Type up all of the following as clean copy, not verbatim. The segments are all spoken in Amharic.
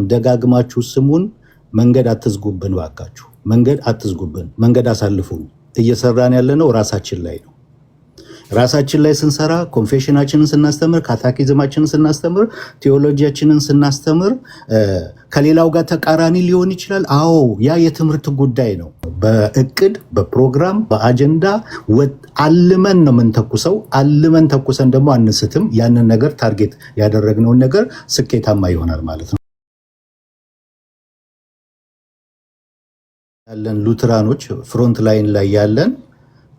ደጋግማችሁ ስሙን። መንገድ አትዝጉብን ባካችሁ፣ መንገድ አትዝጉብን፣ መንገድ አሳልፉን። እየሰራን ያለነው ራሳችን ላይ ነው። ራሳችን ላይ ስንሰራ፣ ኮንፌሽናችንን ስናስተምር፣ ካታኪዝማችንን ስናስተምር፣ ቴዎሎጂያችንን ስናስተምር ከሌላው ጋር ተቃራኒ ሊሆን ይችላል። አዎ ያ የትምህርት ጉዳይ ነው። በእቅድ በፕሮግራም በአጀንዳ አልመን ነው የምንተኩሰው። አልመን ተኩሰን ደግሞ አንስትም። ያንን ነገር ታርጌት ያደረግነውን ነገር ስኬታማ ይሆናል ማለት ነው። ያለን ሉትራኖች ፍሮንት ላይን ላይ ያለን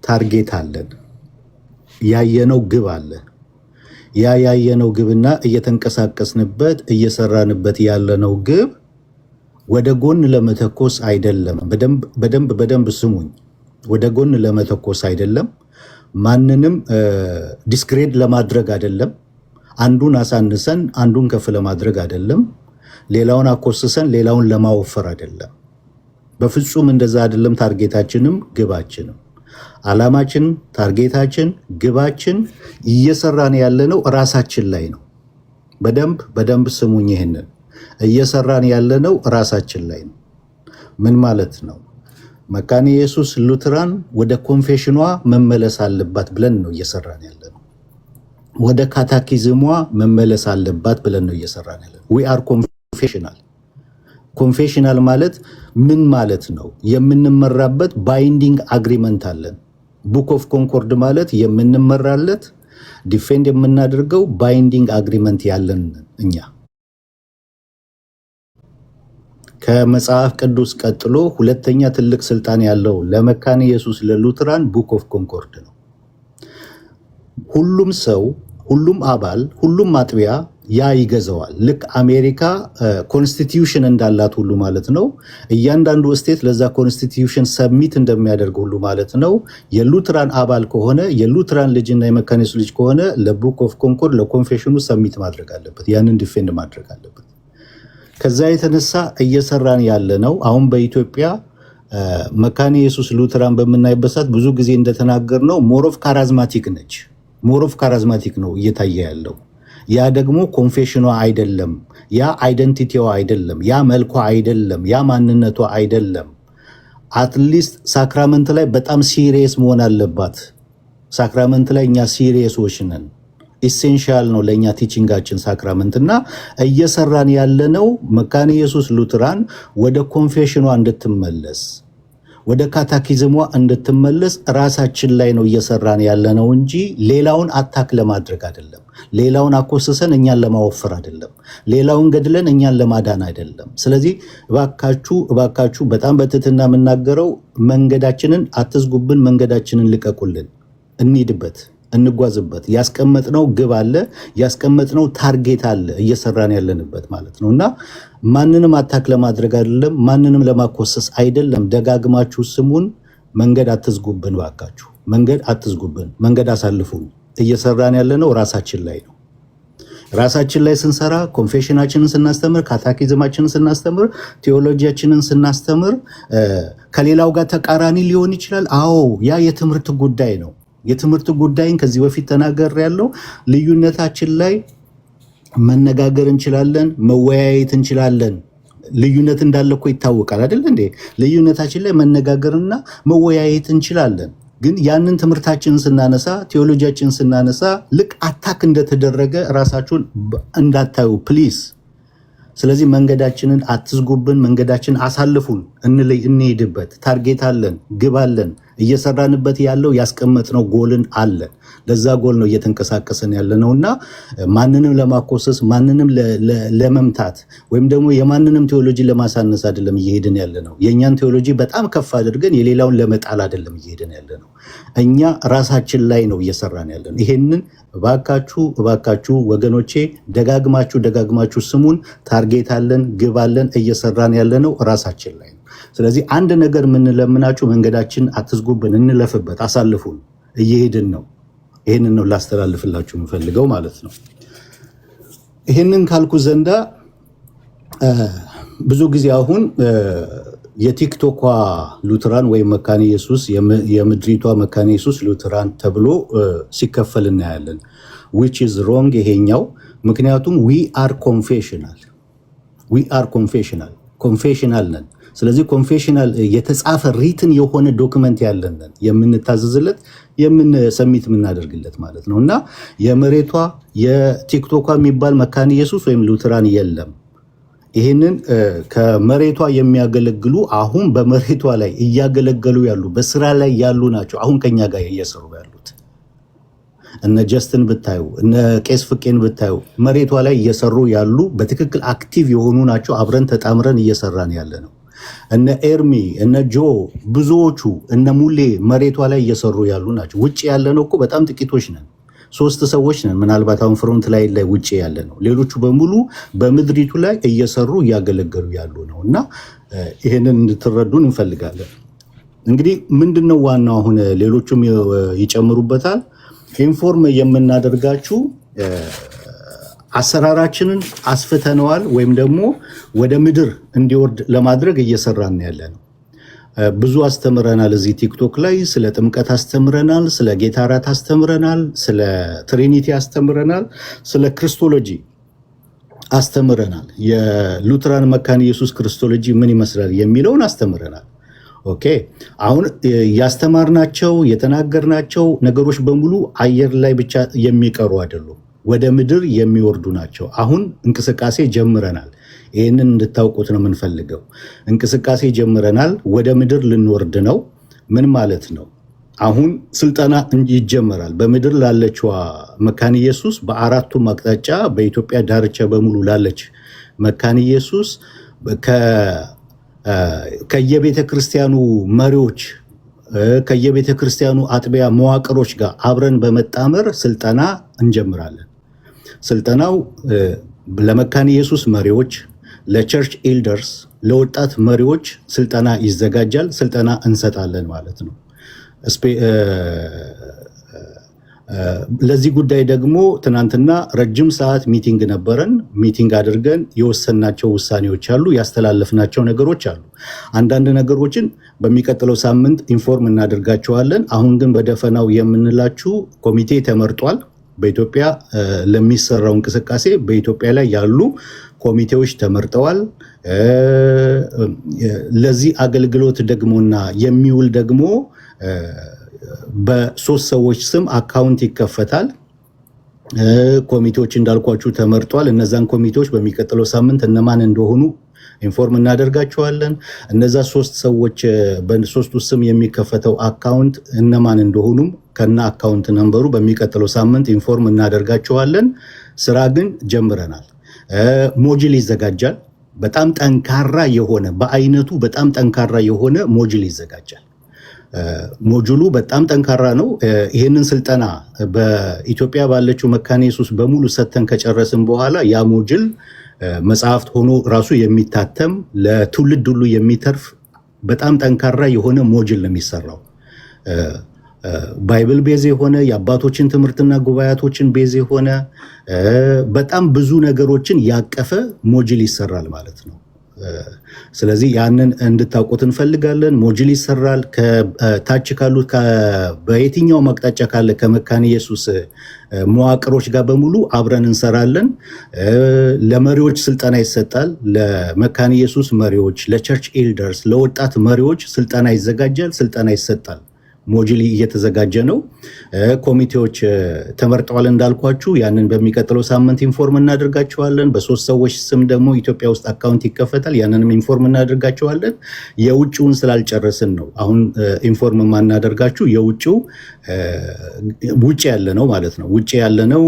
ታርጌት አለን። ያየነው ግብ አለ። ያ ያየነው ግብና እየተንቀሳቀስንበት እየሰራንበት ያለነው ግብ ወደ ጎን ለመተኮስ አይደለም። በደንብ ስሙኝ። ወደ ጎን ለመተኮስ አይደለም። ማንንም ዲስክሬድ ለማድረግ አይደለም። አንዱን አሳንሰን አንዱን ከፍ ለማድረግ አይደለም። ሌላውን አኮስሰን ሌላውን ለማወፈር አይደለም። በፍጹም እንደዛ አይደለም። ታርጌታችንም ግባችንም አላማችን፣ ታርጌታችን፣ ግባችን እየሰራን ያለነው ራሳችን ላይ ነው። በደንብ ስሙኝ። ይሄንን እየሰራን ያለነው ራሳችን ላይ ነው። ምን ማለት ነው? መካነ ኢየሱስ ሉትራን ወደ ኮንፌሽኗ መመለስ አለባት ብለን ነው እየሰራን ያለነው። ወደ ካታኪዝሟ መመለስ አለባት ብለን ነው እየሰራን ያለነው። ዊ አር ኮንፌሽናል። ኮንፌሽናል ማለት ምን ማለት ነው? የምንመራበት ባይንዲንግ አግሪመንት አለን። ቡክ ኦፍ ኮንኮርድ ማለት የምንመራለት ዲፌንድ የምናደርገው ባይንዲንግ አግሪመንት ያለን እኛ። ከመጽሐፍ ቅዱስ ቀጥሎ ሁለተኛ ትልቅ ስልጣን ያለው ለመካነ ኢየሱስ ለሉትራን ቡክ ኦፍ ኮንኮርድ ነው። ሁሉም ሰው፣ ሁሉም አባል፣ ሁሉም አጥቢያ ያ ይገዛዋል። ልክ አሜሪካ ኮንስቲትዩሽን እንዳላት ሁሉ ማለት ነው። እያንዳንዱ ስቴት ለዛ ኮንስቲትዩሽን ሰብሚት እንደሚያደርግ ሁሉ ማለት ነው። የሉትራን አባል ከሆነ የሉትራን ልጅና የመካነ ኢየሱስ ልጅ ከሆነ ለቡክ ኦፍ ኮንኮርድ ለኮንፌሽኑ ሰብሚት ማድረግ አለበት። ያንን ዲፌንድ ማድረግ አለበት። ከዛ የተነሳ እየሰራን ያለ ነው። አሁን በኢትዮጵያ መካነ ኢየሱስ ሉትራን በምናይበት ሰዓት ብዙ ጊዜ እንደተናገር ነው ሞሮፍ ካራዝማቲክ ነች። ሞሮፍ ካራዝማቲክ ነው እየታየ ያለው። ያ ደግሞ ኮንፌሽኗ አይደለም። ያ አይደንቲቲዋ አይደለም። ያ መልኳ አይደለም። ያ ማንነቷ አይደለም። አትሊስት ሳክራመንት ላይ በጣም ሲሪየስ መሆን አለባት። ሳክራመንት ላይ እኛ ሲሪየሶች ነን። ኢሴንሻል ነው ለእኛ ቲቺንጋችን ሳክራመንት እና እየሰራን ያለነው መካነ ኢየሱስ ሉትራን ወደ ኮንፌሽኗ እንድትመለስ ወደ ካታኪዝሟ እንድትመለስ ራሳችን ላይ ነው እየሰራን ያለነው እንጂ ሌላውን አታክ ለማድረግ አይደለም። ሌላውን አኮስሰን እኛን ለማወፈር አይደለም። ሌላውን ገድለን እኛን ለማዳን አይደለም። ስለዚህ እባካችሁ በጣም በትህትና የምናገረው መንገዳችንን አትዝጉብን፣ መንገዳችንን ልቀቁልን፣ እንሂድበት፣ እንጓዝበት። ያስቀመጥነው ግብ አለ፣ ያስቀመጥነው ታርጌት አለ፣ እየሰራን ያለንበት ማለት ነው እና ማንንም አታክ ለማድረግ አይደለም፣ ማንንም ለማኮሰስ አይደለም። ደጋግማችሁ ስሙን። መንገድ አትዝጉብን ባካችሁ፣ መንገድ አትዝጉብን፣ መንገድ አሳልፉን። እየሰራን ያለነው ራሳችን ላይ ነው። ራሳችን ላይ ስንሰራ፣ ኮንፌሽናችንን ስናስተምር፣ ካታኪዝማችንን ስናስተምር፣ ቴዎሎጂያችንን ስናስተምር ከሌላው ጋር ተቃራኒ ሊሆን ይችላል። አዎ ያ የትምህርት ጉዳይ ነው። የትምህርት ጉዳይን ከዚህ በፊት ተናገር ያለው ልዩነታችን ላይ መነጋገር እንችላለን፣ መወያየት እንችላለን። ልዩነት እንዳለ እኮ ይታወቃል አይደል እንዴ? ልዩነታችን ላይ መነጋገርና መወያየት እንችላለን። ግን ያንን ትምህርታችንን ስናነሳ፣ ቴዎሎጂያችንን ስናነሳ ልክ አታክ እንደተደረገ ራሳችሁን እንዳታዩ ፕሊዝ። ስለዚህ መንገዳችንን አትዝጉብን፣ መንገዳችንን አሳልፉን፣ እንሄድበት። ታርጌት አለን፣ ግብ አለን። እየሰራንበት ያለው ያስቀመጥነው ጎልን አለ። ለዛ ጎል ነው እየተንቀሳቀሰን ያለ ነውና ማንንም ለማኮሰስ ማንንም ለመምታት ወይም ደግሞ የማንንም ቴዎሎጂ ለማሳነስ አይደለም እየሄድን ያለ ነው። የእኛን ቴዎሎጂ በጣም ከፍ አድርገን የሌላውን ለመጣል አይደለም እየሄድን ያለ ነው። እኛ ራሳችን ላይ ነው እየሰራን ያለ ነው። ይሄንን እባካችሁ ወገኖቼ ደጋግማችሁ ስሙን። ታርጌት አለን፣ ግብ አለን። እየሰራን ያለ ነው ራሳችን ላይ ነው። ስለዚህ አንድ ነገር የምንለምናችሁ መንገዳችን አትዝጉብን፣ እንለፍበት፣ አሳልፉን። እየሄድን ነው። ይህንን ነው ላስተላልፍላችሁ የምፈልገው ማለት ነው። ይህንን ካልኩ ዘንዳ ብዙ ጊዜ አሁን የቲክቶኳ ሉትራን ወይም መካነ ኢየሱስ የምድሪቷ መካነ ኢየሱስ ሉትራን ተብሎ ሲከፈል እናያለን። which is wrong ይሄኛው። ምክንያቱም we are confessional ዊ አር ኮንፌሽናል ነን። ስለዚህ ኮንፌሽናል የተጻፈ ሪትን የሆነ ዶክመንት ያለን የምንታዘዝለት ሰሚት የምናደርግለት ማለት ነው። እና የመሬቷ የቲክቶኳ የሚባል መካነ ኢየሱስ ወይም ሉትራን የለም። ይህንን ከመሬቷ የሚያገለግሉ አሁን በመሬቷ ላይ እያገለገሉ ያሉ በስራ ላይ ያሉ ናቸው። አሁን ከኛ ጋር እየሰሩ ያሉት እነ ጀስትን ብታዩ እነ ቄስ ፍቄን ብታዩ መሬቷ ላይ እየሰሩ ያሉ በትክክል አክቲቭ የሆኑ ናቸው። አብረን ተጣምረን እየሰራን ያለ ነው። እነ ኤርሚ እነ ጆ ብዙዎቹ እነ ሙሌ መሬቷ ላይ እየሰሩ ያሉ ናቸው። ውጭ ያለ ነው እኮ በጣም ጥቂቶች ነን፣ 3 ሰዎች ነን። ምናልባት አሁን ፍሮንት ላይ ውጭ ያለ ነው። ሌሎቹ በሙሉ በምድሪቱ ላይ እየሰሩ እያገለገሉ ያሉ ነው። እና ይሄንን እንድትረዱን እንፈልጋለን። እንግዲህ ምንድነው ዋናው አሁን ሌሎቹም ይጨምሩበታል ኢንፎርም የምናደርጋችሁ አሰራራችንን አስፍተነዋል ወይም ደግሞ ወደ ምድር እንዲወርድ ለማድረግ እየሰራን ያለ ነው። ብዙ አስተምረናል። እዚህ ቲክቶክ ላይ ስለ ጥምቀት አስተምረናል፣ ስለ ጌታ እራት አስተምረናል፣ ስለ ትሪኒቲ አስተምረናል፣ ስለ ክርስቶሎጂ አስተምረናል። የሉትራን መካነ ኢየሱስ ክርስቶሎጂ ምን ይመስላል የሚለውን አስተምረናል። ኦኬ አሁን ያስተማርናቸው የተናገርናቸው ነገሮች በሙሉ አየር ላይ ብቻ የሚቀሩ አይደሉም፣ ወደ ምድር የሚወርዱ ናቸው። አሁን እንቅስቃሴ ጀምረናል። ይህንን እንድታውቁት ነው የምንፈልገው። እንቅስቃሴ ጀምረናል። ወደ ምድር ልንወርድ ነው። ምን ማለት ነው? አሁን ስልጠና ይጀመራል። በምድር ላለችዋ መካነ ኢየሱስ በአራቱም አቅጣጫ በኢትዮጵያ ዳርቻ በሙሉ ላለች መካነ ኢየሱስ ከየቤተ ክርስቲያኑ መሪዎች ከየቤተ ክርስቲያኑ አጥቢያ መዋቅሮች ጋር አብረን በመጣመር ስልጠና እንጀምራለን። ስልጠናው ለመካነ ኢየሱስ መሪዎች፣ ለቸርች ኤልደርስ፣ ለወጣት መሪዎች ስልጠና ይዘጋጃል። ስልጠና እንሰጣለን ማለት ነው። ለዚህ ጉዳይ ደግሞ ትናንትና ረጅም ሰዓት ሚቲንግ ነበረን። ሚቲንግ አድርገን የወሰናቸው ውሳኔዎች አሉ፣ ያስተላለፍናቸው ነገሮች አሉ። አንዳንድ ነገሮችን በሚቀጥለው ሳምንት ኢንፎርም እናደርጋቸዋለን። አሁን ግን በደፈናው የምንላችሁ ኮሚቴ ተመርጧል። በኢትዮጵያ ለሚሰራው እንቅስቃሴ በኢትዮጵያ ላይ ያሉ ኮሚቴዎች ተመርጠዋል። ለዚህ አገልግሎት ደግሞና የሚውል ደግሞ በ3 ሰዎች ስም አካውንት ይከፈታል። ኮሚቴዎች እንዳልኳችሁ ተመርጧል። እነዛን ኮሚቴዎች በሚቀጥለው ሳምንት እነማን እንደሆኑ ኢንፎርም እናደርጋቸዋለን። እነዛ 3 ሰዎች በ3ቱ ስም የሚከፈተው አካውንት እነማን እንደሆኑም ከና አካውንት ነምበሩ በሚቀጥለው ሳምንት ኢንፎርም እናደርጋቸዋለን። ስራ ግን ጀምረናል። ሞጁል ይዘጋጃል። በጣም ጠንካራ የሆነ በአይነቱ በጣም ጠንካራ የሆነ ሞጁል ይዘጋጃል። ሞጁሉ በጣም ጠንካራ ነው። ይህንን ስልጠና በኢትዮጵያ ባለችው መካነ ኢየሱስ በሙሉ ሰተን ከጨረስን በኋላ ያ ሞጁል መጽሐፍት ሆኖ ራሱ የሚታተም ለትውልድ ሁሉ የሚተርፍ በጣም ጠንካራ የሆነ ሞጁል ነው የሚሰራው። ባይብል ቤዝ የሆነ የአባቶችን ትምህርትና ጉባኤያቶችን ቤዝ የሆነ በጣም ብዙ ነገሮችን ያቀፈ ሞጁል ይሰራል ማለት ነው። ስለዚህ ያንን እንድታውቁት እንፈልጋለን። ሞጁል ይሰራል። ከታች ካሉት በየትኛው አቅጣጫ ካለ ከመካነ ኢየሱስ መዋቅሮች ጋር በሙሉ አብረን እንሰራለን። ለመሪዎች ስልጠና ይሰጣል። ለመካነ ኢየሱስ መሪዎች፣ ለቸርች ኤልደርስ፣ ለወጣት መሪዎች ስልጠና ይዘጋጃል፣ ስልጠና ይሰጣል። ሞጁል እየተዘጋጀ ነው። ኮሚቴዎች ተመርጠዋል እንዳልኳችሁ። ያንን በሚቀጥለው ሳምንት ኢንፎርም እናደርጋቸዋለን። በ3 ሰዎች ስም ደግሞ ኢትዮጵያ ውስጥ አካውንት ይከፈታል። ያንንም ኢንፎርም እናደርጋቸዋለን። የውጭውን ስላልጨረስን ነው አሁን ኢንፎርም ማናደርጋችሁ። የውጭው ውጭ ያለ ነው ማለት ነው። ውጭ ያለ ነው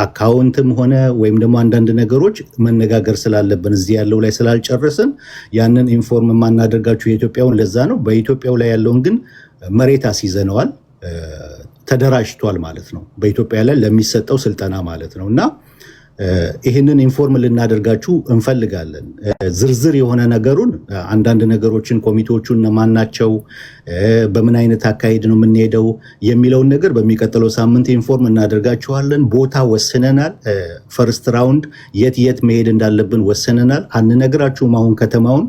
አካውንትም ሆነ ወይም ደግሞ አንዳንድ ነገሮች መነጋገር ስላለብን እዚህ ያለው ላይ ስላልጨረስን ያንን ኢንፎርም ማናደርጋችሁ የኢትዮጵያውን ለዛ ነው። በኢትዮጵያው ላይ ያለውን ግን መሬት አስይዘነዋል፣ ተደራጅቷል ማለት ነው። በኢትዮጵያ ላይ ለሚሰጠው ስልጠና ማለት ነው። እና ይህንን ኢንፎርም ልናደርጋችሁ እንፈልጋለን። ዝርዝር የሆነ ነገሩን አንዳንድ ነገሮችን ኮሚቴዎቹ እነማን ናቸው፣ በምን አይነት አካሄድ ነው የምንሄደው የሚለውን ነገር በሚቀጥለው ሳምንት ኢንፎርም እናደርጋችኋለን። ቦታ ወስነናል። ፈርስት ራውንድ የት መሄድ እንዳለብን ወስነናል። አንነግራችሁም አሁን ከተማውን።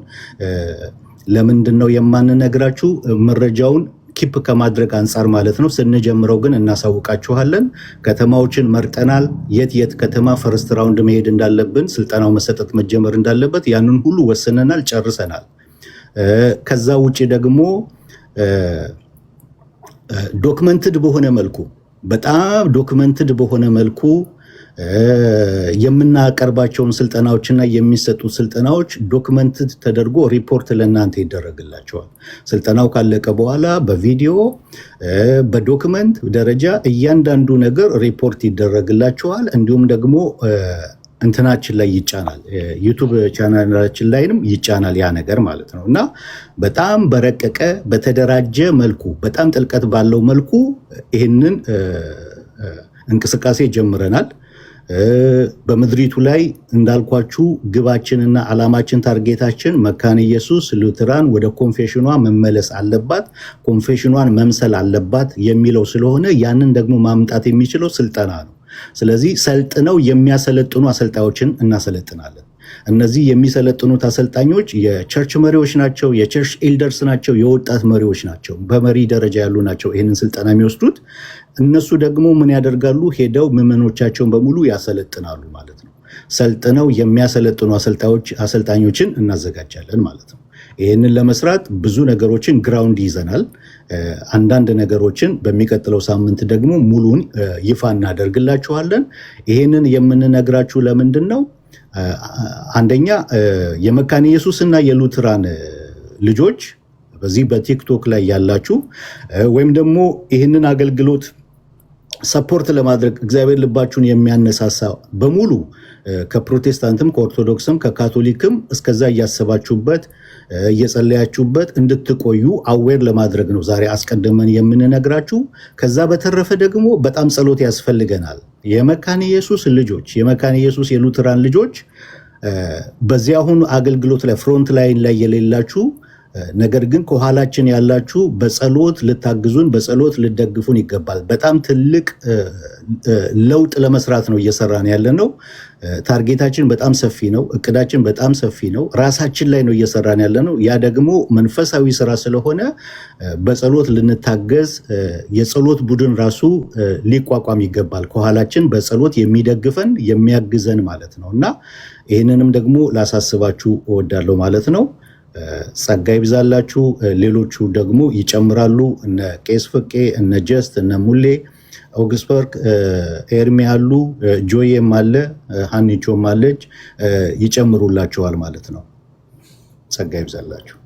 ለምንድን ነው የማንነግራችሁ? መረጃውን ኪፕ ከማድረግ አንጻር ማለት ነው። ስንጀምረው ግን እናሳውቃችኋለን። ከተማዎችን መርጠናል። የት ከተማ ፈርስት ራውንድ መሄድ እንዳለብን፣ ስልጠናው መሰጠት መጀመር እንዳለበት ያንን ሁሉ ወስነናል፣ ጨርሰናል። ከዛ ውጪ ደግሞ ዶክመንትድ በሆነ መልኩ በጣም ዶክመንትድ በሆነ መልኩ የምናቀርባቸውን ስልጠናዎችና የሚሰጡት ስልጠናዎች ዶክመንትድ ተደርጎ ሪፖርት ለእናንተ ይደረግላቸዋል። ስልጠናው ካለቀ በኋላ በቪዲዮ በዶክመንት ደረጃ እያንዳንዱ ነገር ሪፖርት ይደረግላቸዋል። እንዲሁም ደግሞ እንትናችን ላይ ይጫናል፣ ዩቱብ ቻናላችን ላይንም ይጫናል ያ ነገር ማለት ነው። እና በጣም በረቀቀ በተደራጀ መልኩ በጣም ጥልቀት ባለው መልኩ ይህንን እንቅስቃሴ ጀምረናል። በምድሪቱ ላይ እንዳልኳችሁ ግባችንና ዓላማችን ታርጌታችን መካነ ኢየሱስ ሉተራን ወደ ኮንፌሽኗ መመለስ አለባት፣ ኮንፌሽኗን መምሰል አለባት የሚለው ስለሆነ ያንን ደግሞ ማምጣት የሚችለው ስልጠና ነው። ስለዚህ ሰልጥነው የሚያሰለጥኑ አሰልጣኞችን እናሰለጥናለን። እነዚህ የሚሰለጥኑት አሰልጣኞች የቸርች መሪዎች ናቸው፣ የቸርች ኤልደርስ ናቸው፣ የወጣት መሪዎች ናቸው፣ በመሪ ደረጃ ያሉ ናቸው ይህንን ስልጠና የሚወስዱት። እነሱ ደግሞ ምን ያደርጋሉ? ሄደው ምዕመኖቻቸውን በሙሉ ያሰለጥናሉ ማለት ነው። ሰልጥነው የሚያሰለጥኑ አሰልጣኞችን እናዘጋጃለን ማለት ነው። ይህንን ለመስራት ብዙ ነገሮችን ግራውንድ ይዘናል። አንዳንድ ነገሮችን በሚቀጥለው ሳምንት ደግሞ ሙሉን ይፋ እናደርግላችኋለን። ይህንን የምንነግራችሁ ለምንድን ነው? አንደኛ የመካነ ኢየሱስ እና የሉትራን ልጆች በዚህ በቲክቶክ ላይ ያላችሁ ወይም ደግሞ ይህንን አገልግሎት ሰፖርት ለማድረግ እግዚአብሔር ልባችሁን የሚያነሳሳ በሙሉ ከፕሮቴስታንትም ከኦርቶዶክስም ከካቶሊክም እስከዛ እያሰባችሁበት እየጸለያችሁበት እንድትቆዩ አዌር ለማድረግ ነው ዛሬ አስቀድመን የምንነግራችሁ። ከዛ በተረፈ ደግሞ በጣም ጸሎት ያስፈልገናል። የመካነ ኢየሱስ ልጆች የመካነ ኢየሱስ የሉትራን ልጆች በዚህ አሁን አገልግሎት ላይ ፍሮንት ላይን ላይ የሌላችሁ ነገር ግን ከኋላችን ያላችሁ በጸሎት ልታግዙን በጸሎት ልደግፉን ይገባል። በጣም ትልቅ ለውጥ ለመስራት ነው እየሰራን ያለነው። ታርጌታችን በጣም ሰፊ ነው። እቅዳችን በጣም ሰፊ ነው። ራሳችን ላይ ነው እየሰራን ያለነው። ያ ደግሞ መንፈሳዊ ስራ ስለሆነ በጸሎት ልንታገዝ የጸሎት ቡድን ራሱ ሊቋቋም ይገባል። ከኋላችን በጸሎት የሚደግፈን የሚያግዘን ማለት ነው እና ይህንንም ደግሞ ላሳስባችሁ እወዳለሁ ማለት ነው። ጸጋ ይብዛላችሁ። ሌሎቹ ደግሞ ይጨምራሉ። እነ ቄስ ፍቄ፣ እነ ጀስት፣ እነ ሙሌ፣ ኦግስበርግ፣ ኤርሚ አሉ፣ ጆዬም አለ፣ ሃኒቾም አለች። ይጨምሩላችኋል ማለት ነው። ጸጋ ይብዛላችሁ።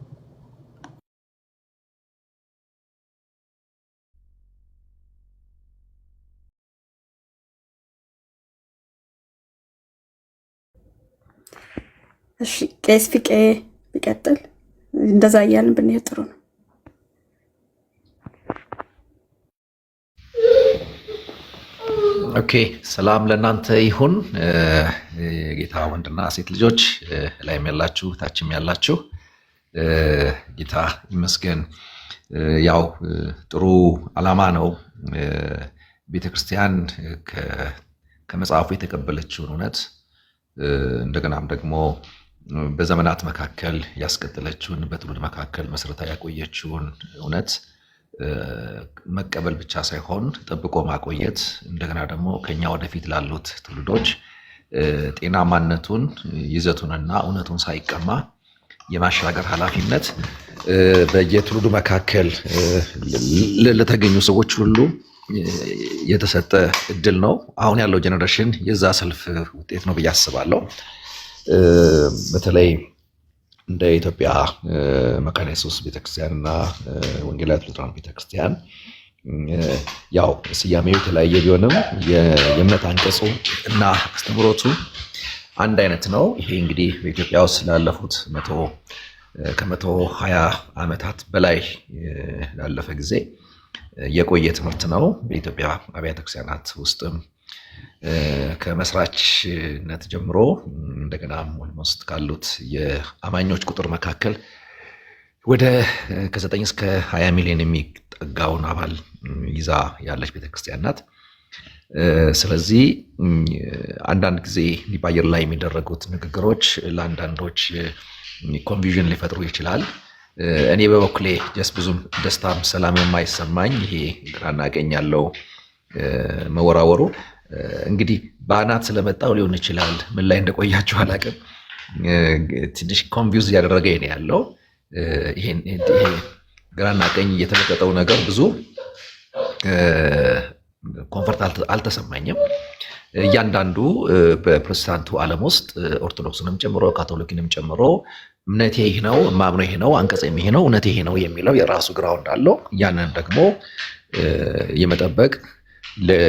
እሺ ቄስ ፍቄ ቢቀጥል እንደዛ እያልን ብንሄድ ጥሩ ነው። ኦኬ፣ ሰላም ለእናንተ ይሁን። የጌታ ወንድና ሴት ልጆች ላይም ያላችሁ ታችም ያላችሁ ጌታ ይመስገን። ያው ጥሩ ዓላማ ነው። ቤተክርስቲያን ከመጽሐፉ የተቀበለችውን እውነት እንደገናም ደግሞ በዘመናት መካከል ያስቀጠለችውን በትውልድ መካከል መስረታ ያቆየችውን እውነት መቀበል ብቻ ሳይሆን ጠብቆ ማቆየት እንደገና ደግሞ ከኛ ወደፊት ላሉት ትውልዶች ጤናማነቱን ይዘቱንና እውነቱን ሳይቀማ የማሻገር ኃላፊነት በየትውልዱ መካከል ለተገኙ ሰዎች ሁሉ የተሰጠ እድል ነው። አሁን ያለው ጀነሬሽን የዛ ሰልፍ ውጤት ነው ብዬ አስባለሁ። በተለይ እንደ ኢትዮጵያ መካነ ኢየሱስ ቤተክርስቲያንና ወንጌላዊት ሉትራን ቤተክርስቲያን ያው ስያሜው የተለያየ ቢሆንም የእምነት አንቀጹ እና አስተምህሮቱ አንድ አይነት ነው። ይሄ እንግዲህ በኢትዮጵያ ውስጥ ላለፉት ከ120 ዓመታት በላይ ላለፈ ጊዜ የቆየ ትምህርት ነው። በኢትዮጵያ አብያተ ክርስቲያናት ውስጥም ከመስራችነት ጀምሮ እንደገና ኦልሞስት ካሉት የአማኞች ቁጥር መካከል ወደ ከ9 እስከ 20 ሚሊዮን የሚጠጋውን አባል ይዛ ያለች ቤተክርስቲያን ናት። ስለዚህ አንዳንድ ጊዜ በአየር ላይ የሚደረጉት ንግግሮች ለአንዳንዶች ኮንፊውዥን ሊፈጥሩ ይችላል። እኔ በበኩሌ ጀስት ብዙም ደስታም ሰላም የማይሰማኝ ይሄ ግራና ቀኝ ያለው መወራወሩ እንግዲህ በአናት ስለመጣው ሊሆን ይችላል። ምን ላይ እንደቆያችሁ አላውቅም። ትንሽ ኮንፊውዝ እያደረገኝ ነው ያለው። ይሄ ግራና ቀኝ እየተለቀጠው ነገር ብዙ ኮንፈርት አልተሰማኝም። እያንዳንዱ በፕሮቴስታንቱ ዓለም ውስጥ ኦርቶዶክስንም ጨምሮ ካቶሊክንም ጨምሮ እምነቴ ይህ ነው፣ ማምኖ ይሄ ነው፣ አንቀጽ ይሄ ነው፣ እውነቴ ይሄ ነው የሚለው የራሱ ግራውንድ አለው። ያንን ደግሞ የመጠበቅ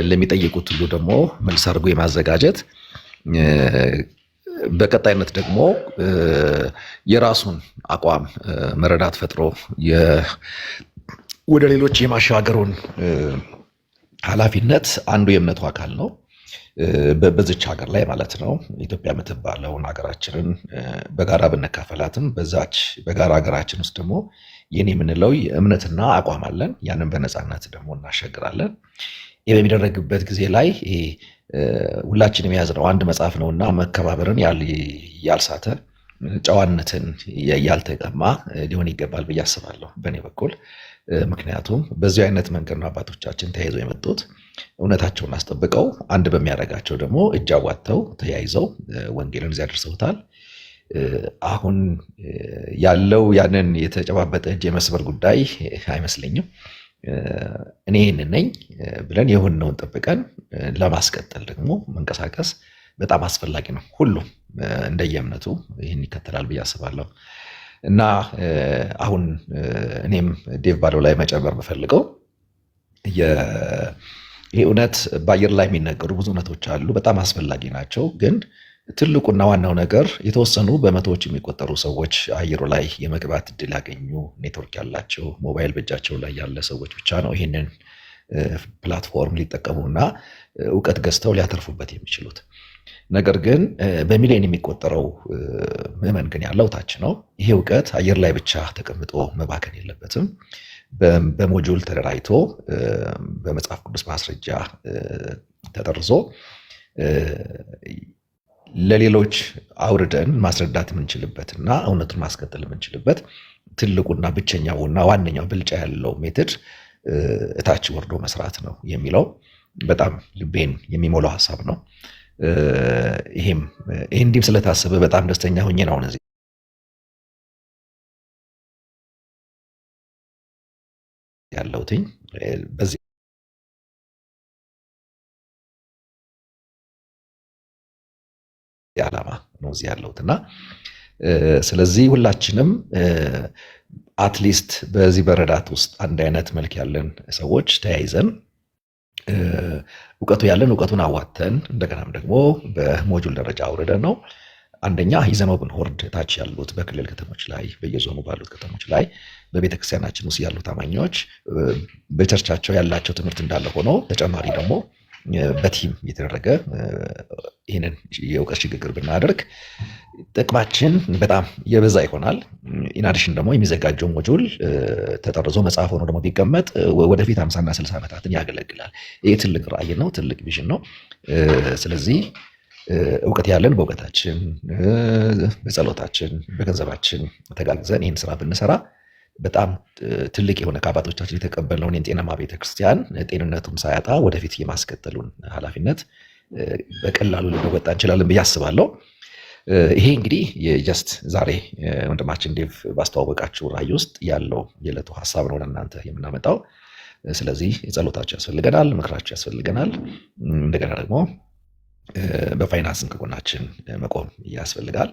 ለሚጠይቁት ሁሉ ደግሞ መልስ አድርጎ የማዘጋጀት በቀጣይነት ደግሞ የራሱን አቋም መረዳት ፈጥሮ ወደ ሌሎች የማሻገሩን ኃላፊነት አንዱ የእምነቱ አካል ነው። በዚች ሀገር ላይ ማለት ነው። ኢትዮጵያ የምትባለውን ሀገራችንን በጋራ ብንካፈላትም በዛች በጋራ ሀገራችን ውስጥ ደግሞ የኔ የምንለው እምነትና አቋም አለን። ያንን በነፃነት ደግሞ እናሻግራለን። ይህ በሚደረግበት ጊዜ ላይ ሁላችንም የያዝነው አንድ መጽሐፍ ነውና መከባበርን ያልሳተ ጨዋነትን ያልተቀማ ሊሆን ይገባል ብዬ አስባለሁ በእኔ በኩል። ምክንያቱም በዚህ አይነት መንገድ ነው አባቶቻችን ተያይዘው የመጡት። እውነታቸውን አስጠብቀው አንድ በሚያደርጋቸው ደግሞ እጅ አዋጥተው ተያይዘው ወንጌልን እዚያ ደርሰውታል። አሁን ያለው ያንን የተጨባበጠ እጅ የመስበር ጉዳይ አይመስለኝም። እኔ ይህንን ነኝ ብለን የሆነውን ጠብቀን ለማስቀጠል ደግሞ መንቀሳቀስ በጣም አስፈላጊ ነው። ሁሉም እንደየእምነቱ ይህን ይከተላል ብዬ አስባለሁ። እና አሁን እኔም ዴቭ ባለው ላይ መጨመር የምፈልገው ይሄ እውነት በአየር ላይ የሚነገሩ ብዙ እውነቶች አሉ፣ በጣም አስፈላጊ ናቸው። ግን ትልቁና ዋናው ነገር የተወሰኑ በመቶዎች የሚቆጠሩ ሰዎች አየሩ ላይ የመግባት እድል ያገኙ፣ ኔትወርክ ያላቸው፣ ሞባይል በእጃቸው ላይ ያለ ሰዎች ብቻ ነው ይህንን ፕላትፎርም ሊጠቀሙና እውቀት ገዝተው ሊያተርፉበት የሚችሉት። ነገር ግን በሚሊዮን የሚቆጠረው ምዕመን ግን ያለው ታች ነው። ይሄ እውቀት አየር ላይ ብቻ ተቀምጦ መባከን የለበትም። በሞጁል ተደራጅቶ በመጽሐፍ ቅዱስ ማስረጃ ተጠርዞ ለሌሎች አውርደን ማስረዳት የምንችልበትና እውነቱን ማስቀጠል የምንችልበት ትልቁና ብቸኛውና ዋነኛው ብልጫ ያለው ሜትድ እታች ወርዶ መስራት ነው የሚለው በጣም ልቤን የሚሞላው ሀሳብ ነው። ይሄም እንዲህም ስለታሰበ በጣም ደስተኛ ሆኜ ነው እዚህ ያለሁትኝ። በዚህ ዓላማ ነው እዚህ ያለሁት እና ስለዚህ ሁላችንም አትሊስት በዚህ በረዳት ውስጥ አንድ አይነት መልክ ያለን ሰዎች ተያይዘን እውቀቱ ያለን እውቀቱን አዋተን እንደገናም ደግሞ በሞጁል ደረጃ አውርደን ነው አንደኛ ይዘነው ብንወርድ ታች ያሉት በክልል ከተሞች ላይ በየዞኑ ባሉት ከተሞች ላይ በቤተክርስቲያናችን ውስጥ ያሉ ታማኞች በቸርቻቸው ያላቸው ትምህርት እንዳለ ሆኖ ተጨማሪ ደግሞ በቲም የተደረገ ይህንን የእውቀት ሽግግር ብናደርግ ጥቅማችን በጣም የበዛ ይሆናል። ኢናዲሽን ደግሞ የሚዘጋጀው ሞጁል ተጠርዞ መጽሐፍ ሆኖ ደግሞ ቢቀመጥ ወደፊት 50 እና 60 ዓመታትን ያገለግላል። ይህ ትልቅ ራዕይ ነው፣ ትልቅ ቪዥን ነው። ስለዚህ እውቀት ያለን በእውቀታችን፣ በጸሎታችን፣ በገንዘባችን ተጋግዘን ይህን ስራ ብንሰራ በጣም ትልቅ የሆነ ከአባቶቻችን የተቀበልነውን የጤናማ ቤተክርስቲያን ጤንነቱን ሳያጣ ወደፊት የማስቀጠሉን ኃላፊነት በቀላሉ ልንወጣ እንችላለን ብዬ አስባለሁ። ይሄ እንግዲህ ጀስት ዛሬ ወንድማችን ዴቭ ባስተዋወቃችሁ ራዕይ ውስጥ ያለው የዕለቱ ሀሳብ ነው ለእናንተ የምናመጣው። ስለዚህ ጸሎታችሁ ያስፈልገናል፣ ምክራችሁ ያስፈልገናል። እንደገና ደግሞ በፋይናንስም ከጎናችን መቆም ያስፈልጋል።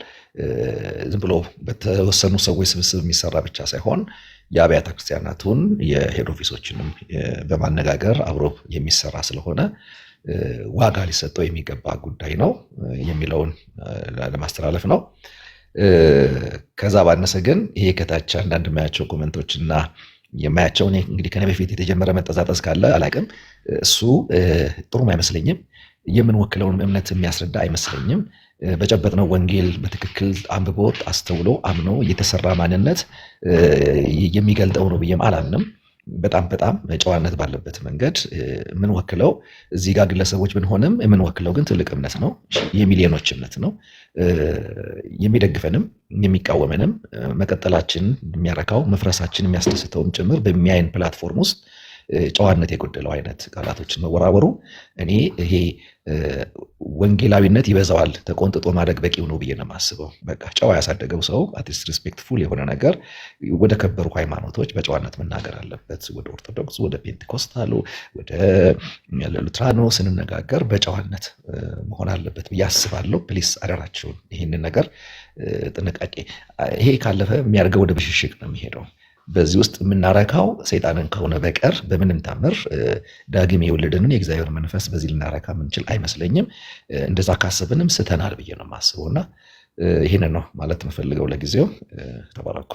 ዝም ብሎ በተወሰኑ ሰዎች ስብስብ የሚሰራ ብቻ ሳይሆን የአብያተ ክርስቲያናቱን የሄድ ኦፊሶችንም በማነጋገር አብሮ የሚሰራ ስለሆነ ዋጋ ሊሰጠው የሚገባ ጉዳይ ነው የሚለውን ለማስተላለፍ ነው። ከዛ ባነሰ ግን ይሄ ከታች አንዳንድ የማያቸው ኮመንቶችና የማያቸው እንግዲህ ከኔ በፊት የተጀመረ መጠዛጠዝ ካለ አላቅም፣ እሱ ጥሩም አይመስለኝም። የምንወክለውን እምነት የሚያስረዳ አይመስለኝም። በጨበጥነው ወንጌል በትክክል አንብቦት አስተውሎ አምኖ የተሰራ ማንነት የሚገልጠው ነው ብዬም አላምንም። በጣም በጣም ጨዋነት ባለበት መንገድ የምንወክለው እዚህ ጋር ግለሰቦች ብንሆንም የምንወክለው ግን ትልቅ እምነት ነው፣ የሚሊዮኖች እምነት ነው። የሚደግፈንም የሚቃወመንም መቀጠላችን የሚያረካው መፍረሳችን የሚያስደስተውም ጭምር በሚያይን ፕላትፎርም ውስጥ ጨዋነት የጎደለው አይነት ቃላቶችን መወራወሩ እኔ ይሄ ወንጌላዊነት ይበዛዋል፣ ተቆንጥጦ ማደግ በቂው ነው ብዬ ነው የማስበው። በቃ ጨዋ ያሳደገው ሰው አትሊስት ሪስፔክትፉል የሆነ ነገር ወደ ከበሩ ሃይማኖቶች በጨዋነት መናገር አለበት። ወደ ኦርቶዶክስ፣ ወደ ፔንቴኮስታሉ፣ ወደ ሉትራኖ ስንነጋገር በጨዋነት መሆን አለበት ብዬ አስባለሁ። ፕሊስ አደራችሁን ይህንን ነገር ጥንቃቄ። ይሄ ካለፈ የሚያደርገው ወደ ብሽሽቅ ነው የሚሄደው። በዚህ ውስጥ የምናረካው ሰይጣንን ከሆነ በቀር በምንም ታምር ዳግም የወለደንን የእግዚአብሔር መንፈስ በዚህ ልናረካ ምንችል አይመስለኝም። እንደዛ ካሰብንም ስተናል ብዬ ነው የማስበው እና ይህንን ነው ማለት የምፈልገው ለጊዜው። ተባረኩ።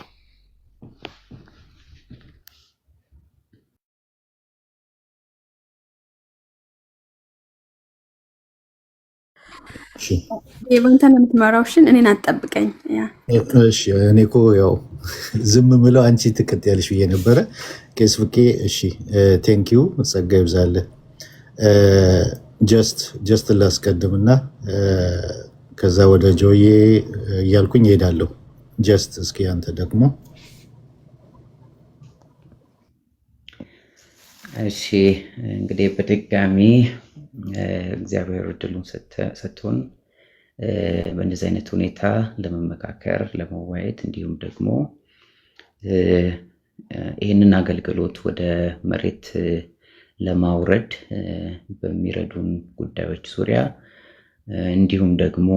በአንተ ነው የምትመራው። እኔን አትጠብቀኝ። እሺ እኔ እኮ ያው ዝም ምለው አንቺ ትቀጥያለሽ ብዬ ነበረ። ቄስ ፍቄ እሺ፣ ቴንኪዩ ጸጋ ይብዛልህ። ጀስት ላስቀድምና ከዛ ወደ ጆዬ እያልኩኝ እሄዳለሁ። ጀስት እስኪ አንተ ደግሞ። እሺ እንግዲህ በድጋሚ እግዚአብሔር እድሉን ሰጥቶን በእንደዚህ አይነት ሁኔታ ለመመካከር ለመወያየት፣ እንዲሁም ደግሞ ይህንን አገልግሎት ወደ መሬት ለማውረድ በሚረዱን ጉዳዮች ዙሪያ እንዲሁም ደግሞ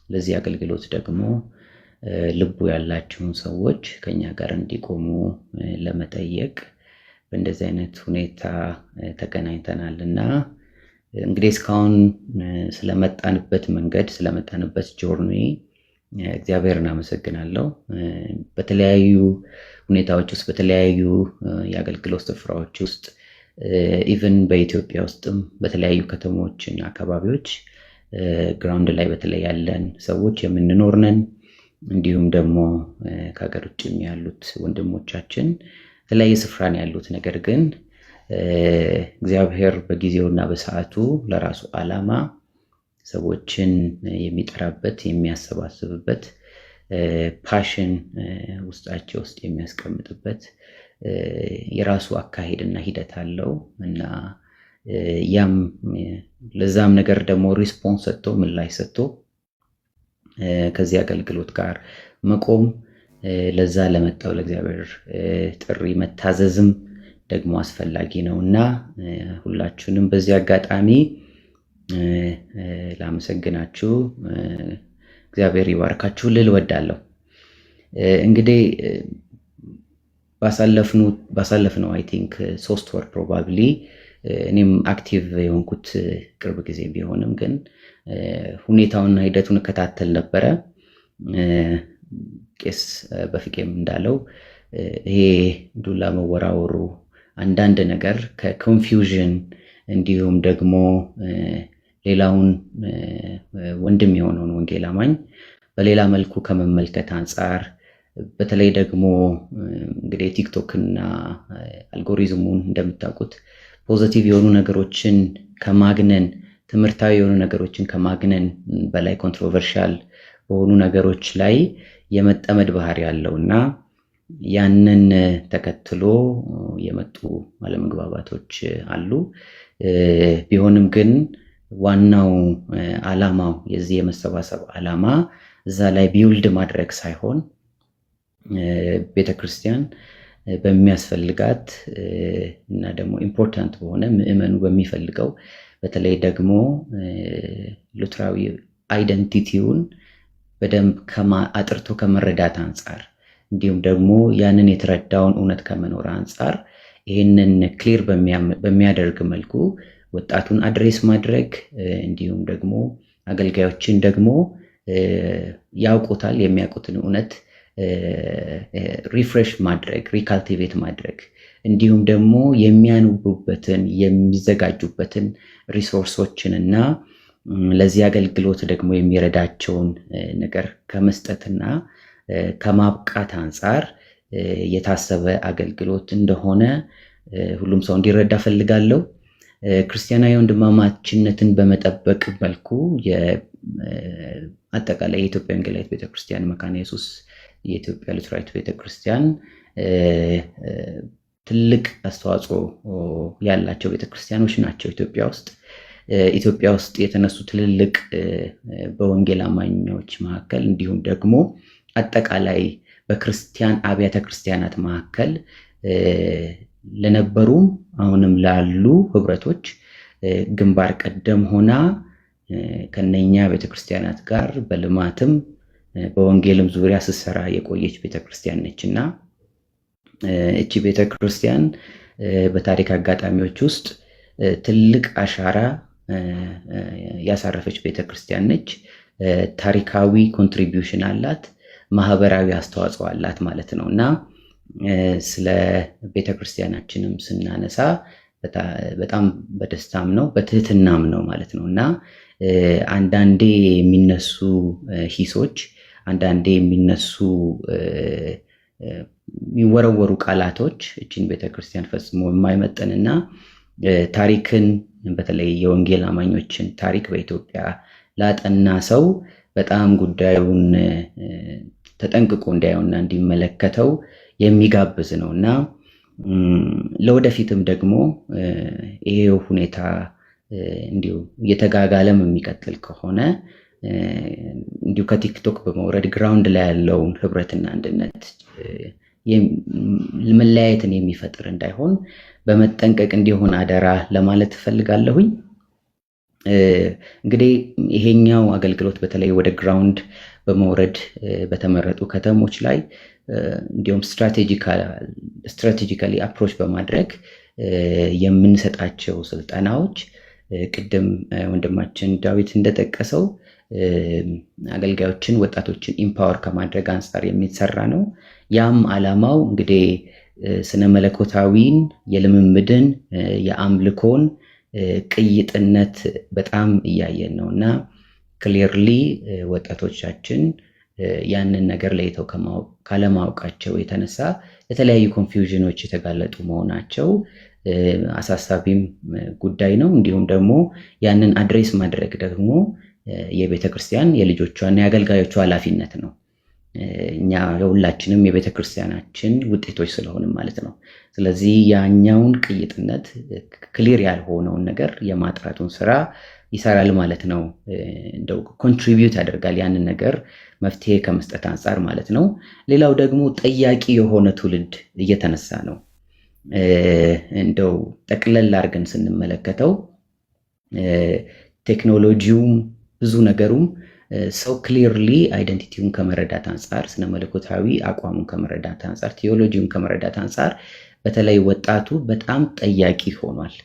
ለዚህ አገልግሎት ደግሞ ልቡ ያላቸውን ሰዎች ከኛ ጋር እንዲቆሙ ለመጠየቅ በእንደዚህ አይነት ሁኔታ ተገናኝተናል እና እንግዲህ እስካሁን ስለመጣንበት መንገድ ስለመጣንበት ጆርኒ እግዚአብሔርን አመሰግናለሁ። በተለያዩ ሁኔታዎች ውስጥ በተለያዩ የአገልግሎት ስፍራዎች ውስጥ ኢቨን በኢትዮጵያ ውስጥም በተለያዩ ከተሞች እና አካባቢዎች ግራውንድ ላይ በተለይ ያለን ሰዎች የምንኖር ነን። እንዲሁም ደግሞ ከሀገር ውጭም ያሉት ወንድሞቻችን የተለያየ ስፍራ ነው ያሉት። ነገር ግን እግዚአብሔር በጊዜውና በሰዓቱ ለራሱ ዓላማ ሰዎችን የሚጠራበት የሚያሰባስብበት ፓሽን ውስጣቸው ውስጥ የሚያስቀምጥበት የራሱ አካሄድና ሂደት አለው እና ያም ለዛም ነገር ደግሞ ሪስፖንስ ሰጥቶ ምላሽ ሰጥቶ ከዚህ አገልግሎት ጋር መቆም ለዛ ለመጣው ለእግዚአብሔር ጥሪ መታዘዝም ደግሞ አስፈላጊ ነው እና ሁላችሁንም በዚህ አጋጣሚ ላመሰግናችሁ እግዚአብሔር ይባርካችሁ ልል እወዳለሁ። እንግዲህ ባሳለፍነው አይ ቲንክ 3 ወር ፕሮባብሊ እኔም አክቲቭ የሆንኩት ቅርብ ጊዜ ቢሆንም ግን ሁኔታውና ሂደቱን እከታተል ነበረ። ቄስ በፍቄም እንዳለው ይሄ ዱላ መወራወሩ አንዳንድ ነገር ከኮንፊውዥን እንዲሁም ደግሞ ሌላውን ወንድም የሆነውን ወንጌል አማኝ በሌላ መልኩ ከመመልከት አንጻር በተለይ ደግሞ እንግዲህ ቲክቶክ እና አልጎሪዝሙን እንደምታውቁት ፖዚቲቭ የሆኑ ነገሮችን ከማግነን ትምህርታዊ የሆኑ ነገሮችን ከማግነን በላይ ኮንትሮቨርሻል በሆኑ ነገሮች ላይ የመጠመድ ባህሪ ያለውና ያንን ተከትሎ የመጡ አለመግባባቶች አሉ። ቢሆንም ግን ዋናው ዓላማው የዚህ የመሰባሰብ ዓላማ እዛ ላይ ቢውልድ ማድረግ ሳይሆን ቤተክርስቲያን በሚያስፈልጋት እና ደግሞ ኢምፖርታንት በሆነ ምዕመኑ በሚፈልገው በተለይ ደግሞ ሉትራዊ አይደንቲቲውን በደንብ አጥርቶ ከመረዳት አንጻር እንዲሁም ደግሞ ያንን የተረዳውን እውነት ከመኖር አንጻር ይህንን ክሊር በሚያደርግ መልኩ ወጣቱን አድሬስ ማድረግ እንዲሁም ደግሞ አገልጋዮችን ደግሞ ያውቁታል የሚያውቁትን እውነት ሪፍሬሽ ማድረግ ሪካልቲቬት ማድረግ እንዲሁም ደግሞ የሚያንቡበትን የሚዘጋጁበትን ሪሶርሶችን እና ለዚህ አገልግሎት ደግሞ የሚረዳቸውን ነገር ከመስጠትና ከማብቃት አንጻር የታሰበ አገልግሎት እንደሆነ ሁሉም ሰው እንዲረዳ ፈልጋለሁ። ክርስቲያናዊ ወንድማማችነትን በመጠበቅ መልኩ አጠቃላይ የኢትዮጵያ ወንጌላዊት ቤተክርስቲያን መካነ ኢየሱስ የኢትዮጵያ ሉትራዊት ቤተክርስቲያን ትልቅ አስተዋጽኦ ያላቸው ቤተክርስቲያኖች ናቸው። ኢትዮጵያ ውስጥ የተነሱ ትልልቅ በወንጌል አማኞች መካከል እንዲሁም ደግሞ አጠቃላይ በክርስቲያን አብያተ ክርስቲያናት መካከል ለነበሩም አሁንም ላሉ ህብረቶች ግንባር ቀደም ሆና ከነኛ ቤተክርስቲያናት ጋር በልማትም በወንጌልም ዙሪያ ስትሰራ የቆየች ቤተክርስቲያን ነችና እቺ ቤተክርስቲያን በታሪክ አጋጣሚዎች ውስጥ ትልቅ አሻራ ያሳረፈች ቤተክርስቲያን ነች። ታሪካዊ ኮንትሪቢዩሽን አላት፣ ማህበራዊ አስተዋጽኦ አላት ማለት ነውና ስለ ቤተክርስቲያናችንም ስናነሳ በጣም በደስታም ነው በትህትናም ነው ማለት ነውና አንዳንዴ የሚነሱ ሂሶች፣ አንዳንዴ የሚነሱ የሚወረወሩ ቃላቶች እቺን ቤተክርስቲያን ፈጽሞ የማይመጥንና ታሪክን በተለይ የወንጌል አማኞችን ታሪክ በኢትዮጵያ ላጠና ሰው በጣም ጉዳዩን ተጠንቅቆ እንዲያየውና እንዲመለከተው የሚጋብዝ ነውና ለወደፊትም ደግሞ ይሄ ሁኔታ እንዲሁ እየተጋጋለም የሚቀጥል ከሆነ እንዲሁ ከቲክቶክ በመውረድ ግራውንድ ላይ ያለውን ህብረትና አንድነት መለያየትን የሚፈጥር እንዳይሆን በመጠንቀቅ እንዲሆን አደራ ለማለት እፈልጋለሁኝ። እንግዲህ ይሄኛው አገልግሎት በተለይ ወደ ግራውንድ በመውረድ በተመረጡ ከተሞች ላይ እንዲሁም ስትራቴጂካሊ አፕሮች በማድረግ የምንሰጣቸው ስልጠናዎች ቅድም ወንድማችን ዳዊት እንደጠቀሰው አገልጋዮችን ወጣቶችን ኢምፓወር ከማድረግ አንጻር የሚሰራ ነው። ያም ዓላማው እንግዲህ ስነ መለኮታዊን የልምምድን የአምልኮን ቅይጥነት በጣም እያየን ነውና ክሊርሊ ወጣቶቻችን ያንን ነገር ለይተው ካለማወቃቸው የተነሳ የተለያዩ ኮንፊውዥኖች የተጋለጡ መሆናቸው አሳሳቢም ጉዳይ ነው። እንዲሁም ደግሞ ያንን አድሬስ ማድረግ ደግሞ የቤተ ክርስቲያን የልጆቿና የአገልጋዮቿ ኃላፊነት ነው። እኛ የሁላችንም የቤተ ክርስቲያናችን ውጤቶች ስለሆንም ማለት ነው። ስለዚህ ያኛውን ቅይጥነት ክሊር ያልሆነውን ነገር የማጥራቱን ስራ ይሰራል ማለት ነው። እንደው ኮንትሪቢዩት ያደርጋል ያንን ነገር መፍትሄ ከመስጠት አንጻር ማለት ነው። ሌላው ደግሞ ጠያቂ የሆነ ትውልድ እየተነሳ ነው። እንደው ጠቅለል አድርገን ስንመለከተው ቴክኖሎጂውም ብዙ ነገሩም ሰው ክሊርሊ አይደንቲቲውን ከመረዳት አንጻር ስነ መለኮታዊ አቋሙን ከመረዳት አንጻር ቴዎሎጂውን ከመረዳት አንጻር በተለይ ወጣቱ በጣም ጠያቂ ሆኗል።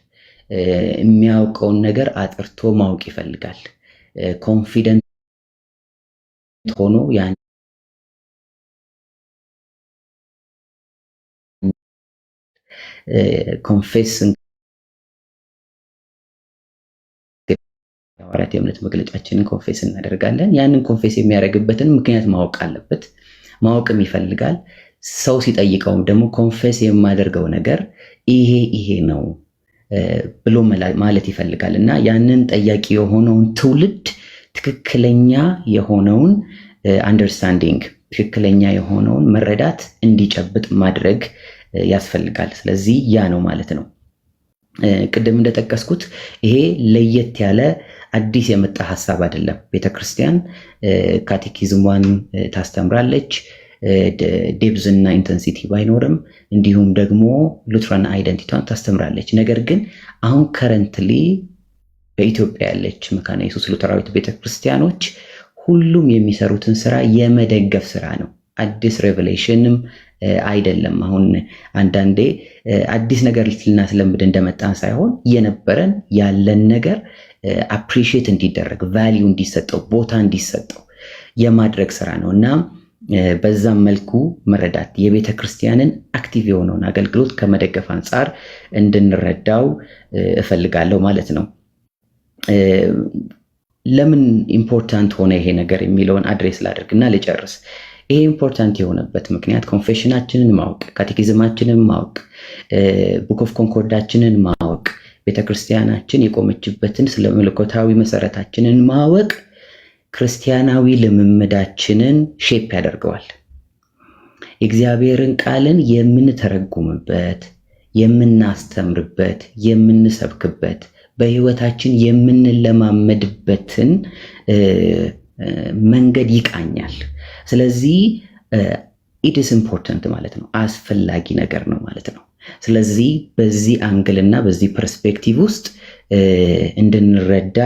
የሚያውቀውን ነገር አጥርቶ ማወቅ ይፈልጋል። ኮንፊደንት ሆኖ ያን ኮንፌስ የሐዋርያት የእምነት መግለጫችንን ኮንፌስ እናደርጋለን። ያንን ኮንፌስ የሚያደርግበትን ምክንያት ማወቅ አለበት፣ ማወቅም ይፈልጋል። ሰው ሲጠይቀውም ደግሞ ኮንፌስ የማደርገው ነገር ይሄ ነው ብሎ ማለት ይፈልጋል እና ያንን ጠያቂ የሆነውን ትውልድ ትክክለኛ የሆነውን አንደርስታንዲንግ ትክክለኛ የሆነውን መረዳት እንዲጨብጥ ማድረግ ያስፈልጋል። ስለዚህ ያ ነው ማለት ነው። ቅድም እንደጠቀስኩት ይሄ ለየት ያለ አዲስ የመጣ ሀሳብ አይደለም። ቤተክርስቲያን ካቴኪዝሟን ታስተምራለች፣ ዴፕዝ እና ኢንተንሲቲ ባይኖርም እንዲሁም ደግሞ ሉትራን አይደንቲቲዋን ታስተምራለች። ነገር ግን አሁን ከረንትሊ በኢትዮጵያ ያለች መካነ ኢየሱስ ሉተራዊት ቤተክርስቲያኖች ሁሉም የሚሰሩትን ስራ የመደገፍ ስራ ነው። አዲስ ሬቨሌሽንም አይደለም። አሁን አንዳንዴ አዲስ ነገር ልናስለምድ እንደመጣን ሳይሆን የነበረን ያለን ነገር አፕሪሺየት እንዲደረግ ቫሊዩ እንዲሰጠው ቦታ እንዲሰጠው የማድረግ ስራ ነው እና በዛም መልኩ መረዳት የቤተ ክርስቲያንን አክቲቭ የሆነውን አገልግሎት ከመደገፍ አንጻር እንድንረዳው እፈልጋለሁ ማለት ነው። ለምን ኢምፖርታንት ሆነ ይሄ ነገር የሚለውን አድሬስ ላድርግና ልጨርስ። ይሄ ኢምፖርታንት የሆነበት ምክንያት ኮንፌሽናችንን ማወቅ፣ ካቴኪዝማችንን ማወቅ፣ ቡክ ኦፍ ኮንኮርዳችንን ማወቅ፣ ቤተክርስቲያናችን የቆመችበትን ስለ መለኮታዊ መሰረታችንን ማወቅ ክርስቲያናዊ ልምምዳችንን ሼፕ ያደርገዋል። የእግዚአብሔርን ቃልን የምንተረጉምበት፣ የምናስተምርበት፣ የምንሰብክበት፣ በህይወታችን የምንለማመድበትን መንገድ ይቃኛል። ስለዚህ ኢትስ ኢምፖርታንት ማለት ነው፣ አስፈላጊ ነገር ነው ማለት ነው። ስለዚህ በዚህ አንግልና በዚህ ፐርስፔክቲቭ ውስጥ እንድንረዳ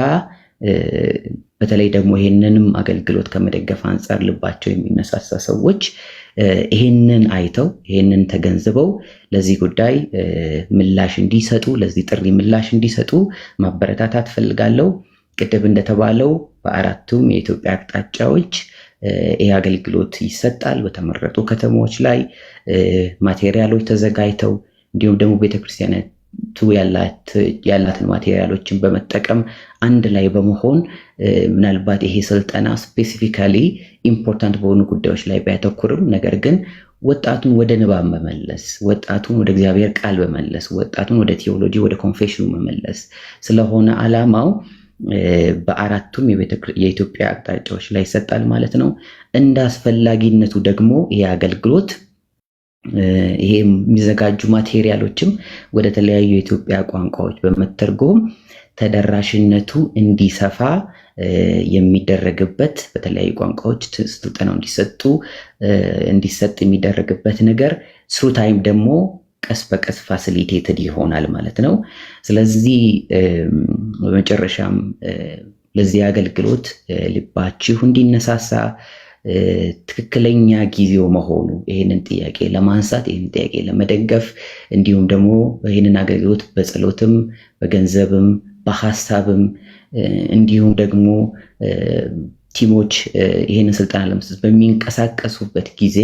በተለይ ደግሞ ይህንንም አገልግሎት ከመደገፍ አንጻር ልባቸው የሚነሳሳ ሰዎች ይህንን አይተው ይህንን ተገንዝበው ለዚህ ጉዳይ ምላሽ እንዲሰጡ፣ ለዚህ ጥሪ ምላሽ እንዲሰጡ ማበረታታት ፈልጋለሁ። ቅድም እንደተባለው በአራቱም የኢትዮጵያ አቅጣጫዎች ይህ አገልግሎት ይሰጣል። በተመረጡ ከተሞች ላይ ማቴሪያሎች ተዘጋጅተው እንዲሁም ደግሞ ቤተክርስቲያናቱ ያላትን ማቴሪያሎችን በመጠቀም አንድ ላይ በመሆን ምናልባት ይሄ ስልጠና ስፔሲፊካሊ ኢምፖርታንት በሆኑ ጉዳዮች ላይ ቢያተኩርም ነገር ግን ወጣቱን ወደ ንባብ መመለስ፣ ወጣቱን ወደ እግዚአብሔር ቃል መመለስ፣ ወጣቱን ወደ ቴዎሎጂ ወደ ኮንፌሽኑ መመለስ ስለሆነ ዓላማው በአራቱም የኢትዮጵያ አቅጣጫዎች ላይ ይሰጣል ማለት ነው። እንደ አስፈላጊነቱ ደግሞ ይሄ አገልግሎት ይሄ የሚዘጋጁ ማቴሪያሎችም ወደ ተለያዩ የኢትዮጵያ ቋንቋዎች በመተርጎም ተደራሽነቱ እንዲሰፋ የሚደረግበት በተለያዩ ቋንቋዎች ስልጠናው እንዲሰጥ የሚደረግበት ነገር ስሩ ታይም ደግሞ ቀስ በቀስ ፋሲሊቴትድ ይሆናል ማለት ነው። ስለዚህ በመጨረሻም ለዚህ አገልግሎት ልባችሁ እንዲነሳሳ ትክክለኛ ጊዜው መሆኑ ይህንን ጥያቄ ለማንሳት ይህንን ጥያቄ ለመደገፍ እንዲሁም ደግሞ ይህንን አገልግሎት በጸሎትም በገንዘብም በሀሳብም እንዲሁም ደግሞ ቲሞች ይህንን ስልጠና ለመስጠት በሚንቀሳቀሱበት ጊዜ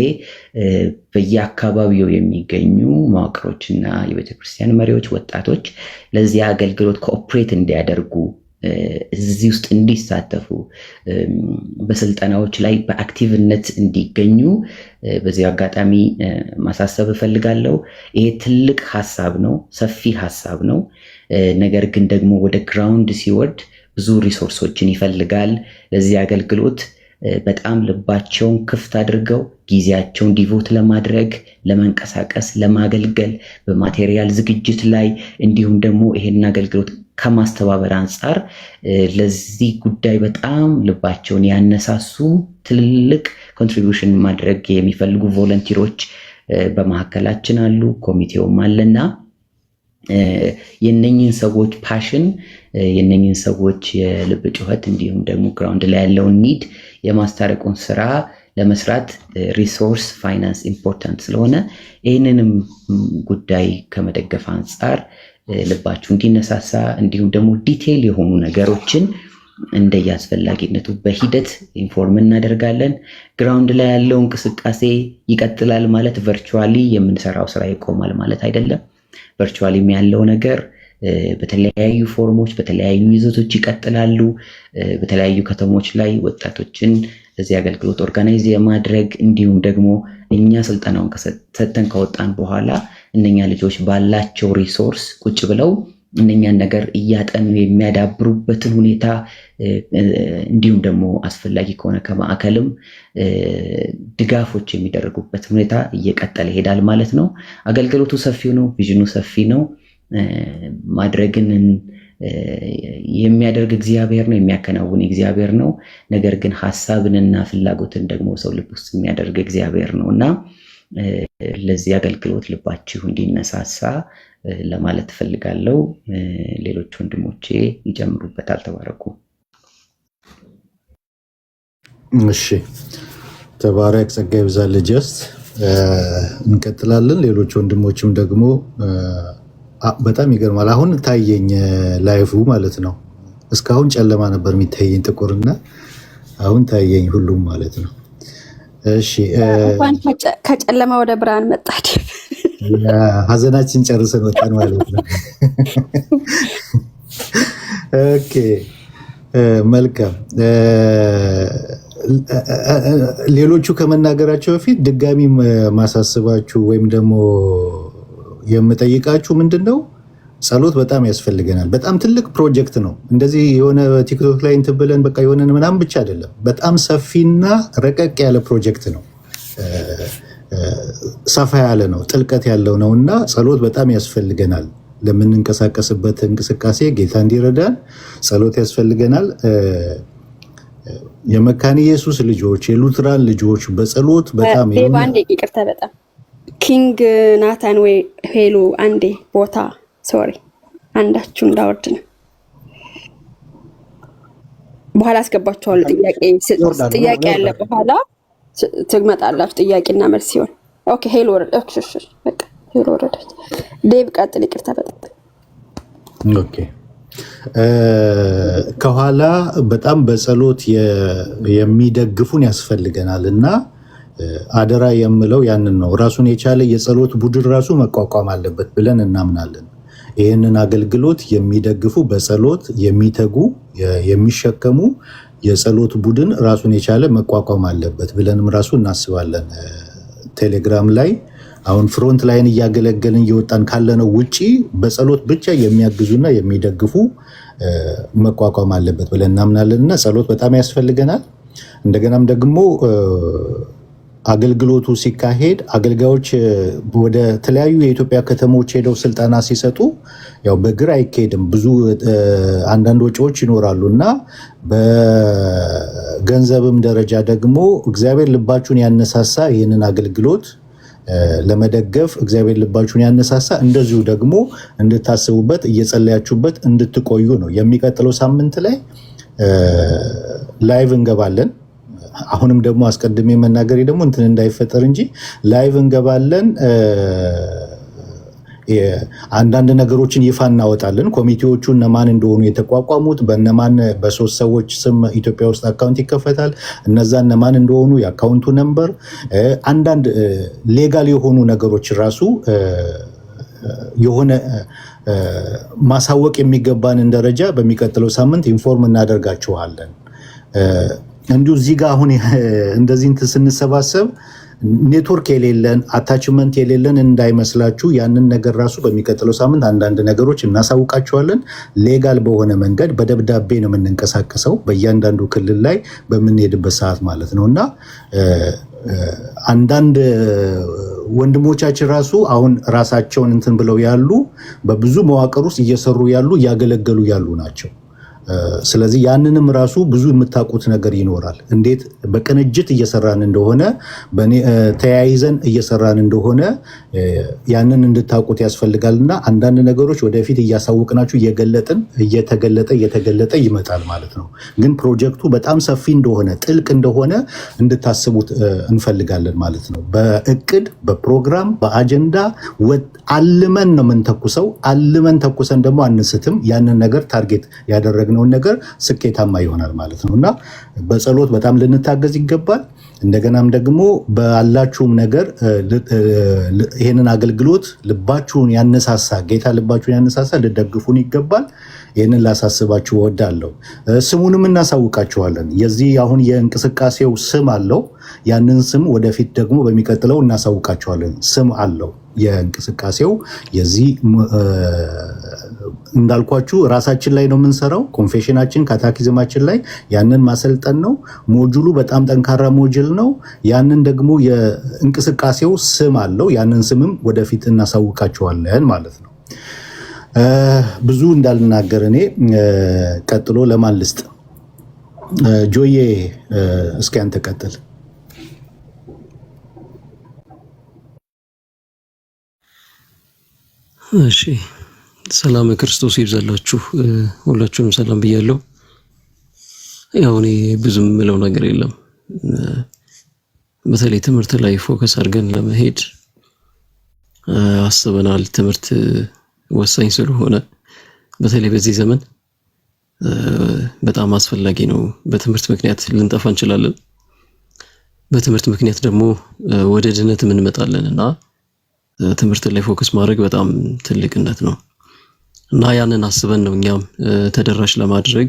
በየአካባቢው የሚገኙ መዋቅሮችና የቤተክርስቲያን መሪዎች፣ ወጣቶች ለዚህ አገልግሎት ኮኦፕሬት እንዲያደርጉ እዚህ ውስጥ እንዲሳተፉ በስልጠናዎች ላይ በአክቲቭነት እንዲገኙ በዚህ አጋጣሚ ማሳሰብ እፈልጋለሁ። ይሄ ትልቅ ሀሳብ ነው፣ ሰፊ ሀሳብ ነው። ነገር ግን ደግሞ ወደ ግራውንድ ሲወርድ ብዙ ሪሶርሶችን ይፈልጋል። ለዚህ አገልግሎት በጣም ልባቸውን ክፍት አድርገው ጊዜያቸውን ዲቮት ለማድረግ ለመንቀሳቀስ፣ ለማገልገል በማቴሪያል ዝግጅት ላይ እንዲሁም ደግሞ ይሄን አገልግሎት ከማስተባበር አንጻር ለዚህ ጉዳይ በጣም ልባቸውን ያነሳሱ ትልልቅ ኮንትሪቢዩሽን ማድረግ የሚፈልጉ ቮለንቲሮች በመካከላችን አሉ። ኮሚቴውም አለና የነኝን ሰዎች ፓሽን የነኝን ሰዎች የልብ ጩኸት እንዲሁም ደግሞ ግራውንድ ላይ ያለውን ኒድ የማስታረቁን ስራ ለመስራት ሪሶርስ ፋይናንስ ኢምፖርታንት ስለሆነ ይህንንም ጉዳይ ከመደገፍ አንጻር ልባችሁ እንዲነሳሳ እንዲሁም ደግሞ ዲቴይል የሆኑ ነገሮችን እንደያስፈላጊነቱ በሂደት ኢንፎርም እናደርጋለን። ግራውንድ ላይ ያለው እንቅስቃሴ ይቀጥላል ማለት ቨርቹዋሊ የምንሰራው ስራ ይቆማል ማለት አይደለም። ቨርቹዋሊም ያለው ነገር በተለያዩ ፎርሞች በተለያዩ ይዘቶች ይቀጥላሉ። በተለያዩ ከተሞች ላይ ወጣቶችን ለዚህ አገልግሎት ኦርጋናይዝ የማድረግ እንዲሁም ደግሞ እኛ ስልጠናውን ሰጥተን ከወጣን በኋላ እነኛ ልጆች ባላቸው ሪሶርስ ቁጭ ብለው እነኛን ነገር እያጠኑ የሚያዳብሩበትን ሁኔታ እንዲሁም ደግሞ አስፈላጊ ከሆነ ከማዕከልም ድጋፎች የሚደረጉበት ሁኔታ እየቀጠለ ይሄዳል ማለት ነው። አገልግሎቱ ሰፊ ነው፣ ቪዥኑ ሰፊ ነው። ማድረግን የሚያደርግ እግዚአብሔር ነው፣ የሚያከናውን እግዚአብሔር ነው። ነገር ግን ሀሳብንና ፍላጎትን ደግሞ ሰው ልብ ውስጥ የሚያደርግ እግዚአብሔር ነው እና ለዚህ አገልግሎት ልባችሁ እንዲነሳሳ ለማለት ፈልጋለሁ። ሌሎች ወንድሞቼ ይጨምሩበታል። ተባረኩ። እሺ፣ ተባረክ። ጸጋ ይብዛልህ። ጀስት እንቀጥላለን። ሌሎች ወንድሞችም ደግሞ በጣም ይገርማል። አሁን ታየኝ ላይፉ ማለት ነው። እስካሁን ጨለማ ነበር የሚታየኝ ጥቁርና አሁን ታየኝ ሁሉም ማለት ነው። እሺ፣ ከጨለማ ወደ ብርሃን መጣድ ሀዘናችን ጨርሰን ወጣን ማለት ነው። ኦኬ፣ መልካም። ሌሎቹ ከመናገራቸው በፊት ድጋሚ ማሳስባችሁ ወይም ደግሞ የምጠይቃችሁ ምንድነው ጸሎት በጣም ያስፈልገናል። በጣም ትልቅ ፕሮጀክት ነው። እንደዚህ የሆነ ቲክቶክ ላይ እንትን ብለን በቃ የሆነ ምናምን ብቻ አይደለም። በጣም ሰፊና ረቀቅ ያለ ፕሮጀክት ነው። ሰፋ ያለ ነው፣ ጥልቀት ያለው ነው እና ጸሎት በጣም ያስፈልገናል። ለምንንቀሳቀስበት እንቅስቃሴ ጌታ እንዲረዳን ጸሎት ያስፈልገናል። የመካነ ኢየሱስ ልጆች፣ የሉትራን ልጆች በጸሎት በጣም አንዴ ይቅርታ፣ በጣም ኪንግ ናታን ወይ ሄሎ አንዴ ቦታ ሶሪ አንዳችሁ እንዳወርድ ነው። በኋላ አስገባችኋለሁ። ጥያቄ ያለ በኋላ ትመጣላችሁ። ጥያቄና መልስ ሲሆን ኦኬ። ሄሎ ወረድ ኦኬ። በቃ ሄሎ ወረደች። ዴቭ ቀጥል። ይቅርታ በጣም ኦኬ። ከኋላ በጣም በጸሎት የሚደግፉን ያስፈልገናል እና አደራ የምለው ያንን ነው። ራሱን የቻለ የጸሎት ቡድን ራሱ መቋቋም አለበት ብለን እናምናለን። ይህንን አገልግሎት የሚደግፉ በጸሎት የሚተጉ የሚሸከሙ የጸሎት ቡድን ራሱን የቻለ መቋቋም አለበት ብለንም ራሱ እናስባለን። ቴሌግራም ላይ አሁን ፍሮንት ላይን እያገለገልን እየወጣን ካለነው ውጪ በጸሎት ብቻ የሚያግዙና የሚደግፉ መቋቋም አለበት ብለን እናምናለን እና ጸሎት በጣም ያስፈልገናል። እንደገናም ደግሞ አገልግሎቱ ሲካሄድ አገልጋዮች ወደ ተለያዩ የኢትዮጵያ ከተሞች ሄደው ስልጠና ሲሰጡ ያው በእግር አይካሄድም። ብዙ አንዳንድ ወጪዎች ይኖራሉ እና በገንዘብም ደረጃ ደግሞ እግዚአብሔር ልባችሁን ያነሳሳ ይህንን አገልግሎት ለመደገፍ እግዚአብሔር ልባችሁን ያነሳሳ፣ እንደዚሁ ደግሞ እንድታስቡበት እየጸለያችሁበት እንድትቆዩ ነው። የሚቀጥለው ሳምንት ላይ ላይቭ እንገባለን። አሁንም ደግሞ አስቀድሜ መናገሬ ደግሞ እንትን እንዳይፈጠር እንጂ ላይቭ እንገባለን። አንዳንድ ነገሮችን ይፋ እናወጣለን። ኮሚቴዎቹ እነማን እንደሆኑ የተቋቋሙት በእነማን በሶስት ሰዎች ስም ኢትዮጵያ ውስጥ አካውንት ይከፈታል። እነዛ እነማን እንደሆኑ የአካውንቱ ነምበር፣ አንዳንድ ሌጋል የሆኑ ነገሮች ራሱ የሆነ ማሳወቅ የሚገባንን ደረጃ በሚቀጥለው ሳምንት ኢንፎርም እናደርጋችኋለን። እንዲሁ እዚህ ጋር አሁን እንደዚህ እንትን ስንሰባሰብ ኔትወርክ የሌለን አታችመንት የሌለን እንዳይመስላችሁ። ያንን ነገር ራሱ በሚቀጥለው ሳምንት አንዳንድ ነገሮች እናሳውቃችኋለን። ሌጋል በሆነ መንገድ በደብዳቤ ነው የምንንቀሳቀሰው በእያንዳንዱ ክልል ላይ በምንሄድበት ሰዓት ማለት ነው እና አንዳንድ ወንድሞቻችን ራሱ አሁን ራሳቸውን እንትን ብለው ያሉ በብዙ መዋቅር ውስጥ እየሰሩ ያሉ እያገለገሉ ያሉ ናቸው። ስለዚህ ያንንም ራሱ ብዙ የምታውቁት ነገር ይኖራል። እንዴት በቅንጅት እየሰራን እንደሆነ ተያይዘን እየሰራን እንደሆነ ያንን እንድታውቁት ያስፈልጋልና አንዳንድ ነገሮች ወደፊት እያሳወቅናችሁ እየተገለጠ ይመጣል ማለት ነው። ግን ፕሮጀክቱ በጣም ሰፊ እንደሆነ ጥልቅ እንደሆነ እንድታስቡት እንፈልጋለን ማለት ነው። በእቅድ በፕሮግራም በአጀንዳ አልመን ነው የምንተኩሰው። አልመን ተኩሰን ደግሞ አንስትም። ያንን ነገር ታርጌት ያደረግነውን ነገር ስኬታማ ይሆናል ማለት ነው እና በጸሎት በጣም ልንታገዝ ይገባል። እንደገናም ደግሞ ባላችሁም ነገር ይህንን አገልግሎት ልባችሁን ያነሳሳ ጌታ ልባችሁን ያነሳሳ ልደግፉን ይገባል። ይህንን ላሳስባችሁ እወዳለሁ። ስሙንም እናሳውቃችኋለን። የዚህ አሁን የእንቅስቃሴው ስም አለው። ያንን ስም ወደፊት ደግሞ በሚቀጥለው እናሳውቃችኋለን። ስም አለው የእንቅስቃሴው። የዚህ እንዳልኳችሁ ራሳችን ላይ ነው የምንሰራው። ኮንፌሽናችን ካታኪዝማችን ላይ ያንን ማሰልጠን ነው። ሞጁሉ በጣም ጠንካራ ሞጁል ነው። ያንን ደግሞ የእንቅስቃሴው ስም አለው። ያንን ስምም ወደፊት እናሳውቃችኋለን ማለት ነው። ብዙ እንዳልናገር እኔ ቀጥሎ ለማን ልስጥ? ጆዬ እስኪ አንተ ቀጥል። እሺ፣ ሰላም ክርስቶስ ይብዛላችሁ። ሁላችሁንም ሰላም ብያለሁ። ያው እኔ ብዙም የምለው ነገር የለም። በተለይ ትምህርት ላይ ፎከስ አድርገን ለመሄድ አስበናል። ትምህርት ወሳኝ ስለሆነ በተለይ በዚህ ዘመን በጣም አስፈላጊ ነው። በትምህርት ምክንያት ልንጠፋ እንችላለን። በትምህርት ምክንያት ደግሞ ወደ ድነት እንመጣለን እና ትምህርት ላይ ፎከስ ማድረግ በጣም ትልቅነት ነው እና ያንን አስበን ነው እኛም ተደራሽ ለማድረግ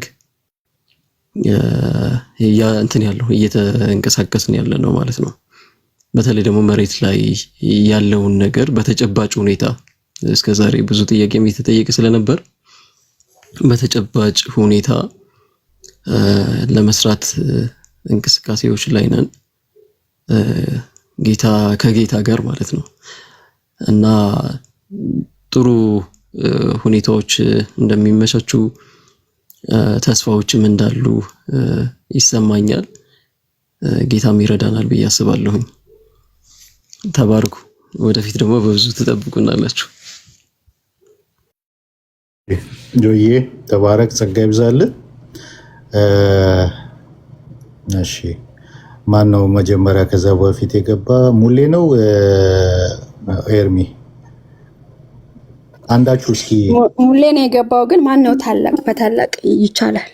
እንትን ያለው እየተንቀሳቀስን ያለ ነው ማለት ነው። በተለይ ደግሞ መሬት ላይ ያለውን ነገር በተጨባጭ ሁኔታ እስከዛሬ ብዙ ጥያቄም እየተጠየቀ ስለነበር በተጨባጭ ሁኔታ ለመስራት እንቅስቃሴዎች ላይ ነን ከጌታ ጋር ማለት ነው እና ጥሩ ሁኔታዎች እንደሚመቻቹ ተስፋዎችም እንዳሉ ይሰማኛል። ጌታም ይረዳናል ብዬ አስባለሁኝ። ተባርኩ። ወደፊት ደግሞ በብዙ ተጠብቁናላችሁ። ጆዬ ተባረክ፣ ጸጋ ይብዛልህ። እሺ ማን ነው መጀመሪያ? ከዛ በፊት የገባ ሙሌ ነው ኤርሚ? አንዳችሁ እስኪ። ሙሌ ነው የገባው። ግን ማን ነው ታላቅ? በታላቅ ይቻላል፣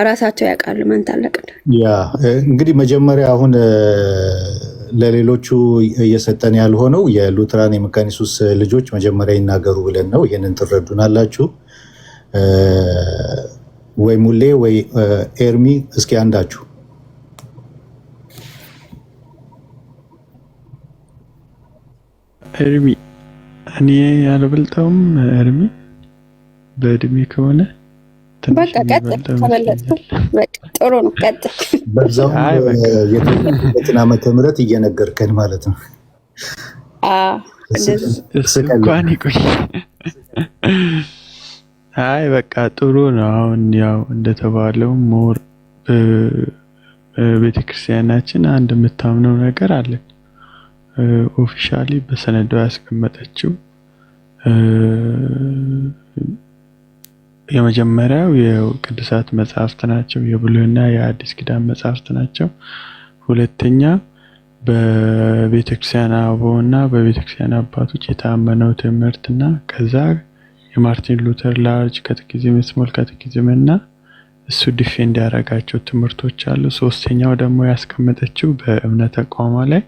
ራሳቸው ያውቃሉ ማን ታላቅ። ያ እንግዲህ መጀመሪያ አሁን ለሌሎቹ እየሰጠን ያልሆነው የሉትራን የመካነ ኢየሱስ ልጆች መጀመሪያ ይናገሩ ብለን ነው። ይህንን ትረዱናላችሁ ወይ? ሙሌ ወይ ኤርሚ? እስኪ አንዳችሁ። ኤርሚ እኔ ያልበልጠውም። ኤርሚ በእድሜ ከሆነ በቃ ቀጥል። ተመለጥኩ። በቃ ጥሩ ነው፣ ቀጥል። በዛው የተወለደበትን ዓመተ ምህረት እየነገርከን ማለት ነው። እንኳን ይቆይ። አይ በቃ ጥሩ ነው። አሁን ያው እንደተባለው ሞር ቤተክርስቲያናችን አንድ የምታምነው ነገር አለ። ኦፊሻሊ በሰነዷ ያስቀመጠችው የመጀመሪያው የቅዱሳት መጽሐፍት ናቸው፣ የብሉይና የአዲስ ኪዳን መጽሐፍት ናቸው። ሁለተኛ በቤተክርስቲያን አበውና በቤተክርስቲያን አባቶች የታመነው ትምህርትና ከዛ የማርቲን ሉተር ላርጅ ካቴኪዝም፣ ስሞል ካቴኪዝም እና እሱ ዲፌንድ ያደረጋቸው ትምህርቶች አሉ። ሶስተኛው ደግሞ ያስቀመጠችው በእምነት ተቋሟ ላይ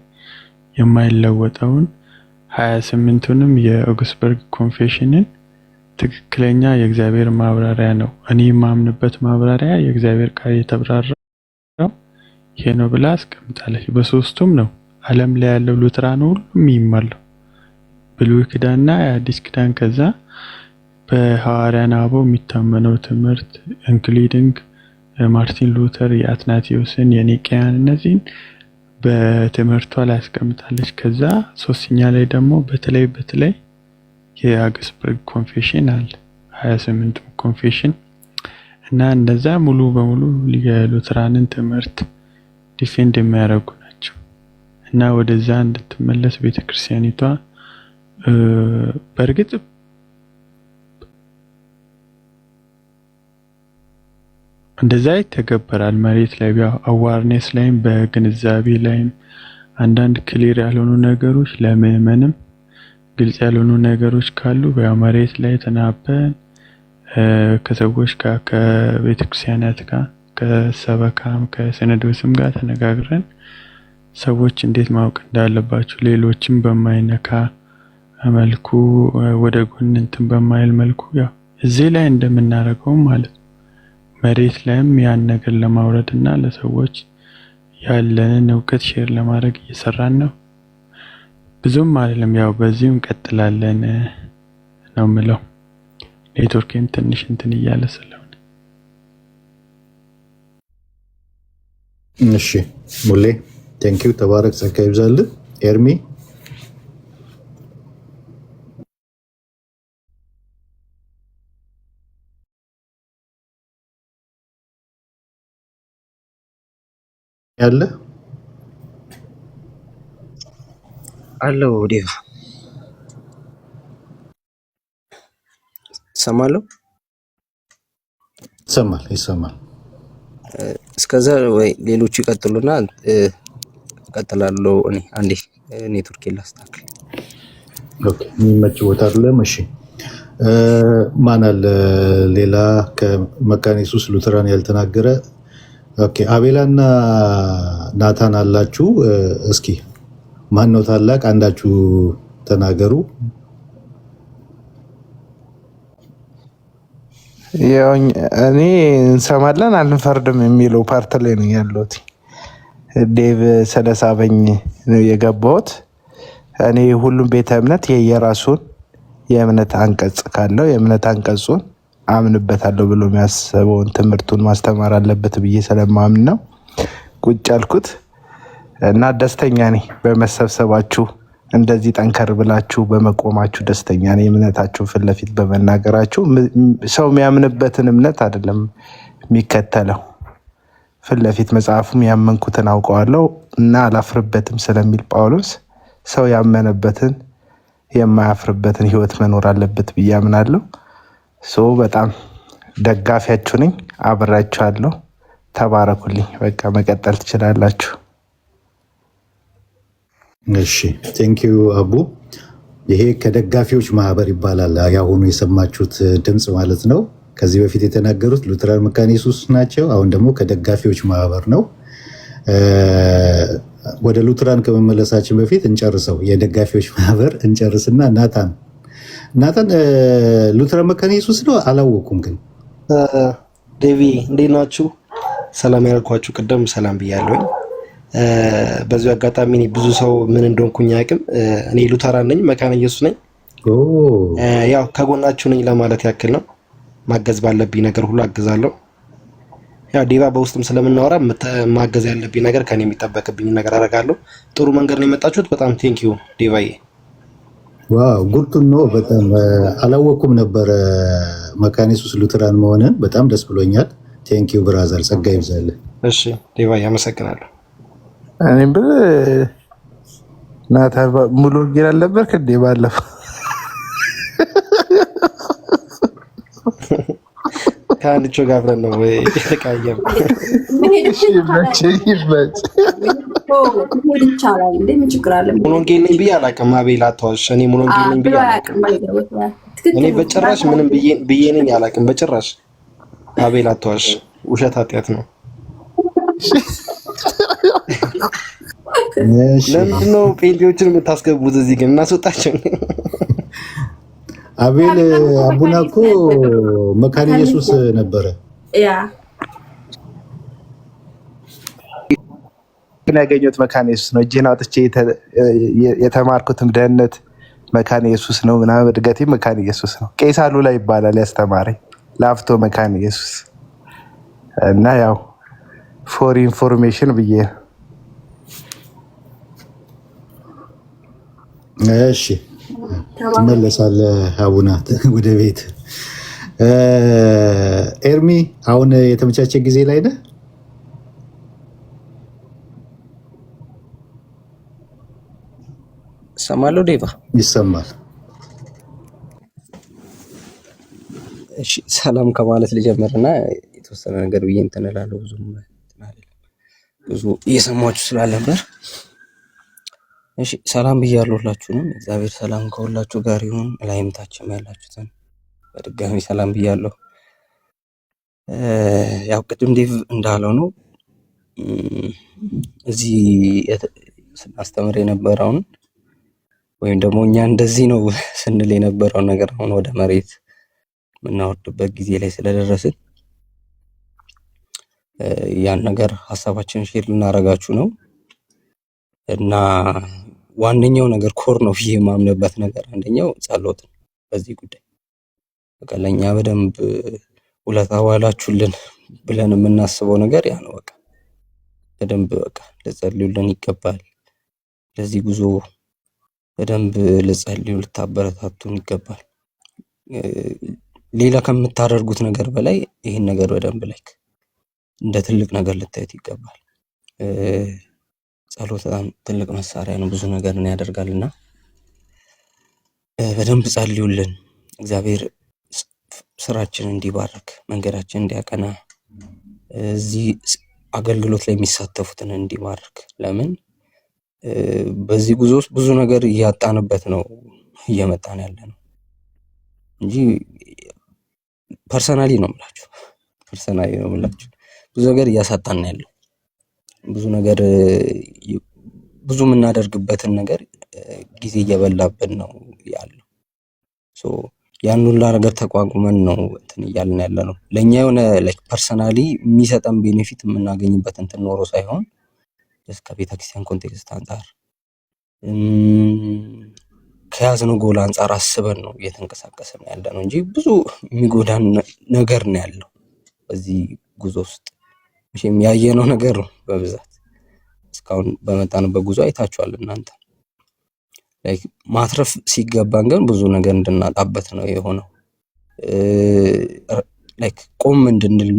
የማይለወጠውን 28ቱንም የኦግስበርግ ኮንፌሽንን ትክክለኛ የእግዚአብሔር ማብራሪያ ነው። እኔ የማምንበት ማብራሪያ የእግዚአብሔር ቃል የተብራራው ይሄ ነው ብላ አስቀምጣለች። በሶስቱም ነው ዓለም ላይ ያለው ሉትራን ሁሉም ይማለው ብሉይ ኪዳንና የአዲስ ኪዳን ከዛ በሐዋርያን አበው የሚታመነው ትምህርት ኢንክሉዲንግ ማርቲን ሉተር፣ የአትናቴዎስን፣ የኒቄያን እነዚህን በትምህርቷ ላይ አስቀምጣለች። ከዛ ሶስተኛ ላይ ደግሞ በተለይ የአውግስበርግ ኮንፌሽን አለ 28ቱ ኮንፌሽን እና እንደዛ ሙሉ በሙሉ የሉትራንን ትምህርት ዲፌንድ የሚያደርጉ ናቸው እና ወደዛ እንድትመለስ ቤተክርስቲያኒቷ በእርግጥ እንደዛ ይተገበራል መሬት ላይ አዋርኔስ ላይም በግንዛቤ ላይም አንዳንድ ክሊር ያልሆኑ ነገሮች ለምዕመንም ግልጽ ያልሆኑ ነገሮች ካሉ መሬት ላይ ተናበን ከሰዎች ጋር ከቤተክርስቲያናት ጋር ከሰበካም ከሲኖዶስም ጋር ተነጋግረን ሰዎች እንዴት ማወቅ እንዳለባቸው ሌሎችም በማይነካ መልኩ ወደ ጎን እንትን በማይል መልኩ ያው እዚህ ላይ እንደምናደርገው ማለት መሬት ላይም ያን ነገር ለማውረድ እና ለሰዎች ያለንን እውቀት ሼር ለማድረግ እየሰራን ነው። ብዙም አይደለም ያው በዚህም እንቀጥላለን ነው የምለው። ኔትወርክም ትንሽ እንትን እያለ ስለሆነ እሺ ሙሌ ቴንኪው፣ ተባረክ፣ ጸጋ ይብዛልህ። ኤርሚ ያለ አለው ዲቫ ሰማለው ይሰማል። እስከዛ ወይ ሌሎቹ ይቀጥሉና እቀጥላለሁ። እኔ አንዴ ኔትወርክ ላስተካክል። ኦኬ የሚመች ቦታ አይደለም። እሺ ማን አለ ሌላ ከመካነ ኢየሱስ ሉተራን ያልተናገረ? ኦኬ አቤላና ናታን አላችሁ። እስኪ ማን ነው ታላቅ? አንዳችሁ ተናገሩ። እኔ እንሰማለን አንፈርድም የሚለው ፓርት ላይ ነው ያለሁት። ዴቭ ስለሳበኝ ነው የገባሁት። እኔ ሁሉም ቤተ እምነት የየራሱን የእምነት አንቀጽ ካለው የእምነት አንቀጹን አምንበታለሁ ብሎ የሚያስበውን ትምህርቱን ማስተማር አለበት ብዬ ስለማምን ነው ቁጭ ያልኩት እና ደስተኛ ነኝ በመሰብሰባችሁ፣ እንደዚህ ጠንከር ብላችሁ በመቆማችሁ ደስተኛ ነኝ። እምነታችሁን ፊት ለፊት በመናገራችሁ። ሰው የሚያምንበትን እምነት አይደለም የሚከተለው፣ ፊት ለፊት መጽሐፉም ያመንኩትን አውቀዋለሁ እና አላፍርበትም ስለሚል ጳውሎስ ሰው ያመነበትን የማያፍርበትን ህይወት መኖር አለበት ብዬ አምናለሁ። በጣም ደጋፊያችሁ ነኝ፣ አብራችኋለሁ። ተባረኩልኝ። በቃ መቀጠል ትችላላችሁ። እሺ ቴንኪዩ አቡ። ይሄ ከደጋፊዎች ማህበር ይባላል። ያሁኑ የሰማችሁት ድምፅ ማለት ነው። ከዚህ በፊት የተናገሩት ሉተራን መካነ ኢየሱስ ናቸው። አሁን ደግሞ ከደጋፊዎች ማህበር ነው። ወደ ሉተራን ከመመለሳችን በፊት እንጨርሰው፣ የደጋፊዎች ማህበር እንጨርስና ናታን ሉተራን መካነ ኢየሱስ ነው። አላወኩም ግን ዴቪ እንዴት ናችሁ? ሰላም ያልኳችሁ ቅድም ሰላም ብያለሁኝ። በዚሁ አጋጣሚ ብዙ ሰው ምን እንደሆንኩኝ አያውቅም። እኔ ሉተራን ነኝ፣ መካነ ኢየሱስ ነኝ። ያው ከጎናችሁ ነኝ ለማለት ያክል ነው። ማገዝ ባለብኝ ነገር ሁሉ አግዛለሁ። ያው ዴቫ በውስጥም ስለምናወራ ማገዝ ያለብኝ ነገር ከኔ የሚጠበቅብኝ ነገር አደርጋለሁ። ጥሩ መንገድ ነው የመጣችሁት። በጣም ቴንኪዩ ዴቫዬ። ዋው ጉርቱን ነው። በጣም አላወኩም ነበረ መካነ ኢየሱስ ሉተራን መሆንን። በጣም ደስ ብሎኛል። ቴንኪዩ ብራዘር፣ ጸጋ ይብዛልህ። እሺ ዴቫዬ አመሰግናለሁ። እኔም ብል ናታን ሙሉ ወንጌል አልነበርክ እንዴ ባለፈው? ከአንድ ቾ ጋር አብረን ነው ወይ ተቃየም? ሙሉ ወንጌል ነኝ ብዬ አላውቅም። አቤል አትዋሽ። እኔ ሙሉ ወንጌል ነኝ ብዬ አላውቅም። እኔ በጭራሽ ምንም ብዬ ነኝ አላውቅም። በጭራሽ አቤል አትዋሽ። ውሸት ኃጢአት ነው። ለምንድን ነው ጴንጤዎችን የምታስገቡት እዚህ? ግን እናስወጣቸው። አቤል አቡና እኮ መካነ ኢየሱስ ነበረ። ያገኘሁት መካነ ኢየሱስ ነው። እጄን አውጥቼ የተማርኩትም ደህንነት መካነ ኢየሱስ ነው ምናምን፣ እድገቴ መካነ ኢየሱስ ነው። ቄስ አሉላ ይባላል ያስተማረኝ፣ ላፍቶ መካነ ኢየሱስ እና ያው ፎር ኢንፎርሜሽን ብዬ ነው። እሺ ትመለሳለህ አቡና ወደ ቤት። ኤርሚ አሁን የተመቻቸ ጊዜ ላይ ነህ? እሰማለሁ ዴቫ? ይሰማል። እሺ ሰላም ከማለት ልጀምርና የተወሰነ ነገር ብዬ እንትን እላለሁ። ብዙ እየሰማችሁ ስላልነበር እሺ ሰላም ብያለሁ ሁላችሁንም። እግዚአብሔር ሰላም ከሁላችሁ ጋር ይሁን። ላይም ታችም ያላችሁትን በድጋሚ ሰላም ብያለሁ። ያው ቅድም ዴቭ እንዳለው ነው እዚህ ስናስተምር የነበረውን ወይም ደግሞ እኛ እንደዚህ ነው ስንል የነበረውን ነገር አሁን ወደ መሬት የምናወርድበት ጊዜ ላይ ስለደረስን ያን ነገር ሀሳባችንን ሼር ልናደርጋችሁ ነው እና ዋነኛው ነገር ኮር ነው ብዬ የማምንበት ነገር አንደኛው ጸሎት ነው። በዚህ ጉዳይ በቃ ለእኛ በደንብ ውለታ ዋላችሁልን ብለን የምናስበው ነገር ያ ነው። በቃ በደንብ በቃ ልጸልዩልን ይገባል። ለዚህ ጉዞ በደንብ ልጸልዩ፣ ልታበረታቱን ይገባል። ሌላ ከምታደርጉት ነገር በላይ ይህን ነገር በደንብ ላይክ እንደ ትልቅ ነገር ልታዩት ይገባል። ጸሎት በጣም ትልቅ መሳሪያ ነው፣ ብዙ ነገርን ያደርጋልና በደንብ ጸልዩልን። እግዚአብሔር ስራችንን እንዲባርክ፣ መንገዳችንን እንዲያቀና፣ እዚህ አገልግሎት ላይ የሚሳተፉትን እንዲባርክ። ለምን በዚህ ጉዞ ውስጥ ብዙ ነገር እያጣንበት ነው እየመጣን ያለ ነው እንጂ ፐርሰናሊ ነው የምላችሁ ብዙ ነገር እያሳጣን ያለው ብዙ ነገር ብዙ የምናደርግበትን ነገር ጊዜ እየበላብን ነው ያለው። ያን ሁሉ ነገር ተቋቁመን ነው እንትን እያልን ያለ ነው። ለኛ የሆነ ላይክ ፐርሰናሊ የሚሰጠን ቤኔፊት የምናገኝበት እንትን ኖሮ ሳይሆን ጀስት ከቤተክርስቲያን ኮንቴክስት አንጻር ከያዝነው ጎል አንጻር አስበን ነው እየተንቀሳቀስን ያለ ነው እንጂ ብዙ የሚጎዳን ነገር ነው ያለው በዚህ ጉዞ ውስጥ። መቼም ያየነው ነገር ነው በብዛት እስካሁን በመጣንበት ጉዞ አይታችኋል እናንተ። ላይክ ማትረፍ ሲገባን ግን ብዙ ነገር እንድናጣበት ነው የሆነው። ላይክ ቆም እንድንል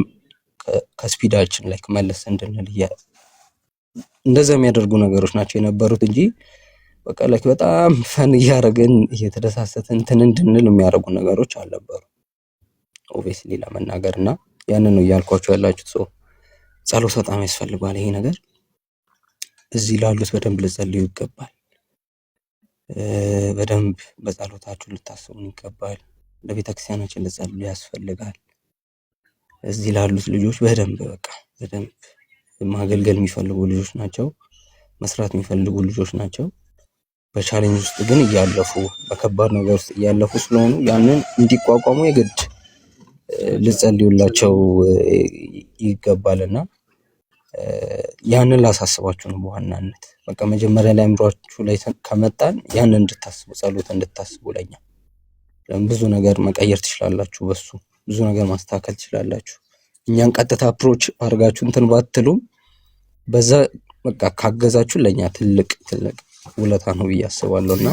ከስፒዳችን ላይክ መለስ እንድንል እንደዛ የሚያደርጉ ነገሮች ናቸው የነበሩት እንጂ በቃ ላይክ በጣም ፈን እያደረግን እየተደሳሰትን እንትን እንድንል የሚያደርጉ ነገሮች አልነበሩ ኦብቪየስሊ ለመናገር እና ያንን ነው እያልኳቸው ያላችሁት። ሰው ጸሎት በጣም ያስፈልጋል። ይሄ ነገር እዚህ ላሉት በደንብ ልጸልዩ ይገባል። በደንብ በጸሎታችሁ ልታስቡን ይገባል። ለቤተክርስቲያናችን ልጸልዩ ያስፈልጋል። እዚህ ላሉት ልጆች በደንብ ማገልገል የሚፈልጉ ልጆች ናቸው። መስራት የሚፈልጉ ልጆች ናቸው። በቻሌንጅ ውስጥ ግን እያለፉ በከባድ ነገር ውስጥ እያለፉ ስለሆኑ ያንን እንዲቋቋሙ የግድ ልጸልዩላቸው ይገባልና ያንን ላሳስባችሁ ነው በዋናነት። በቃ መጀመሪያ ላይ አእምሯችሁ ላይ ከመጣን ያንን እንድታስቡ ጸሎት እንድታስቡ ለኛ ብዙ ነገር መቀየር ትችላላችሁ። በሱ ብዙ ነገር ማስተካከል ትችላላችሁ። እኛን ቀጥታ አፕሮች አድርጋችሁ እንትን ባትሉም በዛ በቃ ካገዛችሁ ለኛ ትልቅ ውለታ ነው ብዬ አስባለሁና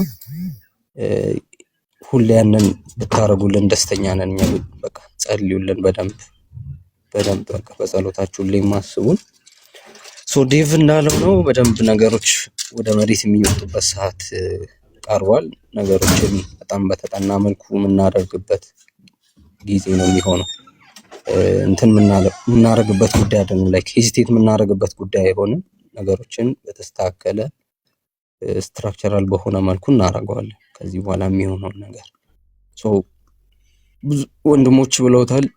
ሁሌ ያንን ብታረጉልን ደስተኛ ነን። እኛ በቃ ጸልዩልን በደንብ በቃ በጸሎታችሁ ላይ ማስቡን። ሶ ዴቭ እንዳለው ነው በደንብ ነገሮች ወደ መሬት የሚወጡበት ሰዓት ቀርቧል። ነገሮችን በጣም በተጠና መልኩ የምናደርግበት ጊዜ ነው የሚሆነው። እንትን የምናደርግበት ጉዳይ አይደለም፣ ላይክ ሄዚቴት የምናደርግበት ጉዳይ አይሆንም። ነገሮችን በተስተካከለ ስትራክቸራል በሆነ መልኩ እናደርገዋለን ከዚህ በኋላ የሚሆነውን ነገር። ሶ ብዙ ወንድሞች ብለውታል።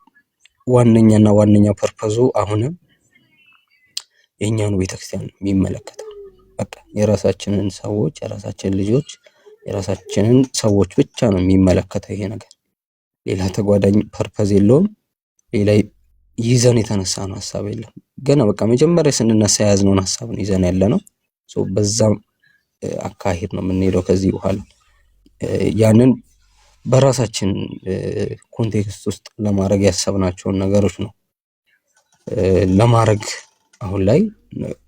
ዋነኛ ፐርፐዙ አሁንም የኛኑ ቤተክርስቲያን የሚመለከተው በቃ የራሳችንን ሰዎች የራሳችንን ልጆች የራሳችንን ሰዎች ብቻ ነው የሚመለከተው ይሄ ነገር። ሌላ ተጓዳኝ ፐርፐዝ የለውም። ሌላ ይዘን የተነሳ ነው ሀሳብ የለም። ገና በቃ መጀመሪያ ስንነሳ የያዝነውን ሀሳብ ነው ይዘን ያለ ነው። ሶ በዛም አካሄድ ነው የምንሄደው ከዚህ በኋላ። ያንን በራሳችን ኮንቴክስት ውስጥ ለማድረግ ያሰብናቸውን ነገሮች ነው ለማድረግ አሁን ላይ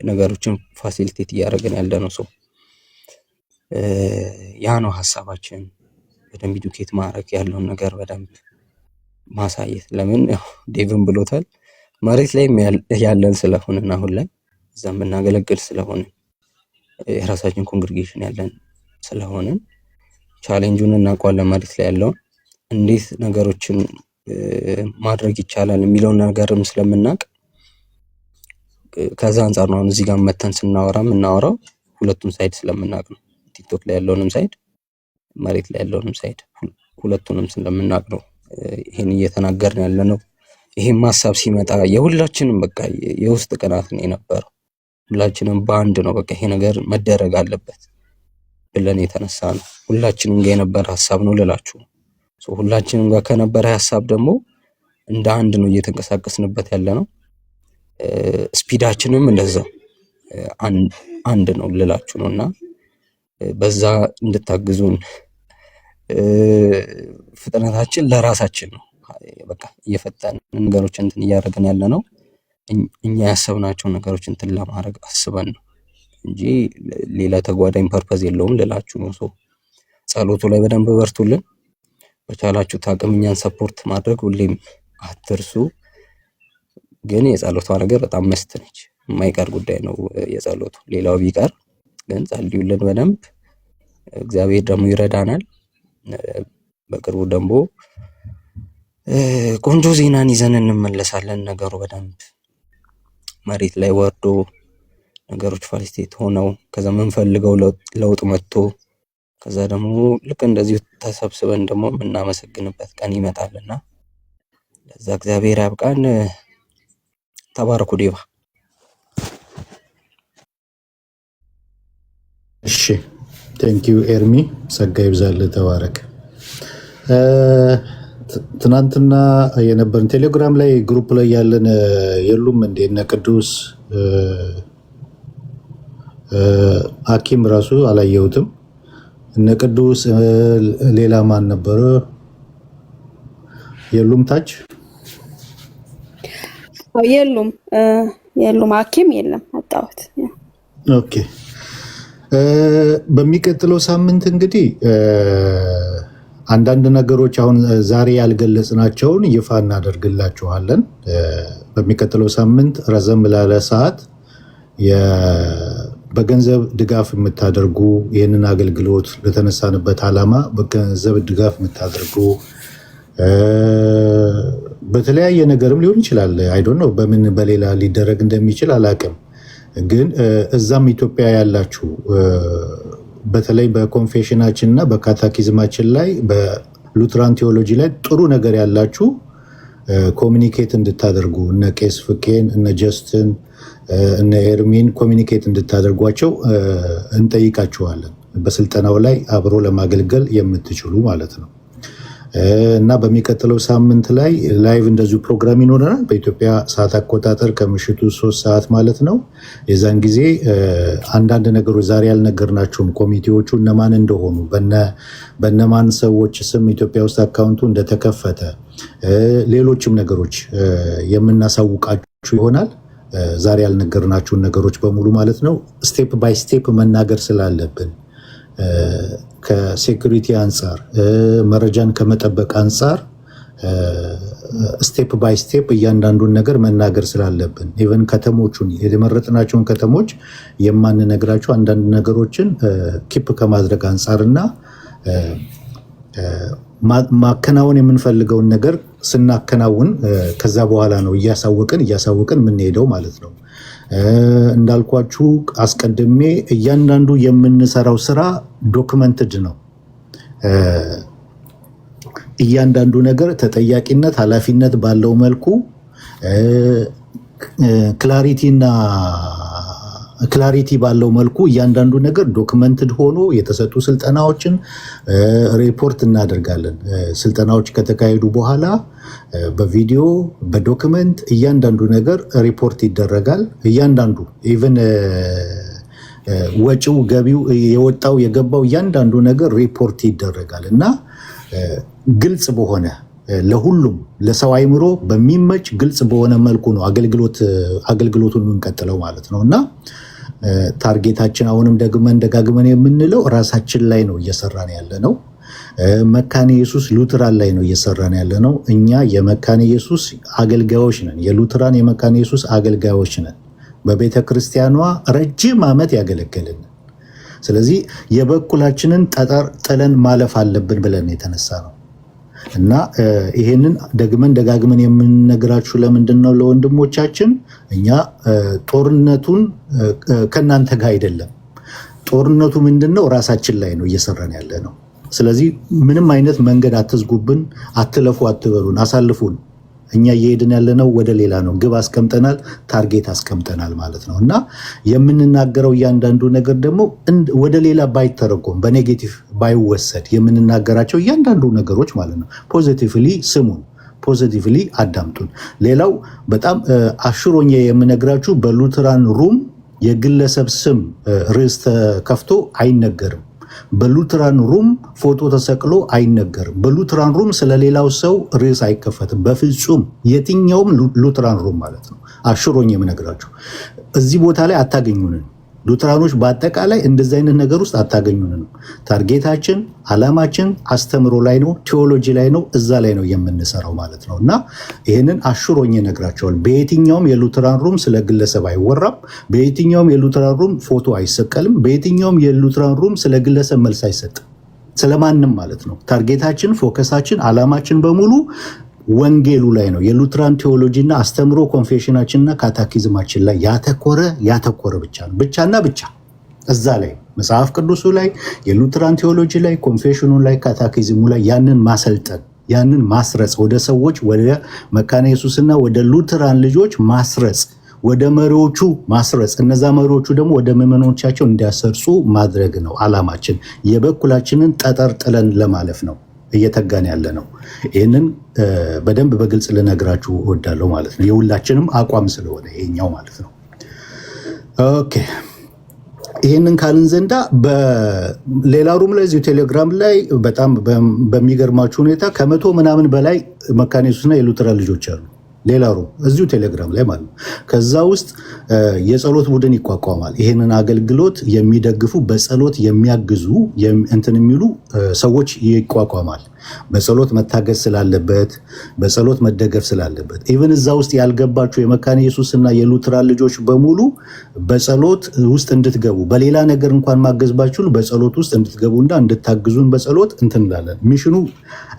ነገሮችን ፋሲሊቴት እያደረግን ያለ ነው። ሰው ያ ነው ሀሳባችን። በደንብ ኢዱኬት ማድረግ ያለውን ነገር በደንብ ማሳየት። ለምን ያው ዴቭን ብሎታል፣ መሬት ላይ ያለን ስለሆነን አሁን ላይ እዛ የምናገለግል ስለሆነ የራሳችን ኮንግሪጌሽን ያለን ስለሆነን ቻሌንጁን እናውቀዋለን። መሬት ላይ ያለውን እንዴት ነገሮችን ማድረግ ይቻላል የሚለውን ነገርም ስለምናውቅ ከዛ አንጻር ነው እዚህ ጋር መተን የምናወራው ሁለቱም ሳይድ ስለምናውቅ ነው። ቲክቶክ ላይ ያለውንም ሳይድ መሬት ላይ ያለውንም ሳይድ ሁለቱንም ስለምናውቅ ነው ይሄን እየተናገርን ያለ ነው። ይሄን ሀሳብ ሲመጣ የሁላችንም በቃ የውስጥ ቅናት ነው የነበረው። ሁላችንም በአንድ ነው በቃ ይሄ ነገር መደረግ አለበት ብለን የተነሳ ነው። ሁላችንም ጋር የነበረ ሀሳብ ነው ልላችሁ ነው። ሁላችንም ጋር ከነበረ ሀሳብ ደግሞ እንደ አንድ ነው እየተንቀሳቀስንበት ያለ ነው። ስፒዳችንም እንደዛው አንድ ነው ልላችሁ ነው እና በዛ እንድታግዙን። ፍጥነታችን ለራሳችን ነው በቃ እየፈጠን ነገሮችን እንትን እያደረግን ያለ ነው። እኛ ያሰብናቸው ነገሮች እንትን ለማድረግ አስበን ነው እንጂ ሌላ ተጓዳኝ ፐርፐዝ የለውም ልላችሁ ነው። ሰው ጸሎቱ ላይ በደንብ በርቱልን። በቻላችሁት አቅም እኛን ሰፖርት ማድረግ ሁሌም አትርሱ። ግን የጸሎቷ ነገር በጣም መስት ነች፣ የማይቀር ጉዳይ ነው የጸሎቱ። ሌላው ቢቀር ግን ጸልዩልን በደንብ። እግዚአብሔር ደግሞ ይረዳናል። በቅርቡ ደግሞ ቆንጆ ዜናን ይዘን እንመለሳለን። ነገሩ በደንብ መሬት ላይ ወርዶ ነገሮች ፋሲሊቴት ሆነው ከዛ የምንፈልገው ለውጥ መጥቶ ከዛ ደግሞ ልክ እንደዚሁ ተሰብስበን ደግሞ የምናመሰግንበት ቀን ይመጣልና ለዛ እግዚአብሔር ያብቃን። ተባረኩ። ዴቫ እሺ፣ ቴንኪዩ ኤርሚ፣ ጸጋ ይብዛልህ፣ ተባረክ። ትናንትና የነበረን ቴሌግራም ላይ ግሩፕ ላይ ያለን የሉም እንዴ? እነ ቅዱስ ሐኪም ራሱ አላየሁትም። እነ ቅዱስ ሌላ ማን ነበረ? የሉም ታች የሉም ሐኪም የለም አጣሁት። ኦኬ በሚቀጥለው ሳምንት እንግዲህ አንዳንድ ነገሮች አሁን ዛሬ ያልገለጽናቸውን ይፋ እናደርግላችኋለን። በሚቀጥለው ሳምንት ረዘም ላለ ሰዓት በገንዘብ ድጋፍ የምታደርጉ ይህንን አገልግሎት ለተነሳንበት ዓላማ በገንዘብ ድጋፍ የምታደርጉ በተለያየ ነገርም ሊሆን ይችላል። አይዶን ነው በምን በሌላ ሊደረግ እንደሚችል አላቅም። ግን እዛም ኢትዮጵያ ያላችሁ በተለይ በኮንፌሽናችን እና በካታኪዝማችን ላይ በሉትራን ቴዎሎጂ ላይ ጥሩ ነገር ያላችሁ ኮሚኒኬት እንድታደርጉ እነ ቄስ ፍቄን እነ ጀስትን እነ ኤርሚን ኮሚኒኬት እንድታደርጓቸው እንጠይቃችኋለን። በስልጠናው ላይ አብሮ ለማገልገል የምትችሉ ማለት ነው። እና በሚቀጥለው ሳምንት ላይ ላይቭ እንደዚሁ ፕሮግራም ይኖረናል። በኢትዮጵያ ሰዓት አቆጣጠር ከምሽቱ 3 ሰዓት ማለት ነው። የዛን ጊዜ አንዳንድ ነገሮች ዛሬ ያልነገርናቸውን ኮሚቴዎቹ እነማን እንደሆኑ በነማን ሰዎች ስም ኢትዮጵያ ውስጥ አካውንቱ እንደተከፈተ ሌሎችም ነገሮች የምናሳውቃችሁ ይሆናል። ዛሬ ያልነገርናችሁን ነገሮች በሙሉ ማለት ነው ስቴፕ ባይ ስቴፕ መናገር ስላለብን ከሴኩሪቲ አንጻር መረጃን ከመጠበቅ አንጻር ስቴፕ ባይ ስቴፕ እያንዳንዱን ነገር መናገር ስላለብን ኢቨን ከተሞቹን የመረጥናቸውን ከተሞች የማንነግራቸው አንዳንድ ነገሮችን ኪፕ ከማድረግ አንጻርና ማከናወን የምንፈልገውን ነገር ስናከናውን ከዛ በኋላ ነው እያሳወቅን የምንሄደው ማለት ነው። እንዳልኳችሁ አስቀድሜ እያንዳንዱ የምንሰራው ስራ ዶክመንትድ ነው። እያንዳንዱ ነገር ተጠያቂነት፣ ኃላፊነት ባለው መልኩ ክላሪቲ ባለው መልኩ እያንዳንዱ ነገር ዶክመንትድ ሆኖ የተሰጡ ስልጠናዎችን ሪፖርት እናደርጋለን። ስልጠናዎች ከተካሄዱ በኋላ በቪዲዮ በዶክመንት እያንዳንዱ ነገር ሪፖርት ይደረጋል። እያንዳንዱ ኢቨን ወጪው፣ ገቢው፣ የወጣው የገባው እያንዳንዱ ነገር ሪፖርት ይደረጋል እና ግልጽ በሆነ ለሁሉም ለሰው አይምሮ በሚመች ግልጽ በሆነ መልኩ ነው አገልግሎቱን የምንቀጥለው ማለት ነው እና ታርጌታችን አሁንም ደጋግመን የምንለው ራሳችን ላይ ነው እየሰራን ያለ ነው። መካነ ኢየሱስ ሉትራን ላይ ነው እየሰራን ያለ ነው። እኛ የመካነ ኢየሱስ አገልጋዮች ነን። የሉትራን የመካነ ኢየሱስ አገልጋዮች ነን። በቤተ ክርስቲያኗ ረጅም ዓመት ያገለገልን። ስለዚህ የበኩላችንን ጠጠር ጥለን ማለፍ አለብን ብለን የተነሳ ነው እና ይሄንን ደጋግመን የምንነግራችሁ ለምንድን ነው? ለወንድሞቻችን እኛ ጦርነቱን ከእናንተ ጋር አይደለም። ጦርነቱ ምንድን ነው? ራሳችን ላይ ነው እየሰራን ያለ ነው። ስለዚህ ምንም አይነት መንገድ አትዝጉብን፣ አትለፉ፣ አትበሉን፣ አሳልፉን። እኛ እየሄድን ያለነው ወደ ሌላ ነው። ግብ አስቀምጠናል፣ ታርጌት አስቀምጠናል ማለት ነው እና የምንናገረው እያንዳንዱ ነገር ደግሞ ወደ ሌላ ባይተረጎም በኔጌቲቭ ባይወሰድ የምንናገራቸው እያንዳንዱ ነገሮች ማለት ነው ፖዚቲቭሊ ስሙን፣ ፖዚቲቭሊ አዳምጡን። ሌላው በጣም አሽሮኛ የምነግራችሁ በሉትራን ሩም የግለሰብ ስም ርዕስ ተከፍቶ አይነገርም። በሉትራን ሩም ፎቶ ተሰቅሎ አይነገርም። በሉትራን ሩም ስለሌላው ሰው ርዕስ አይከፈትም በፍጹም። የትኛውም ሉትራን ሩም ማለት ነው። አሽሮኝ የምነግራችሁ እዚህ ቦታ ላይ አታገኙንን። ሉትራኖች በአጠቃላይ እንደዚህ አይነት ነገር ውስጥ አታገኙንም። ታርጌታችን፣ አላማችን አስተምሮ ላይ ነው፣ ቴዎሎጂ ላይ ነው፣ እዛ ላይ ነው የምንሰራው ማለት ነው እና ይህንን አሽሮኝ ነግራቸዋል። በየትኛውም የሉትራን ሩም ስለ ግለሰብ አይወራም። በየትኛውም የሉትራን ሩም ፎቶ አይሰቀልም። በየትኛውም የሉትራን ሩም ስለ ግለሰብ መልስ አይሰጥም፣ ስለማንም ማለት ነው። ታርጌታችን፣ ፎከሳችን፣ አላማችን በሙሉ ወንጌሉ ላይ ነው። የሉትራን ቴዎሎጂና አስተምሮ ኮንፌሽናችንና ካታኪዝማችን ላይ ያተኮረ ብቻና ብቻ እዛ ላይ መጽሐፍ ቅዱሱ ላይ የሉትራን ቴዎሎጂ ላይ ኮንፌሽኑ ላይ ካታኪዝሙ ላይ ያንን ማሰልጠን፣ ያንን ማስረጽ፣ ወደ ሰዎች ወደ መካነ ኢየሱስና ወደ ሉትራን ልጆች ማስረጽ፣ ወደ መሪዎቹ ማስረጽ፣ እነዛ መሪዎቹ ደግሞ ወደ ምዕመኖቻቸው እንዲያሰርጹ ማድረግ ነው አላማችን። የበኩላችንን ጠጠር ጥለን ለማለፍ ነው እየተጋን ያለ ነው። ይህንን በደንብ በግልጽ ልነግራችሁ እወዳለሁ ማለት ነው። የሁላችንም አቋም ስለሆነ ይሄኛው ማለት ነው። ኦኬ ይህንን ካልን ዘንዳ በሌላ ሩም ላይ እዚሁ ቴሌግራም ላይ በጣም በሚገርማችሁ ሁኔታ ከመቶ ምናምን በላይ መካነ ኢየሱስና የሉተራን ልጆች አሉ። ሌላ ሩም እዚሁ ቴሌግራም ላይ ማለት ነው። ከዛ ውስጥ የጸሎት ቡድን ይቋቋማል። ይህንን አገልግሎት የሚደግፉ በጸሎት የሚያግዙ እንትን የሚሉ ሰዎች ይቋቋማል። በጸሎት መታገዝ ስላለበት፣ በጸሎት መደገፍ ስላለበት ኢቭን እዛ ውስጥ ያልገባችሁ የመካነ ኢየሱስና የሉትራን ልጆች በሙሉ በጸሎት ውስጥ እንድትገቡ በሌላ ነገር እንኳን ማገዝ ባችሉ በጸሎት ውስጥ እንድትገቡና እንድታግዙን በጸሎት እንትን እንላለን። ሚሽኑ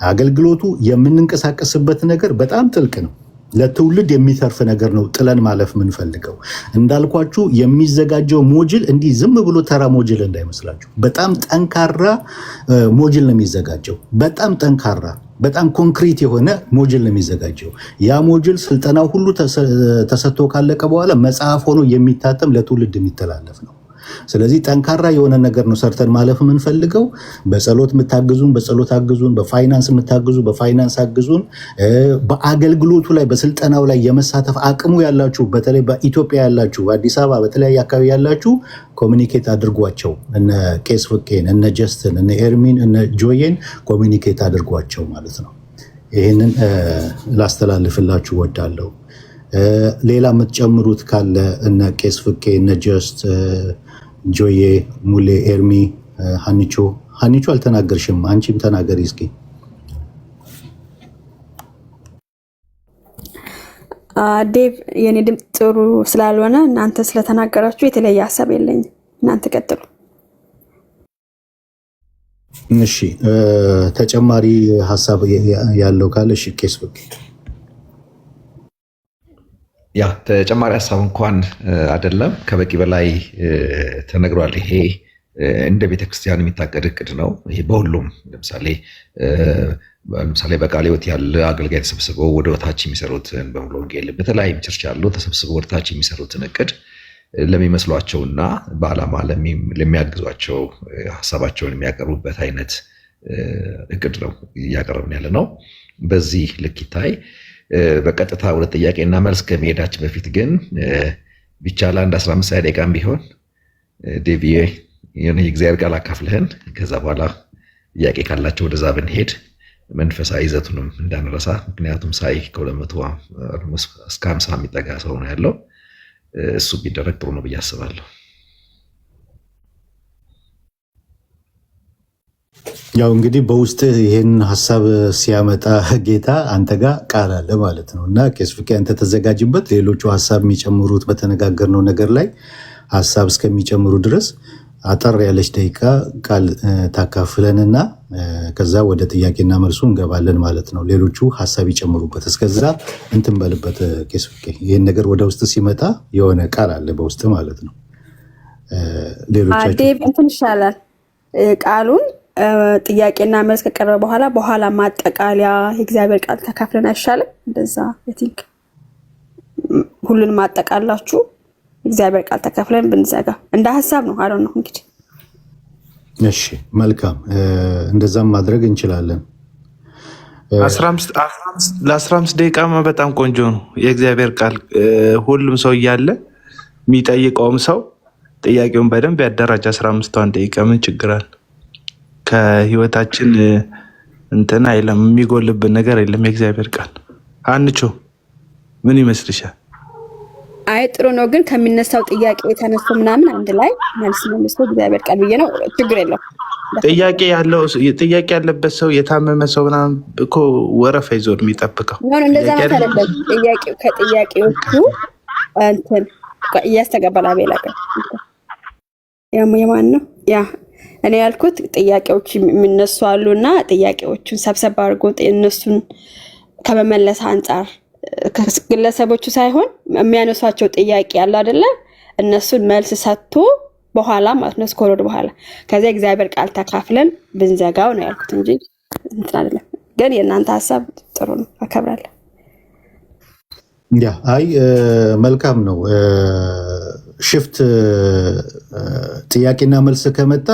አገልግሎቱ የምንንቀሳቀስበት ነገር በጣም ጥልቅ ነው። ለትውልድ የሚተርፍ ነገር ነው ጥለን ማለፍ የምንፈልገው። እንዳልኳችሁ የሚዘጋጀው ሞጅል እንዲህ ዝም ብሎ ተራ ሞጅል እንዳይመስላችሁ። በጣም ጠንካራ ሞጅል ነው የሚዘጋጀው። በጣም ጠንካራ በጣም ኮንክሪት የሆነ ሞጅል ነው የሚዘጋጀው። ያ ሞጅል ስልጠናው ሁሉ ተሰጥቶ ካለቀ በኋላ መጽሐፍ ሆኖ የሚታተም ለትውልድ የሚተላለፍ ነው። ስለዚህ ጠንካራ የሆነ ነገር ነው ሰርተን ማለፍ የምንፈልገው። በጸሎት የምታግዙን በጸሎት አግዙን፣ በፋይናንስ የምታግዙ በፋይናንስ አግዙን። በአገልግሎቱ ላይ በስልጠናው ላይ የመሳተፍ አቅሙ ያላችሁ በተለይ በኢትዮጵያ ያላችሁ በአዲስ አበባ በተለያየ አካባቢ ያላችሁ ኮሚኒኬት አድርጓቸው። እነ ቄስ ፍቄን፣ እነ ጀስትን፣ እነ ኤርሚን፣ እነ ጆዬን ኮሚኒኬት አድርጓቸው ማለት ነው። ይህንን ላስተላልፍላችሁ ወዳለሁ። ሌላ የምትጨምሩት ካለ እነ ቄስ ፍቄ፣ እነ ጀስት፣ ጆዬ፣ ሙሌ፣ ኤርሚ፣ ሀኒቾ አልተናገርሽም፣ አንቺም ተናገሪ እስኪ። ዴቭ የኔ ድምፅ ጥሩ ስላልሆነ እናንተ ስለተናገራችሁ የተለየ ሀሳብ የለኝም። እናንተ ቀጥሉ። እሺ ተጨማሪ ሀሳብ ያለው ካለ እሺ ቄስ ፍቄ። ያ ተጨማሪ ሀሳብ እንኳን አይደለም ከበቂ በላይ ተነግሯል። ይሄ እንደ ቤተክርስቲያን የሚታቀድ እቅድ ነው። ይሄ በሁሉም ለምሳሌ በቃለ ሕይወት ያለ አገልጋይ ተሰብስበው ወደ ታች የሚሰሩትን በሙሉ ወንጌል በተለያዩ ቸርች ያሉ ተሰብስበው ወደ ታች የሚሰሩትን እቅድ ለሚመስሏቸውና በዓላማ ለሚያግዟቸው ሀሳባቸውን የሚያቀርቡበት አይነት እቅድ ነው እያቀረብን ያለ ነው። በዚህ ልክ ይታይ። በቀጥታ ወደ ጥያቄና መልስ ከመሄዳችን በፊት ግን ቢቻል አንድ 15 ደቂቃም ቢሆን ዴቪዬ የእግዚአብሔር ቃል አካፍልህን ከዛ በኋላ ጥያቄ ካላቸው ወደዛ ብንሄድ መንፈሳዊ ይዘቱንም እንዳንረሳ። ምክንያቱም ሳይ ከ200 እስከ 50 የሚጠጋ ሰው ነው ያለው። እሱ ቢደረግ ጥሩ ነው ብዬ አስባለሁ። ያው እንግዲህ በውስጥ ይሄን ሀሳብ ሲያመጣ ጌታ አንተ ጋር ቃል አለ ማለት ነው እና ቄስ ፍቄ አንተ ተዘጋጅበት። ሌሎቹ ሀሳብ የሚጨምሩት በተነጋገርነው ነገር ላይ ሀሳብ እስከሚጨምሩ ድረስ አጠር ያለች ደቂቃ ቃል ታካፍለንና ከዛ ወደ ጥያቄና መልሱ እንገባለን ማለት ነው። ሌሎቹ ሀሳብ ይጨምሩበት። እስከዛ እንትን በልበት ቄስ ፍቄ። ይሄን ነገር ወደ ውስጥ ሲመጣ የሆነ ቃል አለ በውስጥ ማለት ነው። ሌሎቻችሁ ዴቭ እንትን ይሻላል ቃሉን ጥያቄና መልስ ከቀረበ በኋላ ማጠቃለያ የእግዚአብሔር ቃል ተካፍለን አይሻልም? እንደዛ ቲንክ ሁሉንም ማጠቃላችሁ እግዚአብሔር ቃል ተካፍለን ብንዘጋ እንደ ሀሳብ ነው። አሮ ነው እንግዲህ። እሺ መልካም፣ እንደዛም ማድረግ እንችላለን። ለ15 ደቂቃማ በጣም ቆንጆ ነው። የእግዚአብሔር ቃል ሁሉም ሰው እያለ የሚጠይቀውም ሰው ጥያቄውን በደንብ ያደራጅ። 15 ደቂቃ ምን ችግር አለ? ከህይወታችን እንትን አይለም፣ የሚጎልብን ነገር የለም። የእግዚአብሔር ቃል አንቾ ምን ይመስልሻል? አይ ጥሩ ነው፣ ግን ከሚነሳው ጥያቄ የተነሱ ምናምን አንድ ላይ መልስ መልሶ እግዚአብሔር ቃል ብዬ ነው። ችግር የለው። ጥያቄ ያለበት ሰው የታመመ ሰው ምናምን እኮ ወረፋ ይዞ የሚጠብቀው እንደዛ ማለት አይደለም። ከጥያቄዎቹ እንትን እያስተገባላ ቤላቀ የማን ነው ያ እኔ ያልኩት ጥያቄዎች የሚነሱ አሉና ጥያቄዎቹን ሰብሰብ አድርጎ እነሱን ከመመለስ አንጻር ግለሰቦቹ ሳይሆን የሚያነሷቸው ጥያቄ ያለ አይደለ? እነሱን መልስ ሰጥቶ በኋላ ማለት ነው ስኮሎድ በኋላ ከዚያ እግዚአብሔር ቃል ተካፍለን ብንዘጋው ነው ያልኩት እንጂ እንትን አይደለም። ግን የእናንተ ሀሳብ ጥሩ ነው፣ አከብራለሁ። ያ አይ መልካም ነው። ሽፍት ጥያቄና መልስ ከመጣ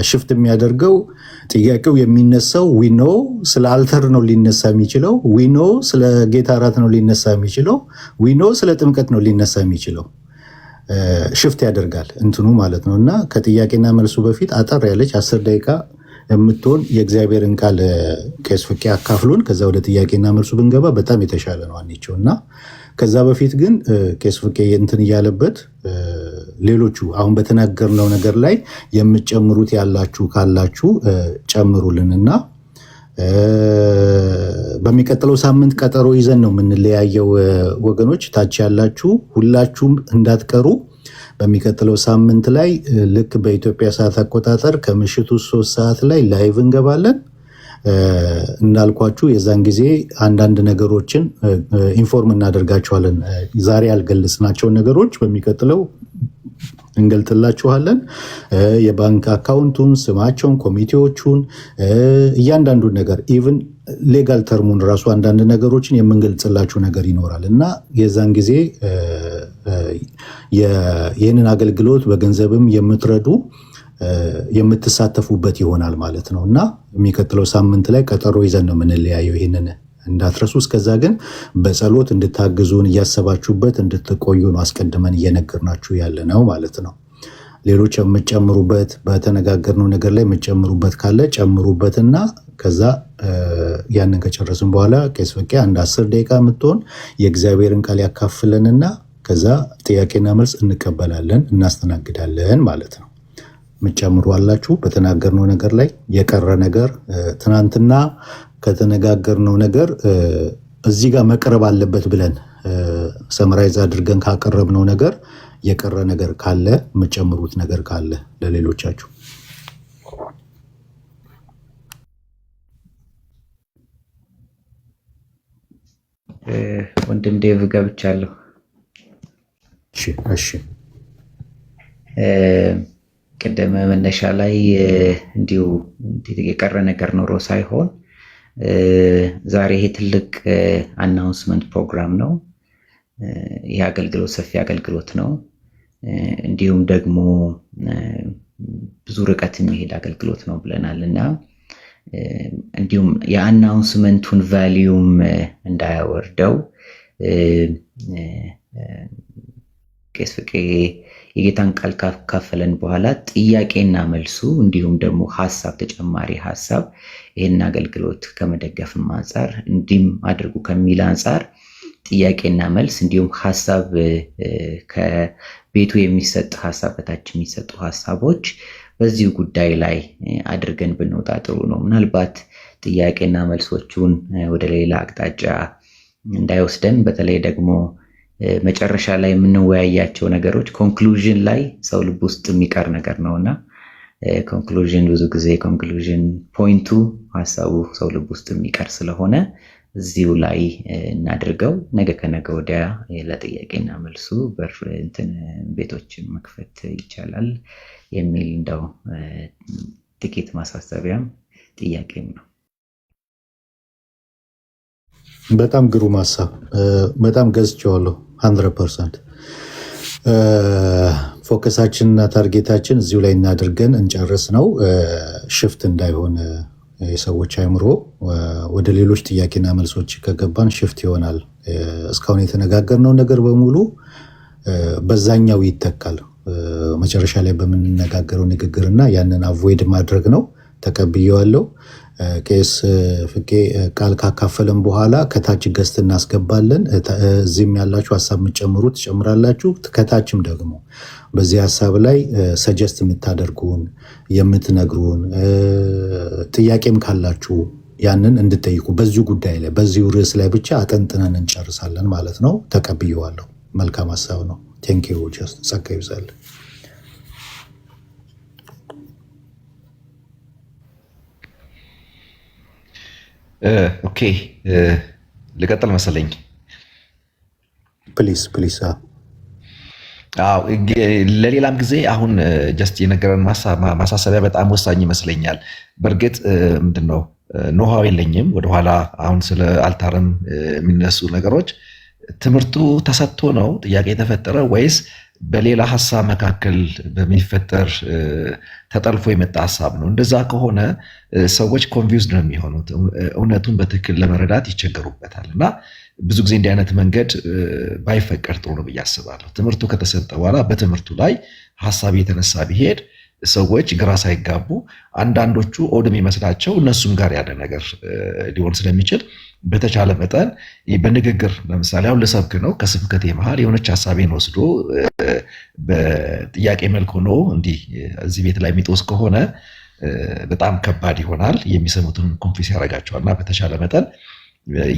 ሽፍት የሚያደርገው ጥያቄው የሚነሳው ዊኖ ስለ አልተር ነው ሊነሳ የሚችለው፣ ዊኖ ስለ ጌታ እራት ነው ሊነሳ የሚችለው፣ ዊኖ ስለ ጥምቀት ነው ሊነሳ የሚችለው። ሽፍት ያደርጋል እንትኑ ማለት ነው። እና ከጥያቄና መልሱ በፊት አጠር ያለች 10 ደቂቃ የምትሆን የእግዚአብሔርን ቃል ቄስ ፍቄ አካፍሉን። ከዛ ወደ ጥያቄና መልሱ ብንገባ በጣም የተሻለ ነው አንቺው። እና ከዛ በፊት ግን ቄስ ፍቄ እንትን እያለበት ሌሎቹ አሁን በተናገርነው ነገር ላይ የምትጨምሩት ያላችሁ ካላችሁ ጨምሩልንና በሚቀጥለው ሳምንት ቀጠሮ ይዘን ነው የምንለያየው ወገኖች። ታች ያላችሁ ሁላችሁም እንዳትቀሩ። በሚቀጥለው ሳምንት ላይ ልክ በኢትዮጵያ ሰዓት አቆጣጠር ከምሽቱ 3 ሰዓት ላይ ላይቭ እንገባለን። እንዳልኳችሁ የዛን ጊዜ አንዳንድ ነገሮችን ኢንፎርም እናደርጋችኋለን። ዛሬ ያልገለጽናቸውን ነገሮች በሚቀጥለው እንገልጥላችኋለን። የባንክ አካውንቱን፣ ስማቸውን፣ ኮሚቴዎቹን፣ እያንዳንዱን ነገር ኢቭን ሌጋል ተርሙን ራሱ አንዳንድ ነገሮችን የምንገልጽላችሁ ነገር ይኖራል እና የዛን ጊዜ ይህንን አገልግሎት በገንዘብም የምትረዱ የምትሳተፉበት ይሆናል ማለት ነው እና የሚቀጥለው ሳምንት ላይ ቀጠሮ ይዘን ነው የምንለያየው። ይህንን እንዳትረሱ። እስከዛ ግን በጸሎት እንድታግዙን እያሰባችሁበት እንድትቆዩ ነው አስቀድመን እየነገርናችሁ ያለ ነው ማለት ነው። ሌሎች የምትጨምሩበት በተነጋገርነው ነገር ላይ የምትጨምሩበት ካለ ጨምሩበትና ከዛ ያንን ከጨረስን በኋላ ቄስ ፍቄ አንድ 10 ደቂቃ የምትሆን የእግዚአብሔርን ቃል ያካፍለንና ከዛ ጥያቄና መልስ እንቀበላለን፣ እናስተናግዳለን ማለት ነው። የምትጨምሩ አላችሁ በተናገርነው ነገር ላይ የቀረ ነገር ትናንትና ከተነጋገርነው ነገር እዚህ ጋር መቅረብ አለበት ብለን ሰምራይዝ አድርገን ካቀረብነው ነገር የቀረ ነገር ካለ የምትጨምሩት ነገር ካለ ለሌሎቻችሁ። ወንድም ዴቭ ገብቻለሁ። እሺ ቅድመ መነሻ ላይ እንዲሁ የቀረ ነገር ኖሮ ሳይሆን ዛሬ ይሄ ትልቅ አናውንስመንት ፕሮግራም ነው። ይህ አገልግሎት ሰፊ አገልግሎት ነው። እንዲሁም ደግሞ ብዙ ርቀት የሚሄድ አገልግሎት ነው ብለናል እና እንዲሁም የአናውንስመንቱን ቫሊዩም እንዳያወርደው ቄስ ፍቄ የጌታን ቃል ካፈለን በኋላ ጥያቄና መልሱ እንዲሁም ደግሞ ሀሳብ ተጨማሪ ሀሳብ ይህን አገልግሎት ከመደገፍም አንጻር እንዲህም አድርጉ ከሚል አንጻር ጥያቄና መልስ እንዲሁም ሀሳብ ከቤቱ የሚሰጥ ሀሳብ በታች የሚሰጡ ሀሳቦች በዚሁ ጉዳይ ላይ አድርገን ብንወጣ ጥሩ ነው። ምናልባት ጥያቄና መልሶቹን ወደ ሌላ አቅጣጫ እንዳይወስደን በተለይ ደግሞ መጨረሻ ላይ የምንወያያቸው ነገሮች ኮንክሉዥን ላይ ሰው ልብ ውስጥ የሚቀር ነገር ነውና ኮንክሉዥን ብዙ ጊዜ ኮንክሉዥን ፖይንቱ ሀሳቡ ሰው ልብ ውስጥ የሚቀር ስለሆነ እዚሁ ላይ እናድርገው። ነገ ከነገ ወዲያ ለጥያቄና መልሱ ቤቶችን መክፈት ይቻላል የሚል እንደው ጥቂት ማሳሰቢያም ጥያቄም ነው። በጣም ግሩም ሀሳብ፣ በጣም ገዝቼዋለሁ 100%። ፎከሳችንና ታርጌታችን እዚሁ ላይ እናድርገን እንጨርስ ነው። ሽፍት እንዳይሆን የሰዎች አይምሮ ወደ ሌሎች ጥያቄና መልሶች ከገባን ሽፍት ይሆናል። እስካሁን የተነጋገርነው ነገር በሙሉ በዛኛው ይተካል። መጨረሻ ላይ በምንነጋገረው ንግግርና ያንን አቮይድ ማድረግ ነው። ተቀብየዋለሁ። ቄስ ፍቄ ቃል ካካፈለን በኋላ ከታች ገስት እናስገባለን። እዚህም ያላችሁ ሀሳብ የምትጨምሩ ትጨምራላችሁ። ከታችም ደግሞ በዚህ ሀሳብ ላይ ሰጀስት የምታደርጉን የምትነግሩን ጥያቄም ካላችሁ ያንን እንድጠይቁ በዚሁ ጉዳይ ላይ በዚሁ ርዕስ ላይ ብቻ አጠንጥነን እንጨርሳለን ማለት ነው። ተቀብየዋለሁ። መልካም ሀሳብ ነው። ቴንኪው። ጀስት ጸጋ ይብዛል። ኦኬ ልቀጥል መሰለኝ። ፕሊስ ፕሊስ። ለሌላም ጊዜ አሁን ጀስት የነገረን ማሳሰቢያ በጣም ወሳኝ ይመስለኛል። በእርግጥ ምንድነው ኖሃው የለኝም ወደኋላ አሁን ስለ አልታርም የሚነሱ ነገሮች ትምህርቱ ተሰጥቶ ነው ጥያቄ የተፈጠረ ወይስ በሌላ ሀሳብ መካከል በሚፈጠር ተጠልፎ የመጣ ሀሳብ ነው። እንደዛ ከሆነ ሰዎች ኮንፊውዝድ ነው የሚሆኑት፣ እውነቱን በትክክል ለመረዳት ይቸገሩበታል። እና ብዙ ጊዜ እንዲህ አይነት መንገድ ባይፈቀድ ጥሩ ነው ብዬ አስባለሁ። ትምህርቱ ከተሰጠ በኋላ በትምህርቱ ላይ ሀሳብ የተነሳ ቢሄድ ሰዎች ግራ ሳይጋቡ፣ አንዳንዶቹ ኦድ የሚመስላቸው እነሱም ጋር ያለ ነገር ሊሆን ስለሚችል በተቻለ መጠን በንግግር ለምሳሌ አሁን ልሰብክ ነው፣ ከስብከቴ መሃል የሆነች ሀሳቤን ወስዶ በጥያቄ መልክ ሆኖ እንዲህ እዚህ ቤት ላይ የሚጦስ ከሆነ በጣም ከባድ ይሆናል። የሚሰሙትን ኮንፊስ ያደርጋቸዋል። እና በተቻለ መጠን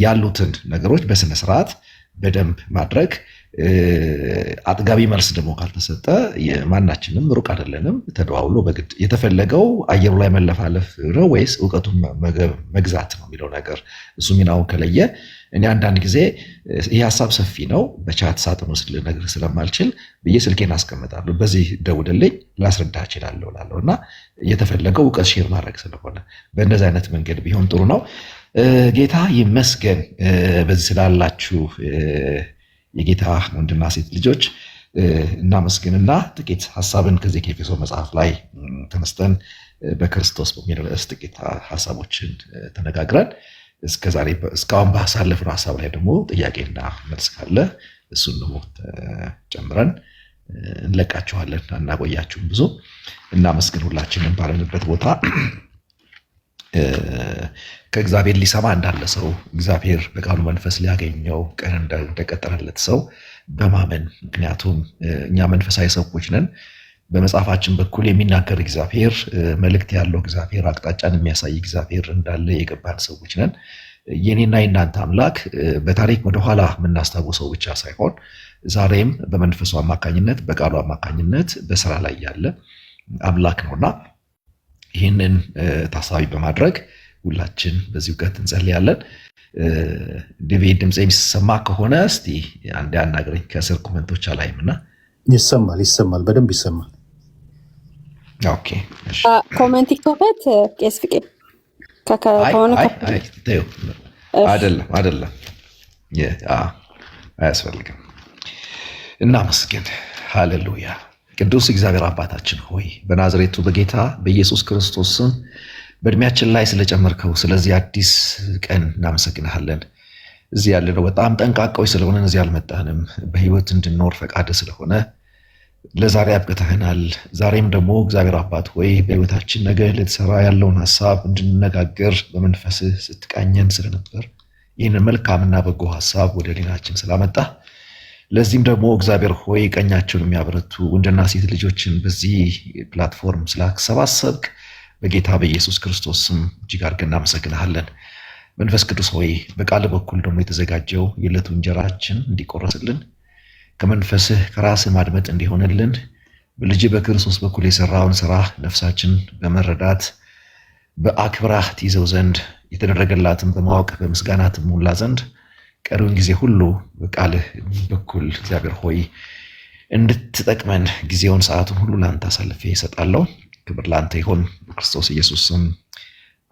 ያሉትን ነገሮች በስነስርዓት በደንብ ማድረግ፣ አጥጋቢ መልስ ደግሞ ካልተሰጠ ማናችንም ሩቅ አይደለንም። ተደዋውሎ በግድ የተፈለገው አየሩ ላይ መለፋለፍ ነው ወይስ እውቀቱን መግዛት ነው የሚለው ነገር እሱ ሚናውን ከለየ፣ እኔ አንዳንድ ጊዜ ይህ ሀሳብ ሰፊ ነው በቻት ሳጥን ውስጥ ልነግርህ ስለማልችል ብዬ ስልኬን አስቀምጣለሁ። በዚህ ደውልልኝ ላስረዳ እችላለሁ እላለሁ። እና የተፈለገው እውቀት ሼር ማድረግ ስለሆነ በእንደዚህ አይነት መንገድ ቢሆን ጥሩ ነው። ጌታ ይመስገን በዚህ ስላላችሁ የጌታ ወንድና ሴት ልጆች እናመስግንና ጥቂት ሀሳብን ከዚህ ከኤፌሶ መጽሐፍ ላይ ተነስተን በክርስቶስ በሚል ርዕስ ጥቂት ሀሳቦችን ተነጋግረን እስከዛሬ እስካሁን ባሳለፍነው ሀሳብ ላይ ደግሞ ጥያቄና መልስ ካለ እሱን ደግሞ ጨምረን እንለቃችኋለን። እናቆያችሁም ብዙ እናመስግን። ሁላችንም ባለንበት ቦታ ከእግዚአብሔር ሊሰማ እንዳለ ሰው እግዚአብሔር በቃሉ መንፈስ ሊያገኘው ቀን እንደቀጠረለት ሰው በማመን ምክንያቱም እኛ መንፈሳዊ ሰዎች ነን። በመጽሐፋችን በኩል የሚናገር እግዚአብሔር፣ መልእክት ያለው እግዚአብሔር፣ አቅጣጫን የሚያሳይ እግዚአብሔር እንዳለ የገባን ሰዎች ነን። የኔና የናንተ አምላክ በታሪክ ወደኋላ የምናስታውሰው ብቻ ሳይሆን ዛሬም በመንፈሱ አማካኝነት በቃሉ አማካኝነት በስራ ላይ ያለ አምላክ ነውና ይህንን ታሳቢ በማድረግ ሁላችን በዚህ እውቀት እንጸልያለን። ዴቪድ ድምፅ የሚሰማ ከሆነ እስቲ አንድ አናግረኝ። ከስር ኮመንቶች አላይምና ይሰማል፣ በደንብ ይሰማል። ኦኬ እሺ። ኮመንት ይከፈት ቄስ ፍቄ ከሆነ አይደለም አያስፈልግም። እናመስግን። ሃሌሉያ። ቅዱስ እግዚአብሔር አባታችን ሆይ በናዝሬቱ በጌታ በኢየሱስ ክርስቶስ ስም በእድሜያችን ላይ ስለጨመርከው ስለዚህ አዲስ ቀን እናመሰግንሃለን። እዚህ ያለነው በጣም ጠንቃቃዎች ስለሆነ እዚህ አልመጣንም። በህይወት እንድንኖር ፈቃድ ስለሆነ ለዛሬ አብቅተህናል። ዛሬም ደግሞ እግዚአብሔር አባት ሆይ በህይወታችን ነገ ልትሰራ ያለውን ሀሳብ እንድንነጋገር በመንፈስህ ስትቃኘን ስለነበር ይህንን መልካምና በጎ ሀሳብ ወደ ሌናችን ስላመጣ ለዚህም ደግሞ እግዚአብሔር ሆይ ቀኛቸውን የሚያበረቱ ወንድና ሴት ልጆችን በዚህ ፕላትፎርም ስላሰባሰብክ በጌታ በኢየሱስ ክርስቶስ ስም እጅግ አድርገን እናመሰግንሃለን። መንፈስ ቅዱስ ሆይ በቃል በኩል ደግሞ የተዘጋጀው የዕለቱ እንጀራችን እንዲቆረስልን ከመንፈስህ ከራስህ ማድመጥ እንዲሆንልን በልጅ በክርስቶስ በኩል የሰራውን ስራ ነፍሳችን በመረዳት በአክብራህ ትይዘው ዘንድ የተደረገላትን በማወቅ በምስጋና ትሞላ ዘንድ ቀሪውን ጊዜ ሁሉ በቃልህ በኩል እግዚአብሔር ሆይ እንድትጠቅመን ጊዜውን ሰዓቱን ሁሉ ለአንተ አሳልፌ እሰጣለሁ። ክብር ለአንተ ይሁን በክርስቶስ ኢየሱስ ስም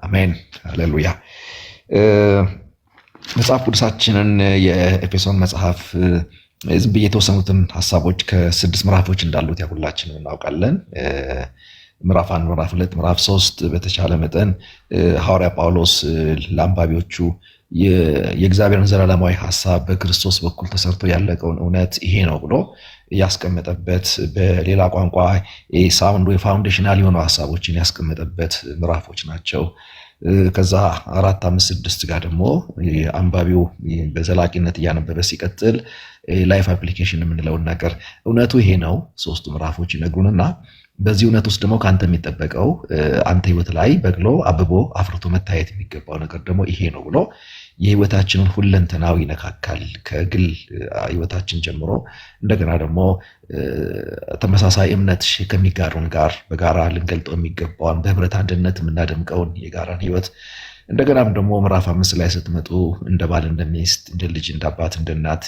አሜን። ሃሌሉያ። መጽሐፍ ቅዱሳችንን የኤፌሶን መጽሐፍ ዝም ብዬ የተወሰኑትን ሀሳቦች ከ6 ምዕራፎች እንዳሉት ሁላችንም እናውቃለን። ምዕራፍ 1፣ ምዕራፍ 2፣ ምዕራፍ 3 በተቻለ መጠን ሐዋርያ ጳውሎስ ለአንባቢዎቹ የእግዚአብሔርን ዘላለማዊ ሀሳብ በክርስቶስ በኩል ተሰርቶ ያለቀውን እውነት ይሄ ነው ብሎ ያስቀመጠበት በሌላ ቋንቋ ሳውንድ ወይ ፋውንዴሽናል የሆኑ ሀሳቦችን ያስቀመጠበት ምዕራፎች ናቸው። ከዛ 4፣ 5፣ 6 ጋር ደግሞ አንባቢው በዘላቂነት እያነበበ ሲቀጥል ላይፍ አፕሊኬሽን የምንለውን ነገር እውነቱ ይሄ ነው ሶስቱ ምዕራፎች ይነግሩንና በዚህ እውነት ውስጥ ደግሞ ከአንተ የሚጠበቀው አንተ ህይወት ላይ በግሎ አብቦ አፍርቶ መታየት የሚገባው ነገር ደግሞ ይሄ ነው ብሎ የህይወታችንን ሁለንተናዊ ይነካካል። ከግል ህይወታችን ጀምሮ እንደገና ደግሞ ተመሳሳይ እምነት ከሚጋሩን ጋር በጋራ ልንገልጠው የሚገባውን በህብረት አንድነት የምናደምቀውን የጋራን ህይወት እንደገናም ደግሞ ምዕራፍ 5 ላይ ስትመጡ እንደ ባል እንደ ሚስት እንደ ልጅ እንደ አባት እንደ እናት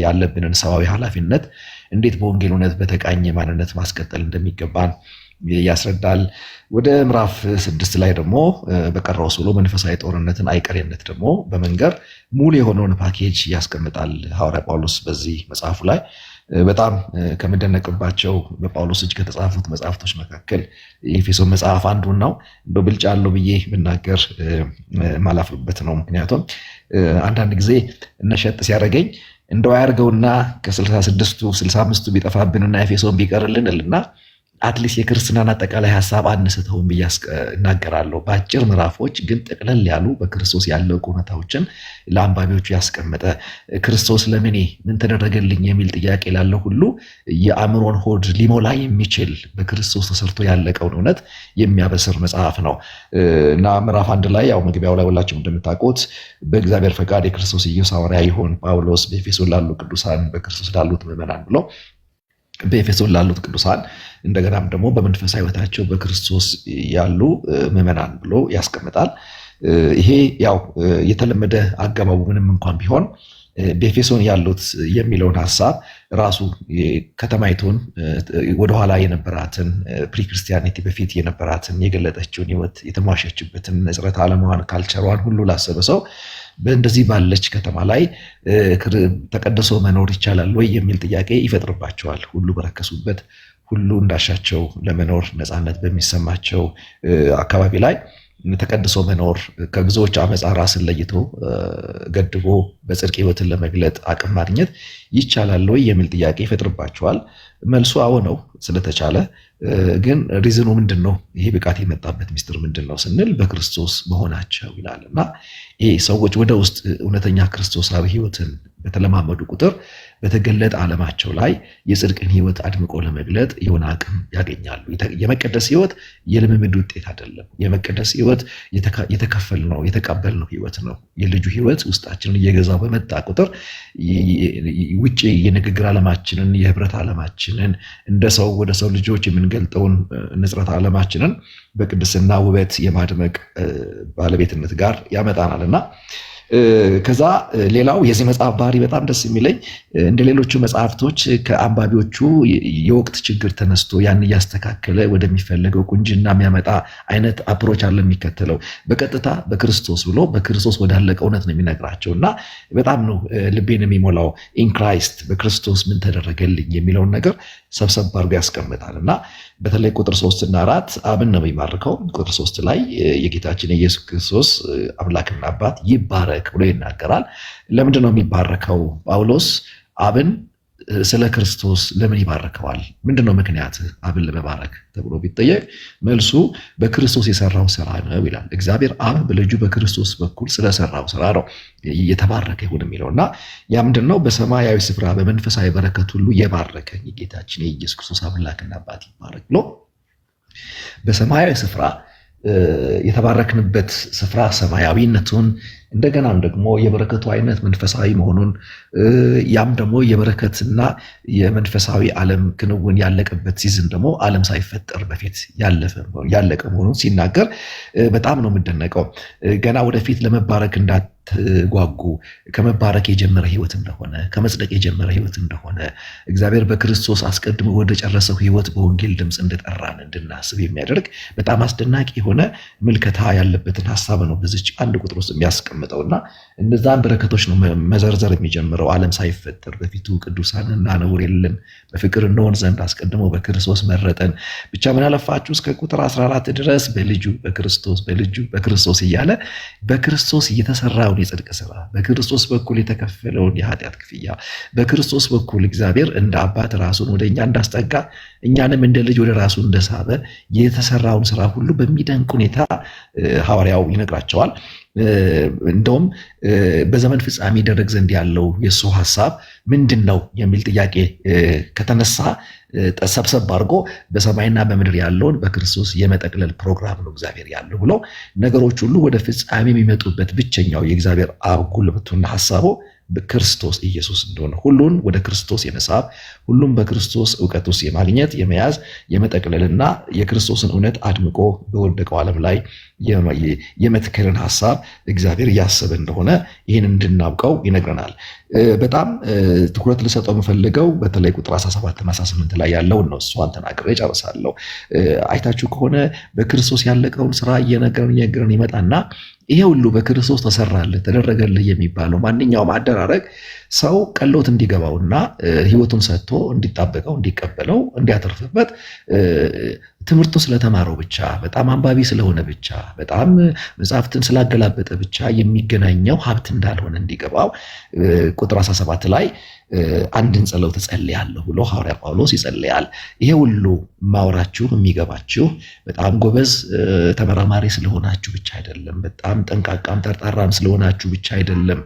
ያለብንን ሰዋዊ ኃላፊነት እንዴት በወንጌል እውነት በተቃኘ ማንነት ማስቀጠል እንደሚገባን ያስረዳል። ወደ ምዕራፍ 6 ላይ ደግሞ በቀረው ብሎ መንፈሳዊ ጦርነትን አይቀሬነት ደግሞ በመንገር ሙሉ የሆነውን ፓኬጅ ያስቀምጣል ሐዋርያ ጳውሎስ በዚህ መጽሐፉ ላይ። በጣም ከምደነቅባቸው በጳውሎስ እጅ ከተጻፉት መጽሐፍቶች መካከል የኤፌሶን መጽሐፍ አንዱ ነው። እንደው ብልጫ አለው ብዬ ብናገር ማላፍርበት ነው። ምክንያቱም አንዳንድ ጊዜ እነሸጥ ሲያደርገኝ እንደው ያርገውና ከ66ቱ 65ቱ ቢጠፋብንና ኤፌሶን ቢቀርልን እልና አትሊስት የክርስትናን አጠቃላይ ሀሳብ አንስተውን ብዬ እናገራለሁ። በአጭር ምዕራፎች ግን ጠቅለል ያሉ በክርስቶስ ያለው እውነታዎችን ለአንባቢዎቹ ያስቀመጠ ክርስቶስ ለምኔ ምን ተደረገልኝ የሚል ጥያቄ ላለው ሁሉ የአእምሮን ሆድ ሊሞላ የሚችል በክርስቶስ ተሰርቶ ያለቀውን እውነት የሚያበስር መጽሐፍ ነው እና ምዕራፍ 1 ላይ ያው መግቢያው ላይ ሁላችሁም እንደምታውቁት በእግዚአብሔር ፈቃድ የክርስቶስ ኢየሱስ ሐዋርያ ይሆን ጳውሎስ በኤፌሶን ላሉ ቅዱሳን በክርስቶስ ላሉት ምዕመናን ብሎ በኤፌሶን ላሉት ቅዱሳን እንደገናም ደግሞ በመንፈሳዊ ሕይወታቸው በክርስቶስ ያሉ ምዕመናን ብሎ ያስቀምጣል። ይሄ ያው የተለመደ አገባቡ ምንም እንኳን ቢሆን በኤፌሶን ያሉት የሚለውን ሐሳብ ራሱ ከተማይቱን ወደኋላ የነበራትን ፕሪክርስቲያኒቲ በፊት የነበራትን የገለጠችውን ሕይወት የተሟሸችበትን ንጽረተ ዓለማዋን ካልቸሯን ሁሉ ላሰበ ሰው በእንደዚህ ባለች ከተማ ላይ ተቀድሶ መኖር ይቻላል ወይ የሚል ጥያቄ ይፈጥርባቸዋል። ሁሉ በረከሱበት፣ ሁሉ እንዳሻቸው ለመኖር ነፃነት በሚሰማቸው አካባቢ ላይ ተቀድሶ መኖር ከብዙዎች አመፃ ራስን ለይቶ ገድቦ በጽድቅ ሕይወትን ለመግለጥ አቅም ማግኘት ይቻላል ወይ የሚል ጥያቄ ይፈጥርባቸዋል። መልሱ አዎ ነው ስለተቻለ። ግን ሪዝኑ ምንድን ነው? ይሄ ብቃት የመጣበት ሚስጥር ምንድን ነው ስንል በክርስቶስ መሆናቸው ይላል እና ይሄ ሰዎች ወደ ውስጥ እውነተኛ ክርስቶሳዊ ሕይወትን በተለማመዱ ቁጥር በተገለጠ ዓለማቸው ላይ የጽድቅን ሕይወት አድምቆ ለመግለጥ የሆነ አቅም ያገኛሉ። የመቀደስ ሕይወት የልምምድ ውጤት አይደለም። የመቀደስ ሕይወት የተከፈልነው የተቀበልነው ሕይወት ነው። የልጁ ሕይወት ውስጣችንን እየገዛው በመጣ ቁጥር ውጭ የንግግር ዓለማችንን የህብረት ዓለማችንን እንደ ሰው ወደ ሰው ልጆች የምንገልጠውን ንጽረት ዓለማችንን በቅድስና ውበት የማድመቅ ባለቤትነት ጋር ያመጣናል እና ከዛ ሌላው የዚህ መጽሐፍ ባህሪ በጣም ደስ የሚለኝ እንደ ሌሎቹ መጽሐፍቶች ከአንባቢዎቹ የወቅት ችግር ተነስቶ ያን እያስተካከለ ወደሚፈለገው ቁንጅና የሚያመጣ አይነት አፕሮች አለ የሚከተለው። በቀጥታ በክርስቶስ ብሎ በክርስቶስ ወዳለቀ እውነት ነው የሚነግራቸው እና በጣም ነው ልቤን የሚሞላው። ኢንክራይስት በክርስቶስ ምን ተደረገልኝ የሚለውን ነገር ሰብሰብ አድርጎ ያስቀምጣል እና በተለይ ቁጥር 3 እና 4 አብን ነው የሚባርከው። ቁጥር 3 ላይ የጌታችን የኢየሱስ ክርስቶስ አምላክና አባት ይባረክ ብሎ ይናገራል። ለምንድን ነው የሚባረከው? ጳውሎስ አብን ስለ ክርስቶስ ለምን ይባርከዋል? ምንድን ነው ምክንያት አብን ለመባረክ ተብሎ ቢጠየቅ መልሱ በክርስቶስ የሰራው ስራ ነው ይላል። እግዚአብሔር አብ በልጁ በክርስቶስ በኩል ስለሰራው ስራ ነው የተባረከ ይሁን የሚለው እና ያ ምንድን ነው? በሰማያዊ ስፍራ በመንፈሳዊ በረከት ሁሉ የባረከኝ የጌታችን የኢየሱስ ክርስቶስ አምላክና አባት ይባረክ ብሎ በሰማያዊ ስፍራ የተባረክንበት ስፍራ ሰማያዊነቱን እንደገናም ደግሞ የበረከቱ አይነት መንፈሳዊ መሆኑን ያም ደግሞ የበረከትና የመንፈሳዊ ዓለም ክንውን ያለቀበት ሲዝን ደግሞ ዓለም ሳይፈጠር በፊት ያለቀ መሆኑን ሲናገር በጣም ነው የምደነቀው። ገና ወደፊት ለመባረክ እንዳትጓጉ ከመባረክ የጀመረ ሕይወት እንደሆነ ከመጽደቅ የጀመረ ሕይወት እንደሆነ እግዚአብሔር በክርስቶስ አስቀድሞ ወደ ጨረሰው ሕይወት በወንጌል ድምፅ እንደጠራን እንድናስብ የሚያደርግ በጣም አስደናቂ የሆነ ምልከታ ያለበትን ሀሳብ ነው በዚች አንድ ቁጥር ውስጥ የሚያስቀምጠውና እነዛን በረከቶች ነው መዘርዘር የሚጀምረው። ዓለም ሳይፈጠር በፊቱ ቅዱሳንና ነውር የለን በፍቅር እንሆን ዘንድ አስቀድሞ በክርስቶስ መረጠን። ብቻ ምን አለፋችሁ እስከ ቁጥር 14 ድረስ በልጁ በክርስቶስ እያለ በክርስቶስ የተሰራውን የጽድቅ ስራ በክርስቶስ በኩል የተከፈለውን የኃጢአት ክፍያ በክርስቶስ በኩል እግዚአብሔር እንደ አባት ራሱን ወደ እኛ እንዳስጠጋ እኛንም እንደ ልጅ ወደ ራሱ እንደሳበ የተሰራውን ስራ ሁሉ በሚደንቅ ሁኔታ ሐዋርያው ይነግራቸዋል። እንደውም በዘመን ፍጻሜ ይደረግ ዘንድ ያለው የእሱ ሐሳብ ምንድን ነው የሚል ጥያቄ ከተነሳ ሰብሰብ አድርጎ በሰማይና በምድር ያለውን በክርስቶስ የመጠቅለል ፕሮግራም ነው እግዚአብሔር ያለው ብሎ ነገሮች ሁሉ ወደ ፍጻሜ የሚመጡበት ብቸኛው የእግዚአብሔር አብ ጉልበቱና ሐሳቡ በክርስቶስ ኢየሱስ እንደሆነ ሁሉን ወደ ክርስቶስ የመሳብ ሁሉም በክርስቶስ እውቀት ውስጥ የማግኘት የመያዝ የመጠቅለልና የክርስቶስን እውነት አድምቆ በወደቀው ዓለም ላይ የመትከልን ሐሳብ እግዚአብሔር እያሰበ እንደሆነ ይህን እንድናውቀው ይነግረናል። በጣም ትኩረት ልሰጠው የምፈልገው በተለይ ቁጥር 17 እና 18 ላይ ያለውን ነው። እሷን ተናግሬ ጨርሳለሁ። አይታችሁ ከሆነ በክርስቶስ ያለቀውን ስራ እየነገረን ይመጣና ይሄ ሁሉ በክርስቶስ ተሰራልህ ተደረገልህ የሚባለው ማንኛውም አደራረግ አደራረግ ሰው ቀሎት እንዲገባውና ህይወቱን ሰጥቶ እንዲጣበቀው፣ እንዲቀበለው፣ እንዲያተርፍበት ትምህርቱ ስለተማረው ብቻ በጣም አንባቢ ስለሆነ ብቻ በጣም መጽሐፍትን ስላገላበጠ ብቻ የሚገናኘው ሀብት እንዳልሆነ እንዲገባው ቁጥር 17 ላይ አንድን ጸሎት እጸልያለሁ ብሎ ሐዋርያ ጳውሎስ ይጸልያል። ይሄ ሁሉ ማውራችሁ የሚገባችሁ በጣም ጎበዝ ተመራማሪ ስለሆናችሁ ብቻ አይደለም፣ በጣም ጠንቃቃም ጠርጣራም ስለሆናችሁ ብቻ አይደለም።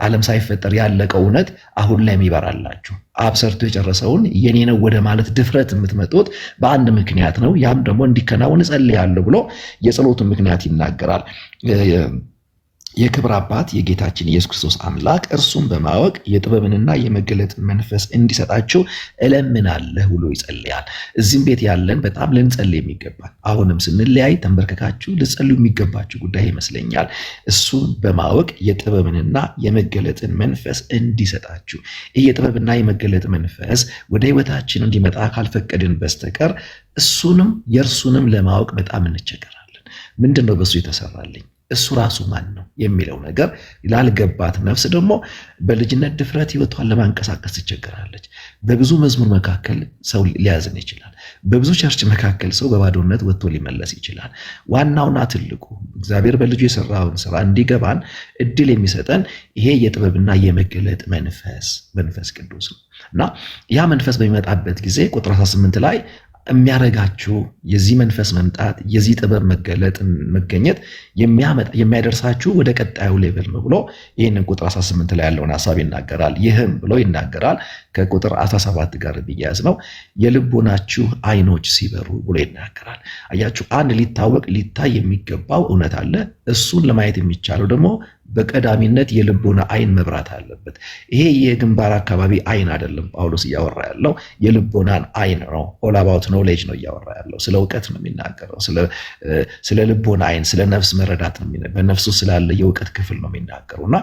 ዓለም ሳይፈጠር ያለቀው እውነት አሁን ላይ የሚበራላችሁ አብ ሰርቶ የጨረሰውን የኔ ነው ወደ ማለት ድፍረት የምትመጡት በአንድ ምክንያት ነው። ያም ደግሞ እንዲከናወን እጸልያለሁ ብሎ የጸሎቱን ምክንያት ይናገራል። የክብር አባት የጌታችን ኢየሱስ ክርስቶስ አምላክ እርሱን በማወቅ የጥበብንና የመገለጥ መንፈስ እንዲሰጣችሁ እለምናለሁ ብሎ ይጸልያል። እዚህም ቤት ያለን በጣም ልንጸልይ የሚገባል፣ አሁንም ስንለያይ ተንበርከካችሁ ልጸልዩ የሚገባችሁ ጉዳይ ይመስለኛል። እሱን በማወቅ የጥበብንና የመገለጥን መንፈስ እንዲሰጣችሁ። ይህ የጥበብና የመገለጥ መንፈስ ወደ ህይወታችን እንዲመጣ ካልፈቀድን በስተቀር እሱንም የእርሱንም ለማወቅ በጣም እንቸገራለን። ምንድን ነው በእሱ የተሰራልኝ? እሱ ራሱ ማን ነው የሚለው ነገር ላልገባት ነፍስ ደግሞ በልጅነት ድፍረት ህይወቷን ለማንቀሳቀስ ትቸገራለች። በብዙ መዝሙር መካከል ሰው ሊያዝን ይችላል። በብዙ ቸርች መካከል ሰው በባዶነት ወጥቶ ሊመለስ ይችላል። ዋናውና ትልቁ እግዚአብሔር በልጁ የሰራውን ስራ እንዲገባን እድል የሚሰጠን ይሄ የጥበብና የመገለጥ መንፈስ ቅዱስ ነው እና ያ መንፈስ በሚመጣበት ጊዜ ቁጥር 18 ላይ የሚያረጋችሁ የዚህ መንፈስ መምጣት የዚህ ጥበብ መገኘት የሚያደርሳችሁ ወደ ቀጣዩ ሌቭል ነው ብሎ ይህንን ቁጥር 18 ላይ ያለውን ሀሳብ ይናገራል። ይህም ብሎ ይናገራል ከቁጥር 17 ጋር ቢያያዝ ነው። የልቦናችሁ አይኖች ሲበሩ ብሎ ይናገራል። አያችሁ፣ አንድ ሊታይ የሚገባው እውነት አለ። እሱን ለማየት የሚቻለው ደግሞ በቀዳሚነት የልቦና አይን መብራት አለበት። ይሄ የግንባር አካባቢ አይን አይደለም ጳውሎስ እያወራ ያለው የልቦናን አይን ነው። ኦል አባውት ኖሌጅ ነው እያወራ ያለው። ስለ እውቀት ነው የሚናገረው። ስለ ልቦና አይን፣ ስለ ነፍስ መረዳት ነው። በነፍሱ ስላለ የእውቀት ክፍል ነው የሚናገረው እና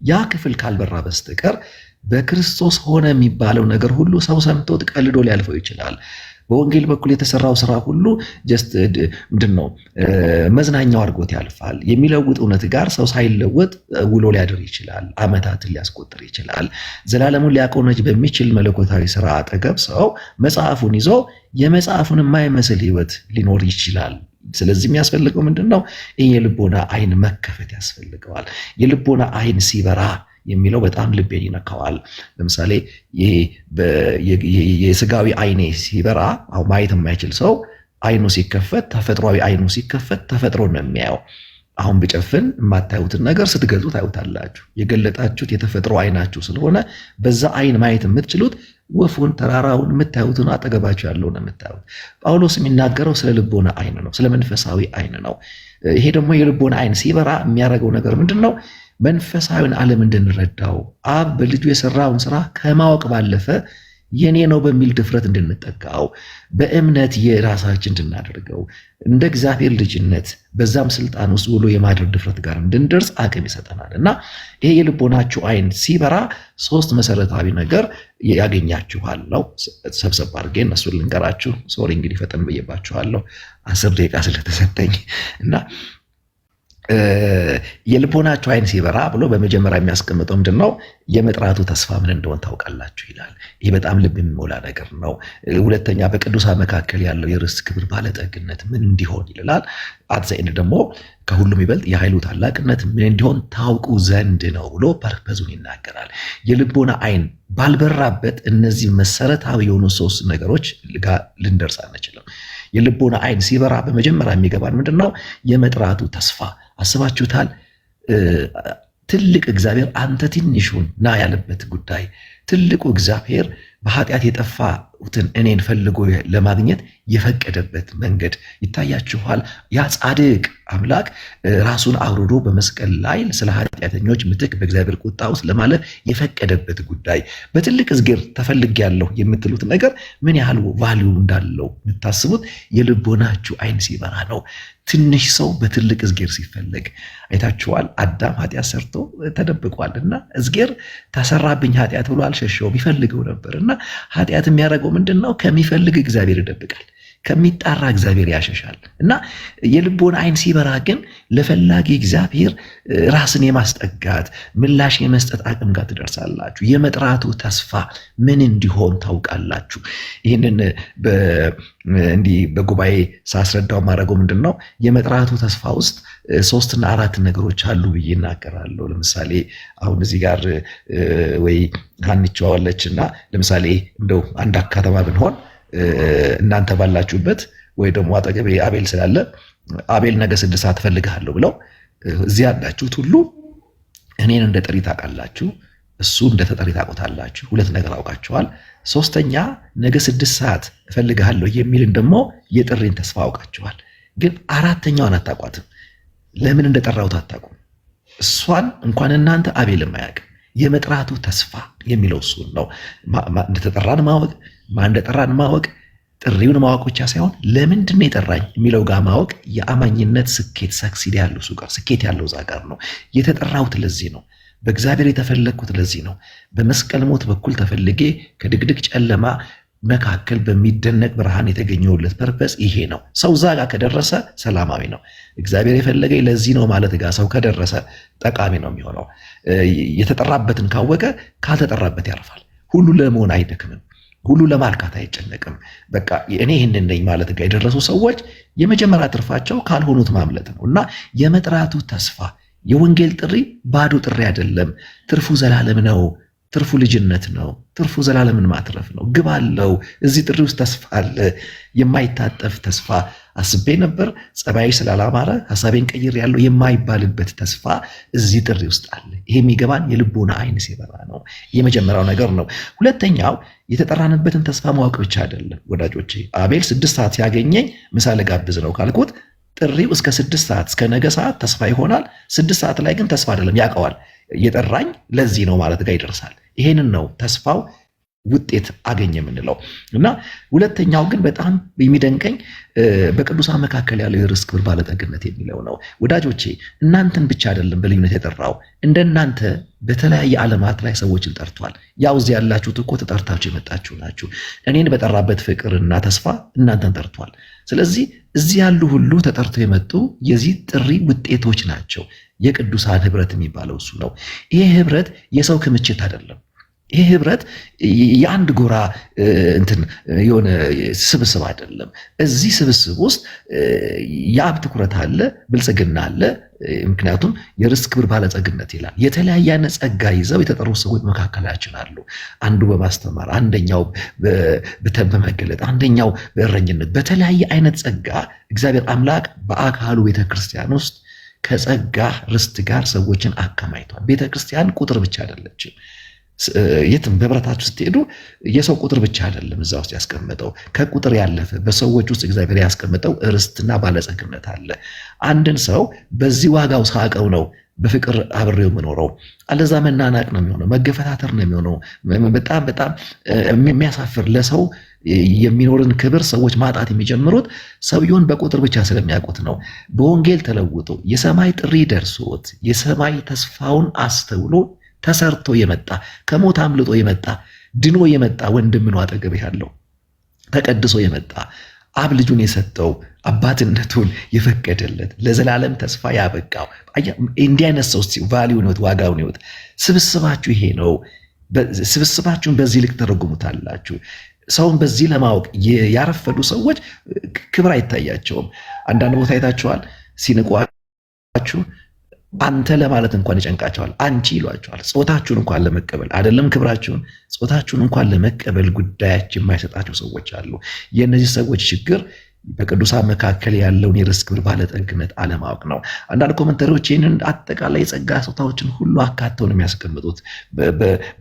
ያ ክፍል ካልበራ በስተቀር በክርስቶስ ሆነ የሚባለው ነገር ሁሉ ሰው ሰምቶት ቀልዶ ሊያልፈው ይችላል። በወንጌል በኩል የተሰራው ስራ ሁሉ ምንድነው መዝናኛው አድርጎት ያልፋል። የሚለውጥ እውነት ጋር ሰው ሳይለወጥ ውሎ ሊያድር ይችላል። ዓመታትን ሊያስቆጥር ይችላል። ዘላለሙን ሊያቆነጅ በሚችል መለኮታዊ ስራ አጠገብ ሰው መጽሐፉን ይዞ የመጽሐፉን የማይመስል ህይወት ሊኖር ይችላል። ስለዚህ የሚያስፈልገው ምንድነው? ይህ የልቦና አይን መከፈት ያስፈልገዋል። የልቦና አይን ሲበራ የሚለው በጣም ልቤን ይነካዋል። ለምሳሌ የስጋዊ አይኔ ሲበራ አሁን ማየት የማይችል ሰው አይኑ ሲከፈት፣ ተፈጥሯዊ አይኑ ሲከፈት ተፈጥሮ ነው የሚያየው። አሁን ብጨፍን የማታዩትን ነገር ስትገዙ ታዩታላችሁ። የገለጣችሁት የተፈጥሮ አይናችሁ ስለሆነ በዛ አይን ማየት የምትችሉት ወፉን፣ ተራራውን የምታዩትን አጠገባችሁ ያለውን የምታዩት። ጳውሎስ የሚናገረው ስለ ልቦና አይን ነው፣ ስለ መንፈሳዊ አይን ነው። ይሄ ደግሞ የልቦና አይን ሲበራ የሚያደርገው ነገር ምንድን ነው? መንፈሳዊን ዓለም እንድንረዳው አብ በልጁ የሰራውን ስራ ከማወቅ ባለፈ የኔ ነው በሚል ድፍረት እንድንጠጋው በእምነት የራሳችን እንድናደርገው እንደ እግዚአብሔር ልጅነት በዛም ስልጣን ውስጥ ውሎ የማድረግ ድፍረት ጋር እንድንደርስ አቅም ይሰጠናል እና ይሄ የልቦናችሁ አይን ሲበራ 3 መሰረታዊ ነገር ያገኛችኋል ነው። ሰብሰብ አድርጌ እነሱን ልንገራችሁ። ሶሪ እንግዲህ ፈጠን ብዬባችኋለሁ 10 ደቂቃ ስለተሰጠኝ እና የልቦናችሁ አይን ሲበራ ብሎ በመጀመሪያ የሚያስቀምጠው ምንድነው? የመጥራቱ ተስፋ ምን እንደሆነ ታውቃላችሁ ይላል። ይህ በጣም ልብ የሚሞላ ነገር ነው። ሁለተኛ በቅዱሳን መካከል ያለው የርስት ክብር ባለጠግነት ምን እንዲሆን ይላል። አትዘይን ደግሞ ከሁሉም ይበልጥ የኃይሉ ታላቅነት ምን እንዲሆን ታውቁ ዘንድ ነው ብሎ ፐርፐዙን ይናገራል። የልቦና አይን ባልበራበት እነዚህ መሰረታዊ የሆኑ 3 ነገሮች ጋር ልንደርስ አንችልም። የልቦና አይን ሲበራ በመጀመሪያ የሚገባን ምንድነው? የመጥራቱ ተስፋ። አስባችሁታል? ትልቅ እግዚአብሔር አንተ ትንሹን ና ያለበት ጉዳይ፣ ትልቁ እግዚአብሔር በኃጢአት የጠፋሁትን እኔን ፈልጎ ለማግኘት የፈቀደበት መንገድ ይታያችኋል። ያ ጻድቅ አምላክ ራሱን አውርዶ በመስቀል ላይ ስለ ኃጢአተኞች ምትክ በእግዚአብሔር ቁጣ ውስጥ ለማለፍ የፈቀደበት ጉዳይ፣ በትልቅ እዝጌር ተፈልጌያለሁ የምትሉት ነገር ምን ያህል ቫልዩ እንዳለው የምታስቡት የልቦናችሁ አይን ሲበራ ነው። ትንሽ ሰው በትልቅ እዝጌር ሲፈለግ አይታችኋል። አዳም ኃጢአት ሰርቶ ተደብቋልና እዝጌር ተሰራብኝ ኃጢአት ብሎ አልሸሸውም፣ ይፈልገው ነበርና ኃጢአት የሚያደርገው ምንድነው? ከሚፈልግ እግዚአብሔር ይደብቃል። ከሚጣራ እግዚአብሔር ያሸሻል እና የልቦና አይን ሲበራ ግን ለፈላጊ እግዚአብሔር ራስን የማስጠጋት ምላሽ የመስጠት አቅም ጋር ትደርሳላችሁ። የመጥራቱ ተስፋ ምን እንዲሆን ታውቃላችሁ። ይህንን እንዲህ በጉባኤ ሳስረዳው ማድረገው ምንድን ነው የመጥራቱ ተስፋ ውስጥ 3 እና 4 ነገሮች አሉ ብዬ እናገራለሁ። ለምሳሌ አሁን እዚህ ጋር ወይ ሀንቸዋለች እና ለምሳሌ እንደው አንድ ከተማ ብንሆን እናንተ ባላችሁበት ወይ ደግሞ አጠገቤ አቤል ስላለ አቤል ነገ 6 ሰዓት እፈልግሃለሁ ብለው እዚህ ያላችሁት ሁሉ እኔን እንደ ጠሪ ታውቃላችሁ፣ እሱ እንደ ተጠሪ ታውቁታላችሁ። 2 ነገር አውቃችኋል። 3ኛ ነገ 6 ሰዓት እፈልግሃለሁ የሚልን ደግሞ የጥሪን ተስፋ አውቃችኋል። ግን 4ኛዋን አታውቋትም። ለምን እንደጠራሁት አታውቁም። እሷን እንኳን እናንተ አቤልም አያውቅም። የመጥራቱ ተስፋ የሚለው እሱን ነው። እንደተጠራን ማወቅ፣ ማን እንደጠራን ማወቅ፣ ጥሪውን ማወቅ ብቻ ሳይሆን ለምንድን ነው የጠራኝ የሚለው ጋር ማወቅ የአማኝነት ስኬት ሰክሲድ ያለው እሱ ጋር ስኬት ያለው እዛ ጋር ነው። የተጠራሁት ለዚህ ነው። በእግዚአብሔር የተፈለግኩት ለዚህ ነው። በመስቀል ሞት በኩል ተፈልጌ ከድቅድቅ ጨለማ መካከል በሚደነቅ ብርሃን የተገኘውለት ፐርፐስ ይሄ ነው። ሰው እዛ ጋር ከደረሰ ሰላማዊ ነው። እግዚአብሔር የፈለገኝ ለዚህ ነው ማለት ጋር ሰው ከደረሰ ጠቃሚ ነው የሚሆነው። የተጠራበትን ካወቀ ካልተጠራበት ያርፋል። ሁሉ ለመሆን አይደክምም። ሁሉ ለማርካት አይጨነቅም። በቃ እኔ ይህንን ነኝ ማለት ጋር የደረሱ ሰዎች የመጀመሪያ ትርፋቸው ካልሆኑት ማምለጥ ነው እና የመጥራቱ ተስፋ የወንጌል ጥሪ ባዶ ጥሪ አይደለም። ትርፉ ዘላለም ነው። ትርፉ ልጅነት ነው። ትርፉ ዘላለምን ማትረፍ ነው። ግብ አለው። እዚህ ጥሪ ውስጥ ተስፋ አለ። የማይታጠፍ ተስፋ አስቤ ነበር፣ ጸባይ ስላላማረ ሐሳቤን ቀይር ያለው የማይባልበት ተስፋ እዚህ ጥሪ ውስጥ አለ። ይሄ የሚገባን የልቦና አይን ሲበራ ነው። የመጀመሪያው ነገር ነው። ሁለተኛው የተጠራንበትን ተስፋ ማወቅ ብቻ አይደለም ወዳጆቼ። አቤል 6 ሰዓት ሲያገኘኝ ምሳ ልጋብዝ ነው ካልኩት ጥሪው እስከ 6 ሰዓት እስከ ነገ ሰዓት ተስፋ ይሆናል። 6 ሰዓት ላይ ግን ተስፋ አይደለም፣ ያውቀዋል። የጠራኝ ለዚህ ነው ማለት ጋር ይደርሳል። ይሄንን ነው ተስፋው ውጤት አገኘ የምንለው እና ሁለተኛው ግን በጣም የሚደንቀኝ በቅዱሳን መካከል ያለው የርስት ክብር ባለጠግነት የሚለው ነው። ወዳጆቼ እናንተን ብቻ አይደለም በልዩነት የጠራው፣ እንደናንተ በተለያየ ዓለማት ላይ ሰዎችን ጠርቷል። ያው እዚህ ያላችሁት እኮ ተጠርታችሁ የመጣችሁ ናችሁ። እኔን በጠራበት ፍቅርና ተስፋ እናንተን ጠርቷል። ስለዚህ እዚህ ያሉ ሁሉ ተጠርተው የመጡ የዚህ ጥሪ ውጤቶች ናቸው። የቅዱሳን ህብረት የሚባለው እሱ ነው። ይሄ ህብረት የሰው ክምችት አይደለም። ይሄ ህብረት የአንድ ጎራ የሆነ ስብስብ አይደለም። እዚህ ስብስብ ውስጥ የአብ ትኩረት አለ፣ ብልጽግና አለ። ምክንያቱም የርስት ክብር ባለጸግነት ይላል። የተለያየ አይነት ጸጋ ይዘው የተጠሩ ሰዎች መካከላችን አሉ። አንዱ በማስተማር፣ አንደኛው በመገለጥ፣ አንደኛው በእረኝነት፣ በተለያየ አይነት ጸጋ እግዚአብሔር አምላክ በአካሉ ቤተክርስቲያን ውስጥ ከጸጋ ርስት ጋር ሰዎችን አከማይቷል። ቤተክርስቲያን ቁጥር ብቻ አይደለችም። የትም በህብረታችሁ ስትሄዱ የሰው ቁጥር ብቻ አይደለም እዛ ውስጥ ያስቀመጠው፣ ከቁጥር ያለፈ በሰዎች ውስጥ እግዚአብሔር ያስቀመጠው ርስትና ባለጸግነት አለ። አንድን ሰው በዚህ ዋጋው ሳቀው ነው በፍቅር አብሬው የምኖረው፣ አለዛ መናናቅ ነው የሚሆነው፣ መገፈታተር ነው የሚሆነው። በጣም በጣም የሚያሳፍር ለሰው የሚኖርን ክብር ሰዎች ማጣት የሚጀምሩት ሰውየውን በቁጥር ብቻ ስለሚያውቁት ነው። በወንጌል ተለውጦ የሰማይ ጥሪ ደርሶት የሰማይ ተስፋውን አስተውሎ ተሰርቶ የመጣ ከሞት አምልጦ የመጣ ድኖ የመጣ ወንድም ነው አጠገብ ያለው፣ ተቀድሶ የመጣ አብ ልጁን የሰጠው አባትነቱን የፈቀደለት ለዘላለም ተስፋ ያበቃው እንዲህ አይነት ሰው ቫሊዩን ይወት ዋጋውን ይወት። ስብስባችሁ ይሄ ነው። ስብስባችሁን በዚህ ልክ ተረጉሙታላችሁ። ሰውን በዚህ ለማወቅ ያረፈዱ ሰዎች ክብር አይታያቸውም። አንዳንድ ቦታ አይታችኋል። ሲንቋችሁ አንተ ለማለት እንኳን ይጨንቃቸዋል። አንቺ ይሏቸዋል። ጾታችሁን እንኳን ለመቀበል አይደለም ክብራችሁን፣ ጾታችሁን እንኳን ለመቀበል ጉዳያችን የማይሰጣቸው ሰዎች አሉ። የእነዚህ ሰዎች ችግር በቅዱሳን መካከል ያለውን የርስት ክብር ባለጠግነት አለማወቅ ነው። አንዳንድ ኮመንተሪዎች ይህንን አጠቃላይ የጸጋ ስጦታዎችን ሁሉ አካተው ነው የሚያስቀምጡት።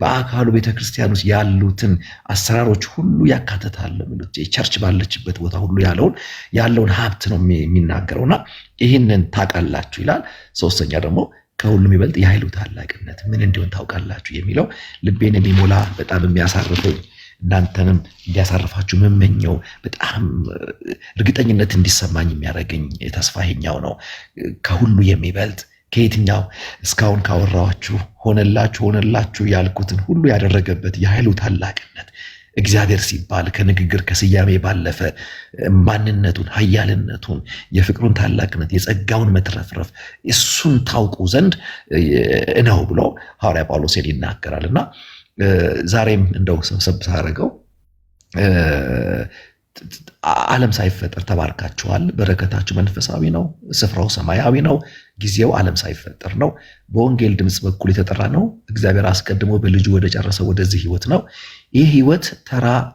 በአካሉ ቤተክርስቲያን ውስጥ ያሉትን አሰራሮች ሁሉ ያካትታል። ቸርች ባለችበት ቦታ ሁሉ ያለውን ሀብት ነው የሚናገረውና ይህንን ታውቃላችሁ ይላል። ሶስተኛ ደግሞ ከሁሉም ይበልጥ የኃይሉ ታላቅነት ምን እንዲሆን ታውቃላችሁ የሚለው ልቤን የሚሞላ በጣም የሚያሳርፈኝ እናንተንም እንዲያሳርፋችሁ መመኘው በጣም እርግጠኝነት እንዲሰማኝ የሚያደርገኝ ተስፋ ይሄኛው ነው። ከሁሉ የሚበልጥ ከየትኛው እስካሁን ካወራኋችሁ ሆነላችሁ ያልኩትን ሁሉ ያደረገበት የኃይሉ ታላቅነት እግዚአብሔር ሲባል ከንግግር ከስያሜ ባለፈ ማንነቱን፣ ኃያልነቱን፣ የፍቅሩን ታላቅነት፣ የጸጋውን መትረፍረፍ እሱን ታውቁ ዘንድ ነው ብሎ ሐዋርያ ጳውሎስ ይናገራል። እና ዛሬም እንደው ሰብሰብ ሳደርገው ዓለም ሳይፈጠር ተባርካችኋል። በረከታችሁ መንፈሳዊ ነው፣ ስፍራው ሰማያዊ ነው፣ ጊዜው ዓለም ሳይፈጠር ነው። በወንጌል ድምፅ በኩል የተጠራ ነው። እግዚአብሔር አስቀድሞ በልጁ ወደ ጨረሰው ወደዚህ ህይወት ነው። ይህ ህይወት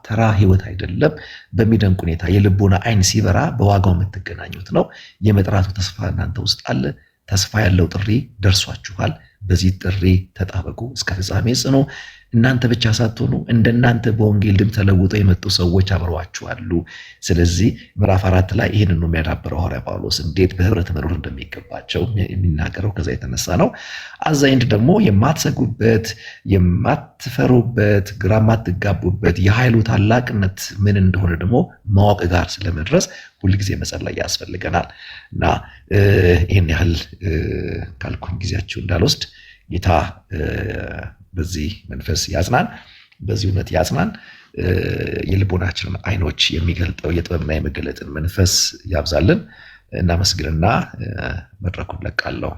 ተራ ህይወት አይደለም። በሚደንቅ ሁኔታ የልቦና አይን ሲበራ በዋጋው የምትገናኙት ነው። የመጥራቱ ተስፋ እናንተ ውስጥ አለ። ተስፋ ያለው ጥሪ ደርሷችኋል። በዚህ ጥሪ ተጣበቁ፣ እስከ ፍጻሜ ጽኑ። እናንተ ብቻ ሳትሆኑ እንደናንተ በወንጌል ድምፅ ተለውጠው የመጡ ሰዎች አብረዋችኋሉ። ስለዚህ ምዕራፍ 4 ላይ ይህንን ነው የሚያዳብረው ሐዋርያ ጳውሎስ እንዴት በህብረት መኖር እንደሚገባቸው የሚናገረው ከዛ የተነሳ ነው። አዛይንድ ደግሞ የማትሰጉበት፣ የማትፈሩበት፣ ግራ የማትጋቡበት የኃይሉ ታላቅነት ምን እንደሆነ ደግሞ ማወቅ ጋር ስለመድረስ ሁልጊዜ መጸለይ ያስፈልገናል እና ይህን ያህል ካልኩኝ ጊዜያችሁ እንዳልወስድ ጌታ በዚህ መንፈስ ያጽናን፣ በዚህ እውነት ያጽናን። የልቦናችንን አይኖች የሚገልጠው የጥበብና የመገለጥን መንፈስ ያብዛልን። እናመስግንና መድረኩን ለቃለሁ።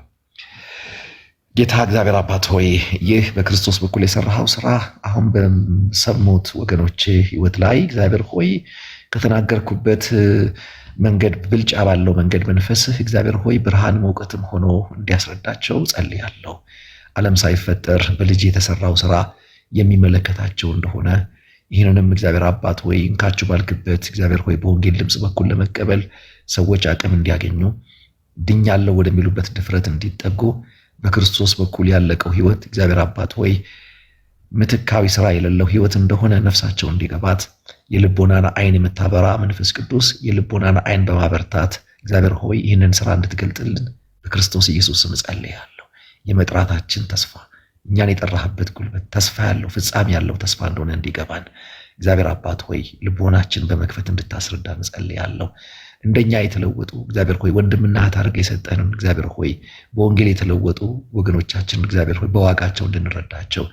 ጌታ እግዚአብሔር አባት ሆይ ይህ በክርስቶስ በኩል የሰራኸው ስራ አሁን በሰሙት ወገኖቼ ህይወት ላይ እግዚአብሔር ሆይ ከተናገርኩበት መንገድ ብልጫ ባለው መንገድ መንፈስህ እግዚአብሔር ሆይ ብርሃን መውቀትም ሆኖ እንዲያስረዳቸው ጸልያለሁ። ዓለም ሳይፈጠር በልጅ የተሰራው ስራ የሚመለከታቸው እንደሆነ ይህንንም እግዚአብሔር አባት ሆይ እንካችሁ ባልክበት እግዚአብሔር ሆይ በወንጌል ድምፅ በኩል ለመቀበል ሰዎች አቅም እንዲያገኙ ድኛለሁ ወደሚሉበት ድፍረት እንዲጠጉ በክርስቶስ በኩል ያለቀው ህይወት እግዚአብሔር አባት ሆይ ምትካዊ ስራ የሌለው ህይወት እንደሆነ ነፍሳቸው እንዲገባት የልቦናን አይን የምታበራ መንፈስ ቅዱስ የልቦናን አይን በማበርታት እግዚአብሔር ሆይ ይህንን ስራ እንድትገልጥልን በክርስቶስ ኢየሱስ ስም ጸልያለሁ። የመጥራታችን ተስፋ እኛን የጠራህበት ጉልበት ተስፋ ያለው ፍጻሜ ያለው ተስፋ እንደሆነ እንዲገባን እግዚአብሔር አባት ሆይ ልቦናችን በመክፈት እንድታስረዳ ጸልያለሁ። እንደኛ የተለወጡ እግዚአብሔር ሆይ ወንድምና እህት አድርገህ የሰጠንን እግዚአብሔር ሆይ በወንጌል የተለወጡ ወገኖቻችን እግዚአብሔር ሆይ በዋጋቸው እንድንረዳቸው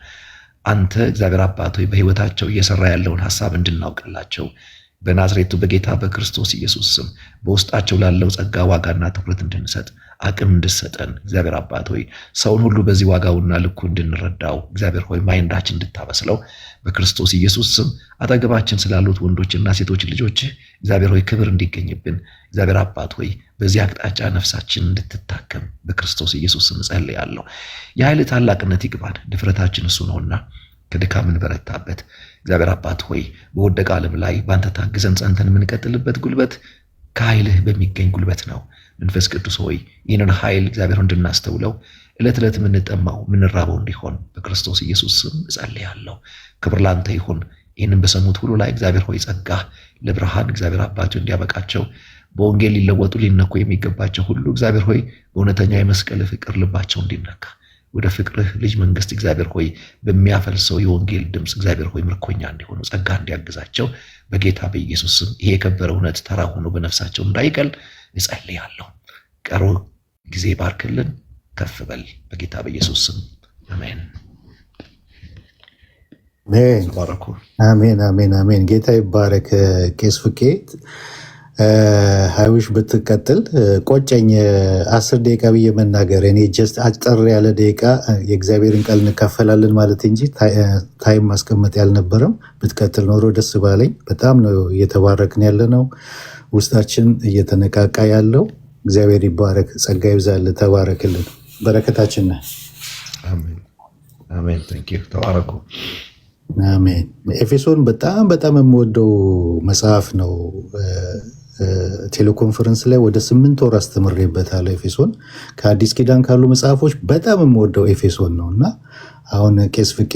አንተ እግዚአብሔር አባት ሆይ በህይወታቸው እየሰራ ያለውን ሐሳብ እንድናውቅላቸው በናዝሬቱ በጌታ በክርስቶስ ኢየሱስ ስም በውስጣቸው ላለው ጸጋ ዋጋና ትኩረት እንድንሰጥ አቅም እንድሰጠን እግዚአብሔር አባት ሆይ ሰውን ሁሉ በዚህ ዋጋውና ልኩ እንድንረዳው እግዚአብሔር ሆይ ማይንዳችን እንድታበስለው በክርስቶስ ኢየሱስ ስም አጠገባችን ስላሉት ወንዶችና ሴቶች ልጆች እግዚአብሔር ሆይ ክብር እንዲገኝብን እግዚአብሔር አባት ሆይ በዚህ አቅጣጫ ነፍሳችን እንድትታከም በክርስቶስ ኢየሱስ ስም ጸልያለሁ። የኃይል ታላቅነት ይግባን፣ ድፍረታችን እሱ ነውና ከድካም እንበረታበት እግዚአብሔር አባት ሆይ በወደቀ ዓለም ላይ በአንተ ታግዘን ጸንተን የምንቀጥልበት ጉልበት ከኃይልህ በሚገኝ ጉልበት ነው። መንፈስ ቅዱስ ሆይ ይህንን ኃይል እግዚአብሔር እንድናስተውለው ዕለት ዕለት የምንጠማው የምንራበው እንዲሆን በክርስቶስ ኢየሱስ ስም እጸልያለሁ። ክብር ላንተ ይሁን። ይህንን በሰሙት ሁሉ ላይ እግዚአብሔር ሆይ ጸጋ ለብርሃን እግዚአብሔር አባቸው እንዲያበቃቸው በወንጌል ሊለወጡ ሊነኩ የሚገባቸው ሁሉ እግዚአብሔር ሆይ በእውነተኛ የመስቀል ፍቅር ልባቸው እንዲነካ ወደ ፍቅርህ ልጅ መንግስት እግዚአብሔር ሆይ በሚያፈልሰው የወንጌል ድምፅ እግዚአብሔር ሆይ ምርኮኛ እንዲሆኑ ጸጋ እንዲያግዛቸው በጌታ በኢየሱስ ስም ይሄ የከበረ እውነት ተራ ሆኖ በነፍሳቸው እንዳይቀል እጸልያለሁ። ቀሩ ጊዜ ባርክልን፣ ከፍ በል በጌታ በኢየሱስ ስም አሜን። አሜን አሜን አሜን። ጌታ ይባረክ። ቄስ ፍቄ ሀይውሽ ብትቀጥል ቆጨኝ። 10 ደቂቃ ብዬ መናገር እኔ ጀስት አጭር ያለ ደቂቃ የእግዚአብሔርን ቃል እንካፈላለን ማለት እንጂ ታይም ማስቀመጥ ያልነበረም። ብትቀጥል ኖሮ ደስ ባለኝ። በጣም ነው እየተባረክን ያለ ነው፣ ውስጣችን እየተነቃቃ ያለው። እግዚአብሔር ይባረክ፣ ጸጋ ይብዛል። ተባረክልን፣ በረከታችን ነህ። አሜን። ተባረኩ። አሜን። ኤፌሶን በጣም በጣም የምወደው መጽሐፍ ነው። ቴሌኮንፈረንስ ላይ ወደ 8 ወር አስተምሬበታለሁ። ኤፌሶን ከአዲስ ኪዳን ካሉ መጽሐፎች በጣም የምወደው ኤፌሶን ነው እና አሁን ቄስ ፍቄ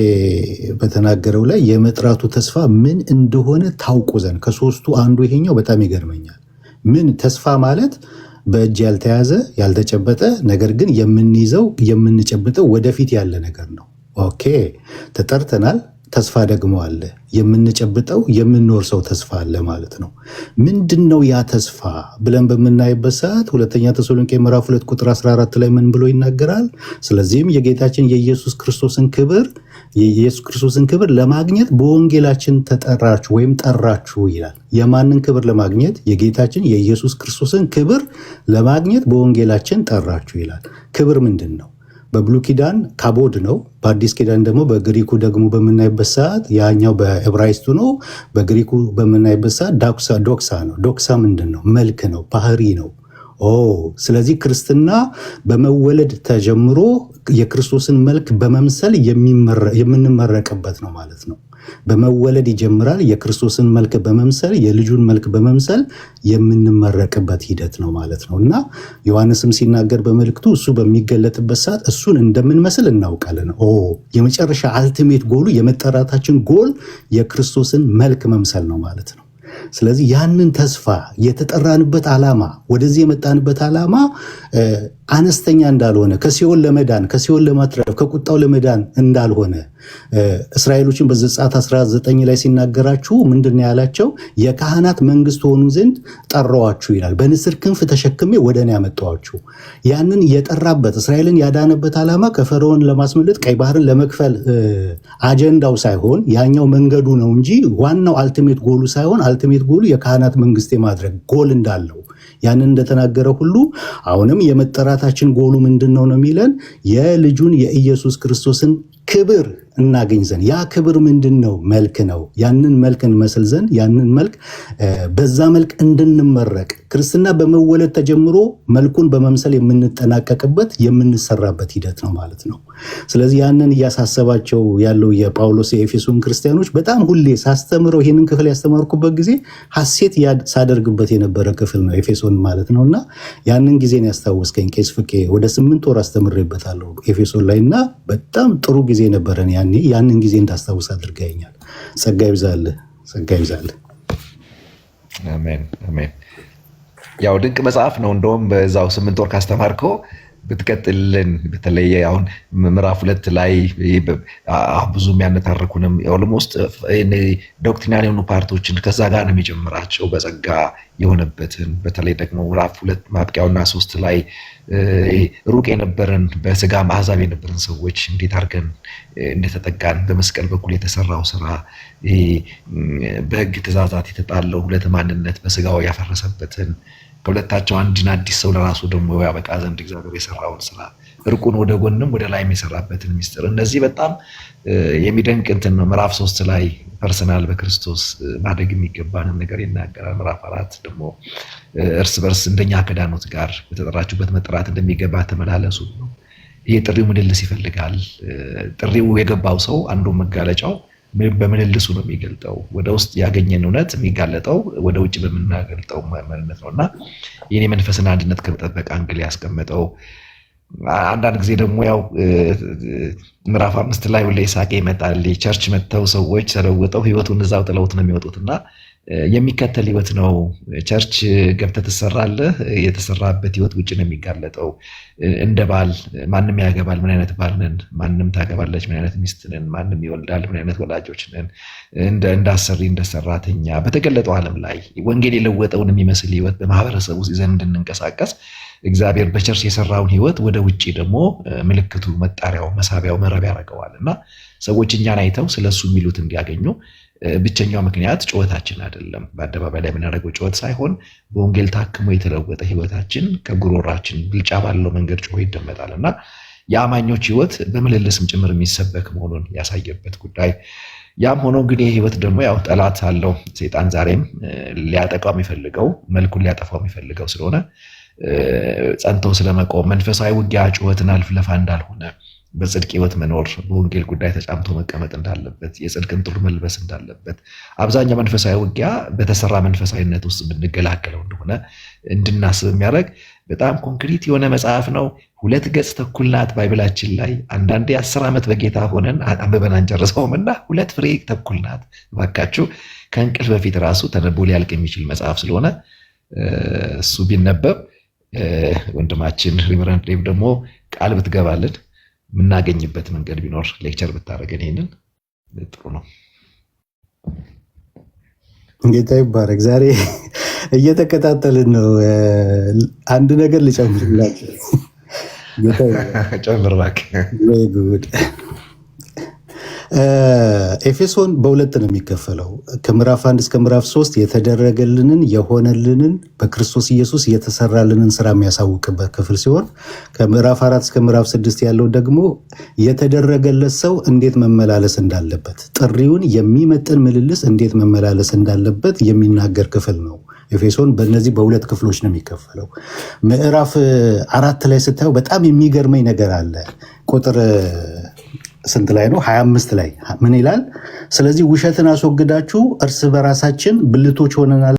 በተናገረው ላይ የመጥራቱ ተስፋ ምን እንደሆነ ታውቁ ዘንድ ከሶስቱ አንዱ ይሄኛው በጣም ይገርመኛል። ምን ተስፋ ማለት በእጅ ያልተያዘ ያልተጨበጠ ነገር ግን የምንይዘው የምንጨብጠው ወደፊት ያለ ነገር ነው። ኦኬ ተጠርተናል፣ ተስፋ ደግሞ አለ። የምንጨብጠው የምንወርሰው ተስፋ አለ ማለት ነው። ምንድን ነው ያ ተስፋ ብለን በምናይበት ሰዓት ሁለተኛ ተሰሎንቄ ምዕራፍ 2 ቁጥር 14 ላይ ምን ብሎ ይናገራል? ስለዚህም የጌታችን የኢየሱስ ክርስቶስን ክብር ለማግኘት በወንጌላችን ተጠራችሁ ወይም ጠራችሁ ይላል። የማንን ክብር ለማግኘት? የጌታችን የኢየሱስ ክርስቶስን ክብር ለማግኘት በወንጌላችን ጠራችሁ ይላል። ክብር ምንድን ነው? በብሉይ ኪዳን ካቦድ ነው። በአዲስ ኪዳን ደግሞ በግሪኩ ደግሞ በምናይበት ሰዓት ያኛው በዕብራይስጡ ነው። በግሪኩ በምናይበት ሰዓት ዶክሳ ነው። ዶክሳ ምንድን ነው? መልክ ነው፣ ባህሪ ነው። ስለዚህ ክርስትና በመወለድ ተጀምሮ የክርስቶስን መልክ በመምሰል የምንመረቅበት ነው ማለት ነው። በመወለድ ይጀምራል። የክርስቶስን መልክ በመምሰል የልጁን መልክ በመምሰል የምንመረቅበት ሂደት ነው ማለት ነው እና ዮሐንስም ሲናገር በመልእክቱ እሱ በሚገለጥበት ሰዓት እሱን እንደምንመስል እናውቃለን። የመጨረሻ አልቲሜት ጎሉ የመጠራታችን ጎል የክርስቶስን መልክ መምሰል ነው ማለት ነው። ስለዚህ ያንን ተስፋ የተጠራንበት ዓላማ ወደዚህ የመጣንበት ዓላማ አነስተኛ እንዳልሆነ ከሲኦል ለመዳን ከሲኦል ለማትረፍ ከቁጣው ለመዳን እንዳልሆነ እስራኤሎችን በዘጸአት 19 ላይ ሲናገራችሁ ምንድነው ያላቸው? የካህናት መንግስት ሆኑ ዘንድ ጠራዋችሁ ይላል። በንስር ክንፍ ተሸክሜ ወደ እኔ ያመጣኋችሁ። ያንን የጠራበት እስራኤልን ያዳነበት ዓላማ ከፈርዖን ለማስመለጥ ቀይ ባህርን ለመክፈል አጀንዳው ሳይሆን ያኛው መንገዱ ነው እንጂ ዋናው አልቲሜት ጎሉ ሳይሆን አልቲሜት ጎሉ የካህናት መንግስት የማድረግ ጎል እንዳለው ያንን እንደተናገረ ሁሉ አሁንም የመጠራታችን ጎሉ ምንድነው ነው የሚለን? የልጁን የኢየሱስ ክርስቶስን ክብር እናገኝ ዘንድ። ያ ክብር ምንድነው? መልክ ነው። ያንን መልክ እንመስል ዘንድ ያንን መልክ በዛ መልክ እንድንመረቅ ክርስትና በመወለድ ተጀምሮ መልኩን በመምሰል የምንጠናቀቅበት የምንሰራበት ሂደት ነው ማለት ነው። ስለዚህ ያንን እያሳሰባቸው ያለው የጳውሎስ የኤፌሶን ክርስቲያኖች በጣም ሁሌ ሳስተምረው ይህንን ክፍል ያስተማርኩበት ጊዜ ሐሴት ሳደርግበት የነበረ ክፍል ነው ኤፌሶን ማለት ነውና ያንን ጊዜን ያስታወስከኝ ቄስ ፍቄ። ወደ 8 ወር አስተምሬበታለሁ ኤፌሶን ላይ እና በጣም ጥሩ ጊዜ ነበረን ያኔ። ያንን ጊዜ እንዳስታውስ አድርገኛል። ጸጋ ይብዛልህ፣ ጸጋ ይብዛልህ። አሜን አሜን። ያው ድንቅ መጽሐፍ ነው። እንደውም በዛው 8 ወር ካስተማርከው ብትቀጥልን በተለየ አሁን ምዕራፍ 2 ላይ ብዙ የሚያነታርኩንም ኦልሞስት ዶክትሪናል የሆኑ ፓርቶችን ከዛ ጋር ነው የሚጀምራቸው በጸጋ የሆነበትን በተለይ ደግሞ ምዕራፍ 2 ማብቂያውና 3 ላይ ሩቅ የነበረን በስጋ አሕዛብ የነበረን ሰዎች እንዴት አድርገን እንደተጠጋን በመስቀል በኩል የተሰራው ስራ በሕግ ትእዛዛት የተጣለው ሁለት ማንነት በስጋው ያፈረሰበትን ከሁለታቸው አንድን አዲስ ሰው ለራሱ ደግሞ ያበቃ ዘንድ እግዚአብሔር የሰራውን ስራ እርቁን ወደ ጎንም ወደ ላይም የሰራበትን ሚስጥር እነዚህ በጣም የሚደንቅ እንትን ነው። ምዕራፍ 3 ላይ ፐርሰናል በክርስቶስ ማደግ የሚገባንን ነገር ይናገራል። ምዕራፍ 4 ደግሞ እርስ በርስ እንደኛ ከዳኑት ጋር በተጠራችሁበት መጠራት እንደሚገባ ተመላለሱ ነው። ይሄ ጥሪው ምልልስ ይፈልጋል። ጥሪው የገባው ሰው አንዱ መጋለጫው በምልልሱ ነው የሚገልጠው። ወደ ውስጥ ያገኘን እውነት የሚጋለጠው ወደ ውጭ በምናገልጠው ማንነት ነውና የኔ መንፈስና አንድነት ከመጠበቅ አንግል ያስቀመጠው። አንዳንድ ጊዜ ደግሞ ያው ምዕራፍ 5 ላይ ሁሌ ሳቄ ይመጣል። ቸርች መጥተው ሰዎች ተለውጠው ህይወቱን እዛው ጥለውት ነው የሚወጡትና የሚከተል ህይወት ነው። ቸርች ገብተህ ትሰራለህ፣ የተሰራበት ህይወት ውጭ ነው የሚጋለጠው። እንደ ባል ማንም ያገባል፣ ምን አይነት ባል ነን? ማንም ታገባለች፣ ምን አይነት ሚስት ነን? ማንም ይወልዳል፣ ምን አይነት ወላጆች ነን? እንደ አሰሪ፣ እንደ ሰራተኛ በተገለጠው ዓለም ላይ ወንጌል የለወጠውን የሚመስል ህይወት በማህበረሰቡ ውስጥ ይዘን እንድንንቀሳቀስ እግዚአብሔር በቸርች የሰራውን ህይወት ወደ ውጭ ደግሞ ምልክቱ፣ መጣሪያው፣ መሳቢያው መረብ ያደርገዋል እና ሰዎች እኛን አይተው ስለሱ የሚሉት እንዲያገኙ ብቸኛው ምክንያት ጩኸታችን አይደለም። በአደባባይ ላይ የምናደርገው ጩኸት ሳይሆን በወንጌል ታክሞ የተለወጠ ህይወታችን ከጉሮራችን ብልጫ ባለው መንገድ ጮሆ ይደመጣል እና የአማኞች ህይወት በምልልስም ጭምር የሚሰበክ መሆኑን ያሳየበት ጉዳይ። ያም ሆኖ እንግዲህ ህይወት ደግሞ ያው ጠላት አለው። ሰይጣን ዛሬም ሊያጠቃው የሚፈልገው መልኩን ሊያጠፋው የሚፈልገው ስለሆነ ጸንተው ስለመቆም መንፈሳዊ ውጊያ ጩኸትና ልፍለፋ እንዳልሆነ በጽድቅ ህይወት መኖር በወንጌል ጉዳይ ተጫምቶ መቀመጥ እንዳለበት የጽድቅን ጥሩ መልበስ እንዳለበት አብዛኛው መንፈሳዊ ውጊያ በተሰራ መንፈሳዊነት ውስጥ ብንገላገለው እንደሆነ እንድናስብ የሚያደርግ በጣም ኮንክሪት የሆነ መጽሐፍ ነው። 2 ገጽ ተኩል ናት ባይብላችን ላይ። አንዳንዴ 10 ዓመት በጌታ ሆነን አንብበን አንጨርሰውም እና 2 ፍሬ ተኩል ናት። እባካችሁ ከእንቅልፍ በፊት ራሱ ተነቦ ሊያልቅ የሚችል መጽሐፍ ስለሆነ እሱ ቢነበብ ወንድማችን ሪቨረንድ ዴቭ ደግሞ ቃል ብትገባልን የምናገኝበት መንገድ ቢኖር ሌክቸር ብታደርገን ይሄንን ጥሩ ነው። ጌታ ይባረክ። ዛሬ እየተከታተልን ነው። አንድ ነገር ልጨምርላችሁ። ጨምር እባክህ። ጉድ ኤፌሶን በሁለት ነው የሚከፈለው። ከምዕራፍ 1 እስከ ምዕራፍ 3 የተደረገልንን የሆነልንን በክርስቶስ ኢየሱስ የተሰራልንን ስራ የሚያሳውቅበት ክፍል ሲሆን ከምዕራፍ 4 እስከ ምዕራፍ 6 ያለው ደግሞ የተደረገለት ሰው እንዴት መመላለስ እንዳለበት፣ ጥሪውን የሚመጥን ምልልስ እንዴት መመላለስ እንዳለበት የሚናገር ክፍል ነው። ኤፌሶን በእነዚህ በሁለት ክፍሎች ነው የሚከፈለው። ምዕራፍ 4 ላይ ስታየው በጣም የሚገርመኝ ነገር አለ። ቁጥር ስንት ላይ ነው? 25 ላይ ምን ይላል? ስለዚህ ውሸትን አስወግዳችሁ እርስ በራሳችን ብልቶች ሆነናል